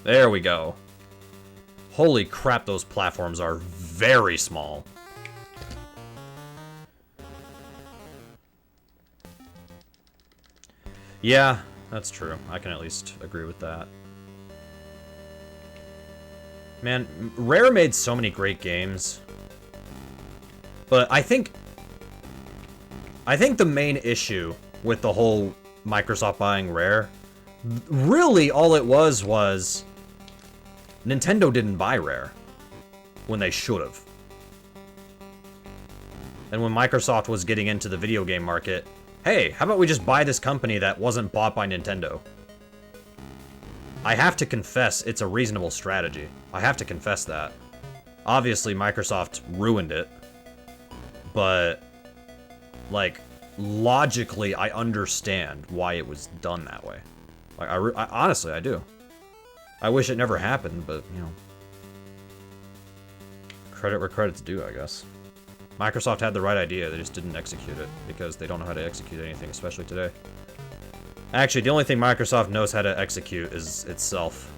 There we go. Holy crap, those platforms are very small. Yeah, that's true. I can at least agree with that. Man, Rare made so many great games. But I think the main issue with the whole Microsoft buying Rare, really all it was Nintendo didn't buy Rare when they should have. And when Microsoft was getting into the video game market, hey, how about we just buy this company that wasn't bought by Nintendo? I have to confess it's a reasonable strategy. I have to confess that. Obviously, Microsoft ruined it. But, like, logically, I understand why it was done that way. Like, I honestly, I do. I wish it never happened, but, you know. Credit where credit's due, I guess. Microsoft had the right idea, they just didn't execute it, because they don't know how to execute anything, especially today. Actually, the only thing Microsoft knows how to execute is itself.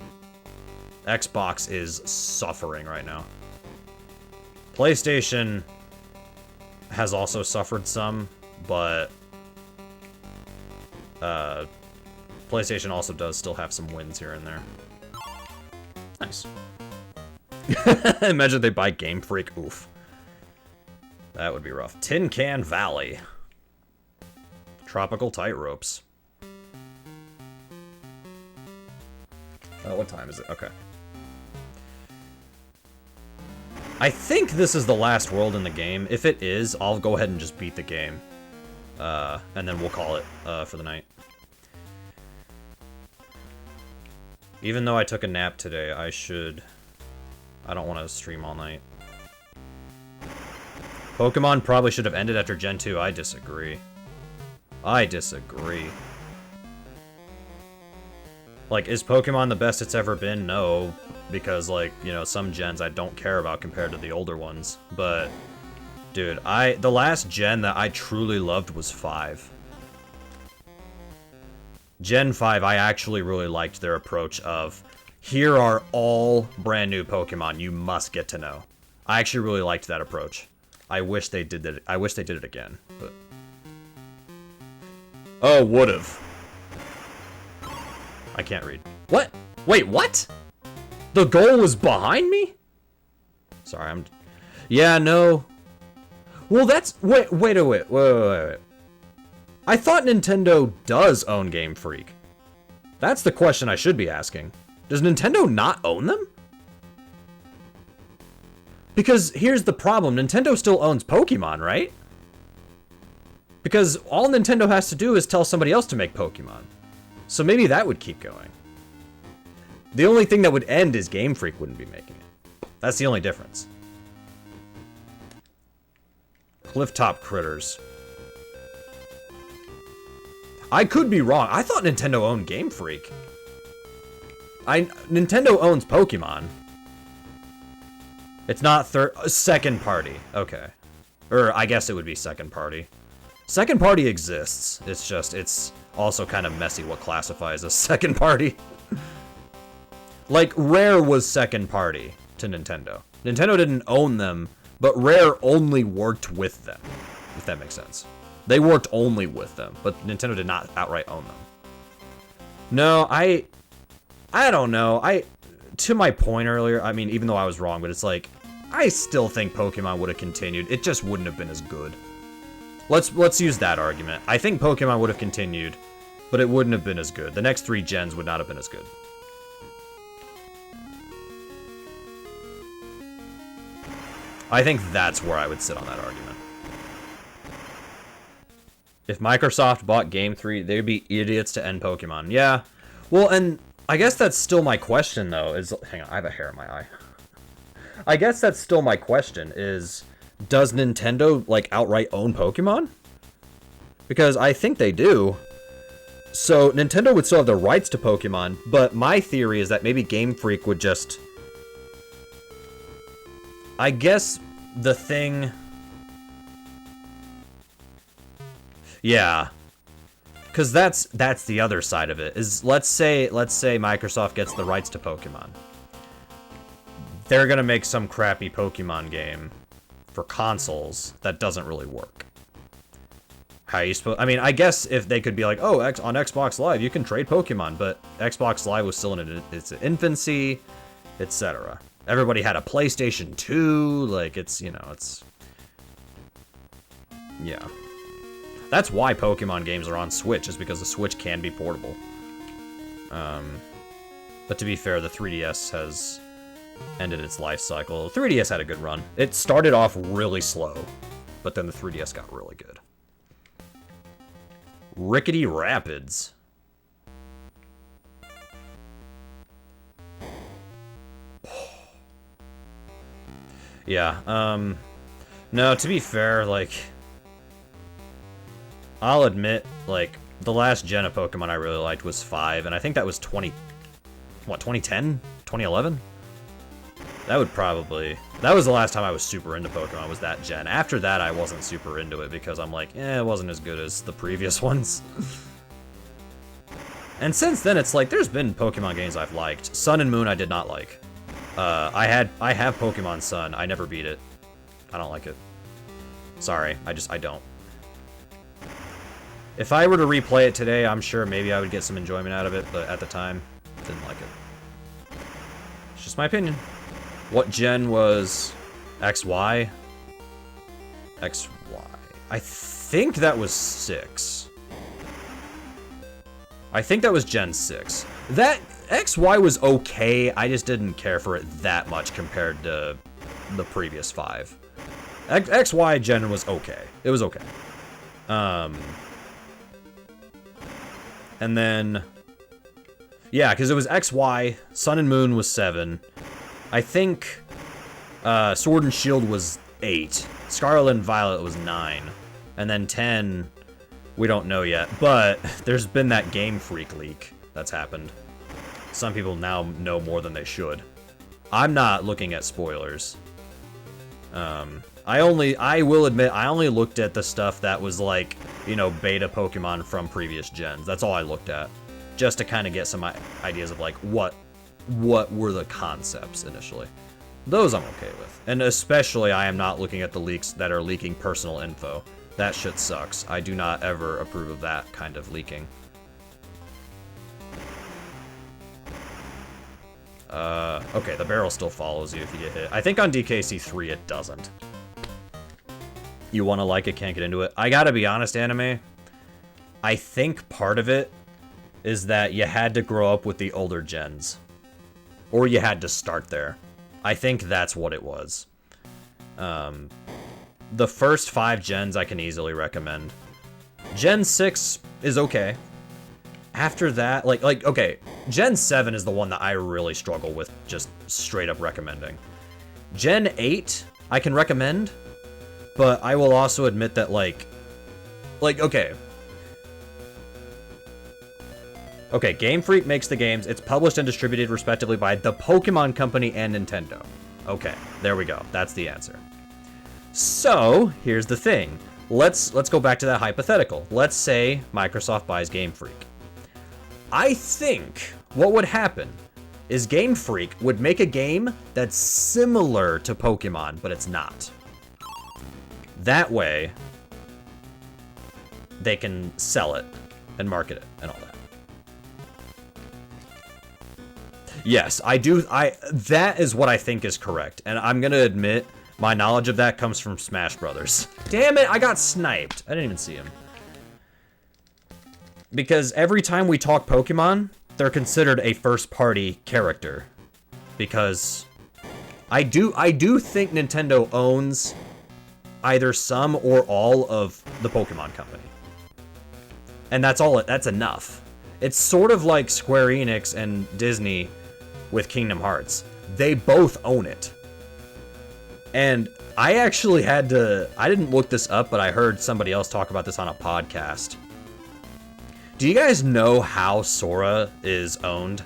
Xbox is suffering right now. PlayStation has also suffered some, but PlayStation also does still have some wins here and there. Nice. Imagine they buy Game Freak. Oof. That would be rough. Tin Can Valley. Tropical Tightropes. What time is it? Okay. I think this is the last world in the game. If it is, I'll go ahead and just beat the game. And then we'll call it for the night. Even though I took a nap today, I don't want to stream all night. Pokemon probably should have ended after Gen 2. I disagree. I disagree. Like, is Pokemon the best it's ever been? No. Because, like, you know, some gens I don't care about compared to the older ones. But, dude, the last gen that I truly loved was 5. Gen 5, I actually really liked their approach of, here are all brand new Pokemon you must get to know. I actually really liked that approach. I wish they did that. I wish they did it again, but... Oh, would've. I can't read. What? Wait, what? The goal was behind me? Sorry, yeah, no. Well, that's... Wait. I thought Nintendo does own Game Freak. That's the question I should be asking. Does Nintendo not own them? Because here's the problem. Nintendo still owns Pokemon, right? Because all Nintendo has to do is tell somebody else to make Pokemon. So maybe that would keep going. The only thing that would end is Game Freak wouldn't be making it. That's the only difference. Clifftop Critters. I could be wrong. I thought Nintendo owned Game Freak. Nintendo owns Pokemon. It's not second party. Okay. Or I guess it would be second party. Second party exists. It's just, it's also kind of messy what classifies as second party. Like, Rare was second party to Nintendo. Nintendo didn't own them, but Rare only worked with them, if that makes sense. They worked only with them, but Nintendo did not outright own them. No, I don't know. To my point earlier, I mean, even though I was wrong, but it's like, I still think Pokemon would have continued. It just wouldn't have been as good. Let's use that argument. I think Pokemon would have continued, but it wouldn't have been as good. The next 3 gens would not have been as good. I think that's where I would sit on that argument. If Microsoft bought Game 3, they'd be idiots to end Pokemon. Yeah. Well, and I guess that's still my question, though, is... Hang on, I have a hair in my eye. I guess that's still my question, is... Does Nintendo, like, outright own Pokemon? Because I think they do. So, Nintendo would still have the rights to Pokemon, but my theory is that maybe Game Freak would just... I guess the thing... Yeah. Because that's the other side of it, is let's say Microsoft gets the rights to Pokemon. They're gonna make some crappy Pokemon game for consoles that doesn't really work. How are you supposed... I mean, I guess if they could be like, oh, on Xbox Live, you can trade Pokemon, but Xbox Live was still in its infancy, etc. Everybody had a PlayStation 2, like, it's, you know, it's... Yeah. That's why Pokemon games are on Switch, is because the Switch can be portable. But to be fair, the 3DS has ended its life cycle. 3DS had a good run. It started off really slow, but then the 3DS got really good. Rickety Rapids. Yeah, no, to be fair, like, I'll admit, like, the last gen of Pokemon I really liked was 5, and I think that was 2010? 2011? That was the last time I was super into Pokemon, was that gen. After that, I wasn't super into it, because I'm like, it wasn't as good as the previous ones. And since then, it's like, there's been Pokemon games I've liked. Sun and Moon I did not like. I have Pokemon Sun, I never beat it. I don't like it. Sorry, I don't. If I were to replay it today, I'm sure maybe I would get some enjoyment out of it, but at the time, didn't like it. It's just my opinion. What gen was XY? XY. I think that was 6. I think that was Gen 6. That XY was okay, I just didn't care for it that much compared to the previous 5. XY gen was okay. It was okay. And then, yeah, because it was XY, Sun and Moon was 7. I think Sword and Shield was 8. Scarlet and Violet was 9. And then 10, we don't know yet. But there's been that Game Freak leak that's happened. Some people now know more than they should. I'm not looking at spoilers. I will admit, I only looked at the stuff that was like, you know, beta Pokemon from previous gens. That's all I looked at. Just to kind of get some ideas of like, what were the concepts initially. Those I'm okay with. And especially I am not looking at the leaks that are leaking personal info. That shit sucks. I do not ever approve of that kind of leaking. Okay, the barrel still follows you if you get hit. I think on DKC3 it doesn't. You want to like it, can't get into it. I gotta be honest, anime. I think part of it is that you had to grow up with the older gens. Or you had to start there. I think that's what it was. The first 5 gens I can easily recommend. Gen 6 is okay. After that, like, okay, Gen 7 is the one that I really struggle with just straight up recommending. Gen 8, I can recommend, but I will also admit that, like, okay. Okay, Game Freak makes the games. It's published and distributed respectively by the Pokemon Company and Nintendo. Okay, there we go. That's the answer. So, here's the thing. Let's go back to that hypothetical. Let's say Microsoft buys Game Freak. I think what would happen is Game Freak would make a game that's similar to Pokemon, but it's not. That way, they can sell it and market it and all that. Yes, I do. That is what I think is correct. And I'm going to admit, my knowledge of that comes from Smash Brothers. Damn it, I got sniped. I didn't even see him. Because every time we talk Pokemon, they're considered a first-party character. Because I do think Nintendo owns either some or all of the Pokemon Company. And that's enough. It's sort of like Square Enix and Disney with Kingdom Hearts. They both own it. And I actually I didn't look this up, but I heard somebody else talk about this on a podcast. Do you guys know how Sora is owned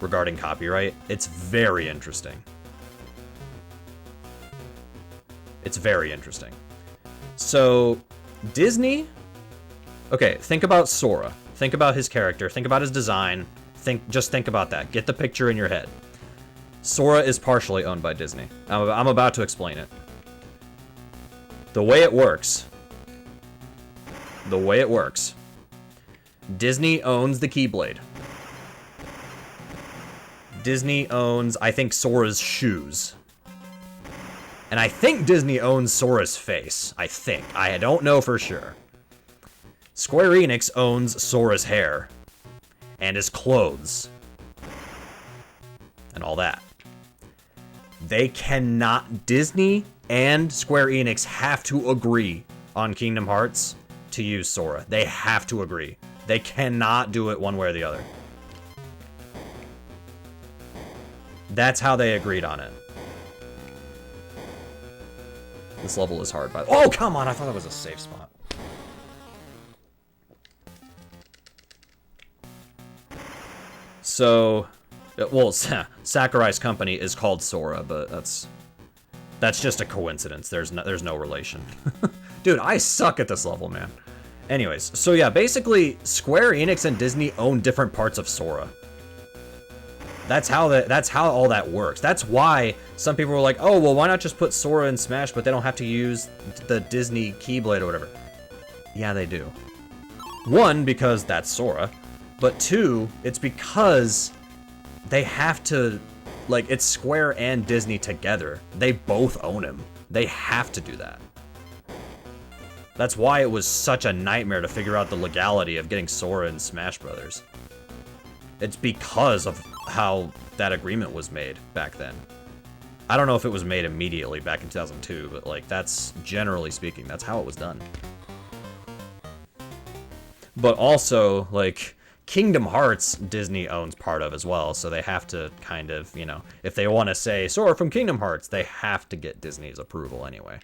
regarding copyright? It's very interesting. It's very interesting. So, Disney... Okay, think about Sora. Think about his character. Think about his design. Just think about that. Get the picture in your head. Sora is partially owned by Disney. I'm about to explain it. The way it works... Disney owns the Keyblade. Disney owns, I think, Sora's shoes. And I think Disney owns Sora's face. I think. I don't know for sure. Square Enix owns Sora's hair. And his clothes. And all that. They cannot... Disney and Square Enix have to agree on Kingdom Hearts to use Sora. They have to agree. They cannot do it one way or the other. That's how they agreed on it. This level is hard, but oh, come on, I thought that was a safe spot. So, well, Sakurai's company is called Sora, but that's just a coincidence. There's no relation. Dude, I suck at this level, man. Anyways, so yeah, basically, Square Enix and Disney own different parts of Sora. That's how all that works. That's why some people were like, oh, well, why not just put Sora in Smash, but they don't have to use the Disney Keyblade or whatever. Yeah, they do. One, because that's Sora, but two, it's because they have to, like, it's Square and Disney together. They both own him. They have to do that. That's why it was such a nightmare to figure out the legality of getting Sora in Smash Brothers. It's because of how that agreement was made back then. I don't know if it was made immediately back in 2002, but like that's generally speaking, that's how it was done. But also, like, Kingdom Hearts Disney owns part of as well, so they have to kind of, you know, if they want to say Sora from Kingdom Hearts, they have to get Disney's approval anyway.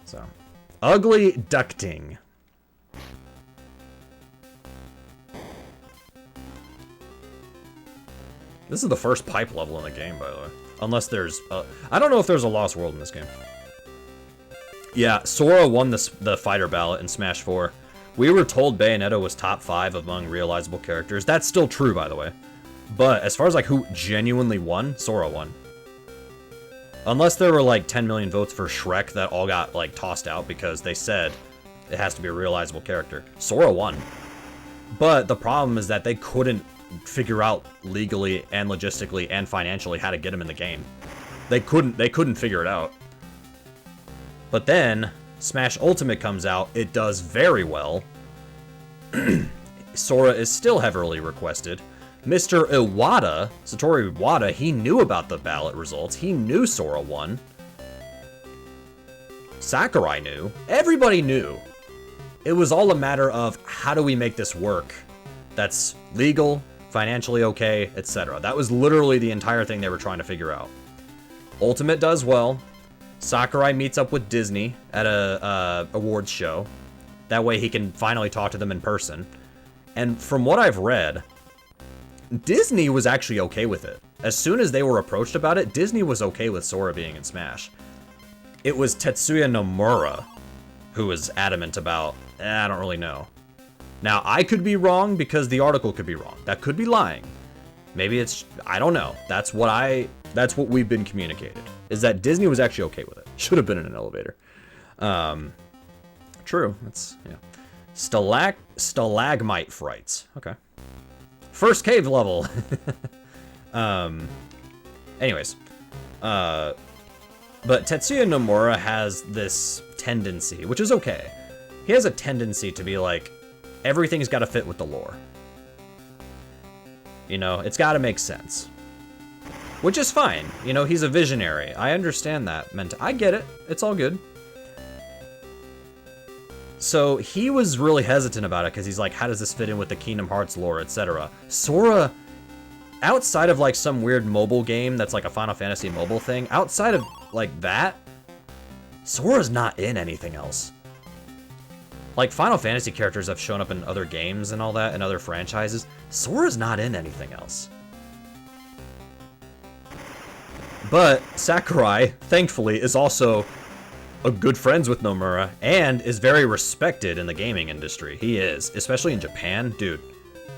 So, ugly ducting. This is the first pipe level in the game, by the way. Unless there's... I don't know if there's a Lost World in this game. Yeah, Sora won the fighter ballot in Smash 4. We were told Bayonetta was top 5 among realizable characters. That's still true, by the way. But as far as like who genuinely won, Sora won. Unless there were like 10 million votes for Shrek that all got like tossed out because they said it has to be a realizable character. Sora won. But the problem is that they couldn't figure out legally and logistically and financially how to get him in the game. They couldn't figure it out. But then Smash Ultimate comes out, it does very well. Sora is still heavily requested. Mr. Iwata, Satoru Iwata, he knew about the ballot results. He knew Sora won. Sakurai knew. Everybody knew. It was all a matter of how do we make this work that's legal, financially okay, etc. That was literally the entire thing they were trying to figure out. Ultimate does well. Sakurai meets up with Disney at a awards show. That way he can finally talk to them in person. And from what I've read, Disney was actually okay with it. As soon as they were approached about it, Disney was okay with Sora being in Smash. It was Tetsuya Nomura who was adamant about, I don't really know. Now, I could be wrong because the article could be wrong. That could be lying. Maybe it's, I don't know. That's what we've been communicated, is that Disney was actually okay with it. Should have been in an elevator. True, that's, yeah. Stalagmite frights, okay. First cave level. Anyways, but Tetsuya Nomura has this tendency, which is okay. He has a tendency to be like, everything's got to fit with the lore. You know, it's got to make sense. Which is fine. You know, he's a visionary. I understand that. I get it. It's all good. So he was really hesitant about it because he's like, how does this fit in with the Kingdom Hearts lore, etc. Sora, outside of like some weird mobile game that's like a Final Fantasy mobile thing, outside of like that, Sora's not in anything else. Like, Final Fantasy characters have shown up in other games and all that, and other franchises. Sora's not in anything else. But Sakurai, thankfully, is also a good friends with Nomura, and is very respected in the gaming industry. He is, especially in Japan. Dude,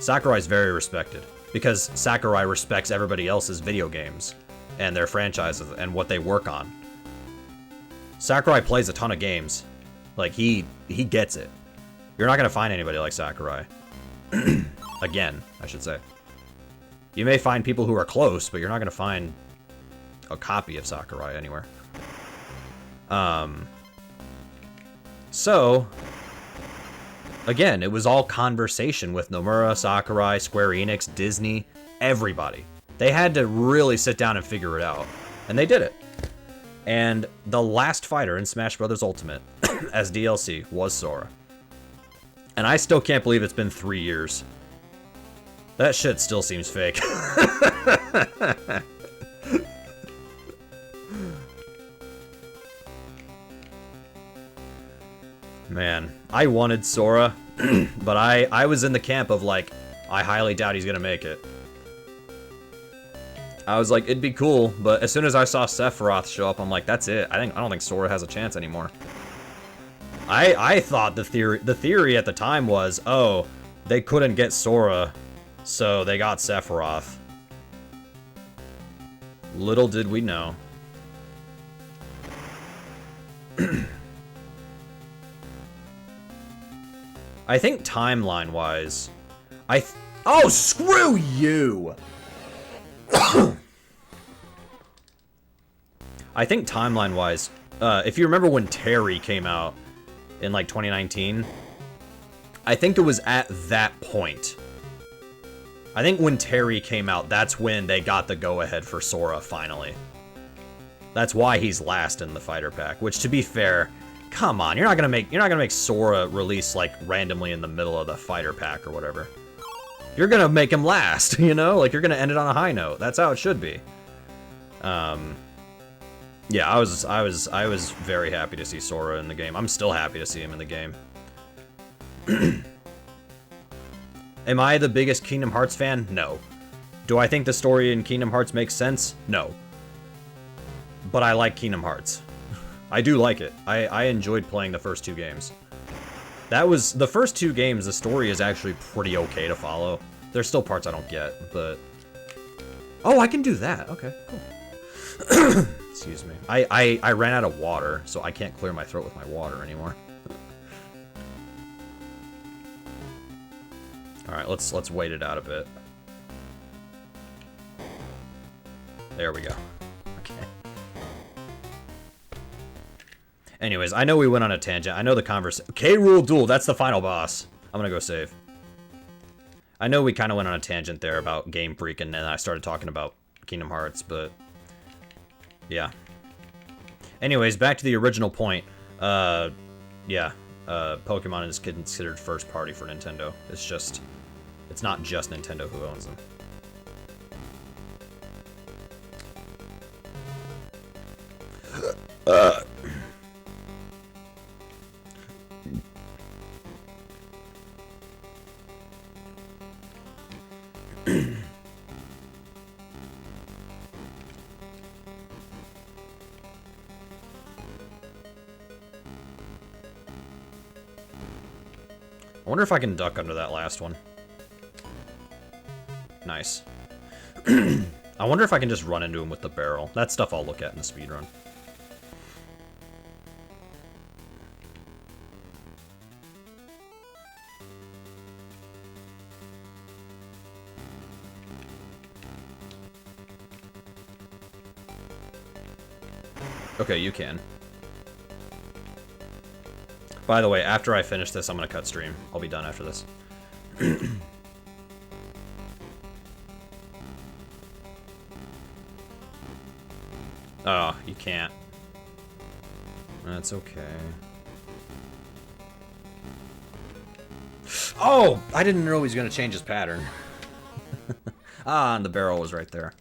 Sakurai's very respected, because Sakurai respects everybody else's video games, and their franchises, and what they work on. Sakurai plays a ton of games. Like, he gets it. You're not going to find anybody like Sakurai. Again, I should say. You may find people who are close, but you're not going to find a copy of Sakurai anywhere. So, again, it was all conversation with Nomura, Sakurai, Square Enix, Disney, everybody. They had to really sit down and figure it out. And they did it. And the last fighter in Smash Bros. Ultimate as DLC was Sora. And I still can't believe it's been 3 years. That shit still seems fake. I wanted Sora, but I was in the camp of, like, I highly doubt he's gonna make it. I was like, it'd be cool, but as soon as I saw Sephiroth show up, I'm like, that's it. I don't think Sora has a chance anymore. I thought the theory at the time was, oh, they couldn't get Sora, so they got Sephiroth. Little did we know. I think timeline-wise, oh, screw you! I think timeline-wise, if you remember when Terry came out in, like, 2019, I think it was at that point. I think when Terry came out, that's when they got the go-ahead for Sora, finally. That's why he's last in the fighter pack, which, to be fair, come on, you're not gonna make Sora release, like, randomly in the middle of the fighter pack or whatever. You're gonna make him last, you know? Like, you're gonna end it on a high note. That's how it should be. Yeah, I was very happy to see Sora in the game. I'm still happy to see him in the game. Am I the biggest Kingdom Hearts fan? No. Do I think the story in Kingdom Hearts makes sense? No. But I like Kingdom Hearts. I do like it. I enjoyed playing the first two games. That was, the first two games, the story is actually pretty okay to follow. There's still parts I don't get, but... Oh, I can do that. Okay, cool. Excuse me. I ran out of water, so I can't clear my throat with my water anymore. Alright, let's wait it out a bit. There we go. Okay. Anyways, I know we went on a tangent. I know the conversation... K-Rool Duel, that's the final boss. I'm gonna go save. I know we kind of went on a tangent there about Game Freak, and then I started talking about Kingdom Hearts, but... Yeah. Anyways, back to the original point. Yeah. Pokemon is considered first party for Nintendo. It's not just Nintendo who owns them. I wonder if I can duck under that last one. Nice. I wonder if I can just run into him with the barrel. That stuff I'll look at in the speedrun. Okay, you can. By the way, after I finish this, I'm gonna cut stream. I'll be done after this. Oh, you can't. That's okay. Oh! I didn't know he was gonna change his pattern. Ah, and the barrel was right there.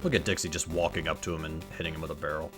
Look at Dixie just walking up to him and hitting him with a barrel.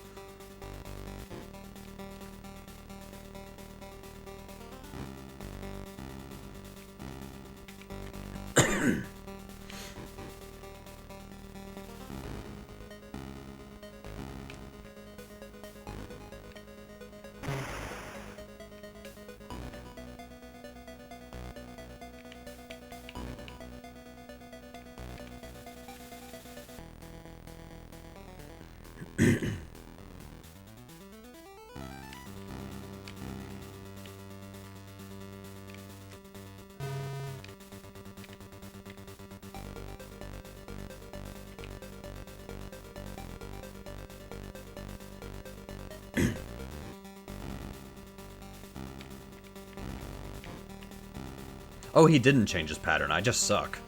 Oh, he didn't change his pattern. I just suck.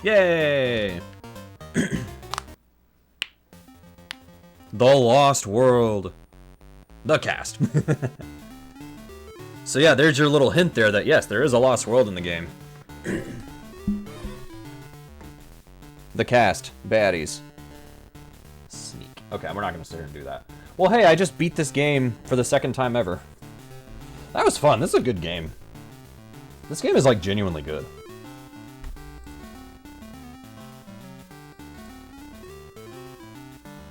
Yay! The Lost World. The cast. So yeah, there's your little hint there that yes, there is a Lost World in the game. The cast. Baddies. Sneak. Okay, we're not going to sit here and do that. Well, hey, I just beat this game for the second time ever. That was fun. This is a good game. This game is, like, genuinely good.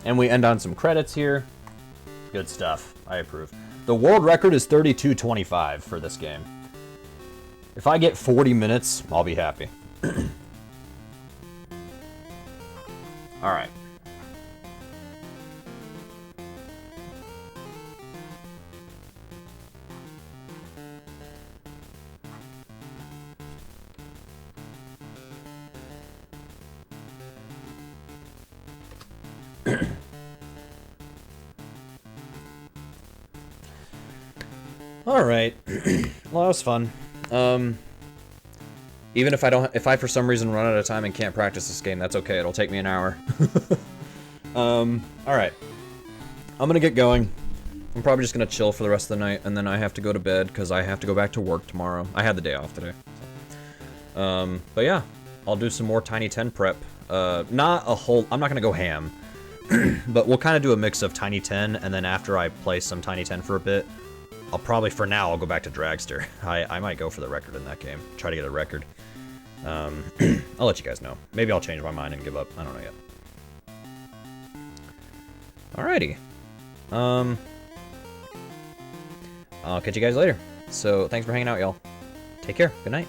And we end on some credits here. Good stuff. I approve. The world record is 32:25 for this game. If I get 40 minutes, I'll be happy. All right. All right. Well, that was fun. Even if I for some reason run out of time and can't practice this game, that's okay. It'll take me an hour. All right. I'm gonna get going. I'm probably just gonna chill for the rest of the night, and then I have to go to bed because I have to go back to work tomorrow. I had the day off today. So. But yeah, I'll do some more Tiny 10 prep. Not a whole. I'm not gonna go ham, but we'll kind of do a mix of Tiny 10, and then after I play some Tiny 10 for a bit, I'll probably, for now, I'll go back to Dragster. I might go for the record in that game. Try to get a record. I'll let you guys know. Maybe I'll change my mind and give up. I don't know yet. Alrighty. I'll catch you guys later. So, thanks for hanging out, y'all. Take care. Good night.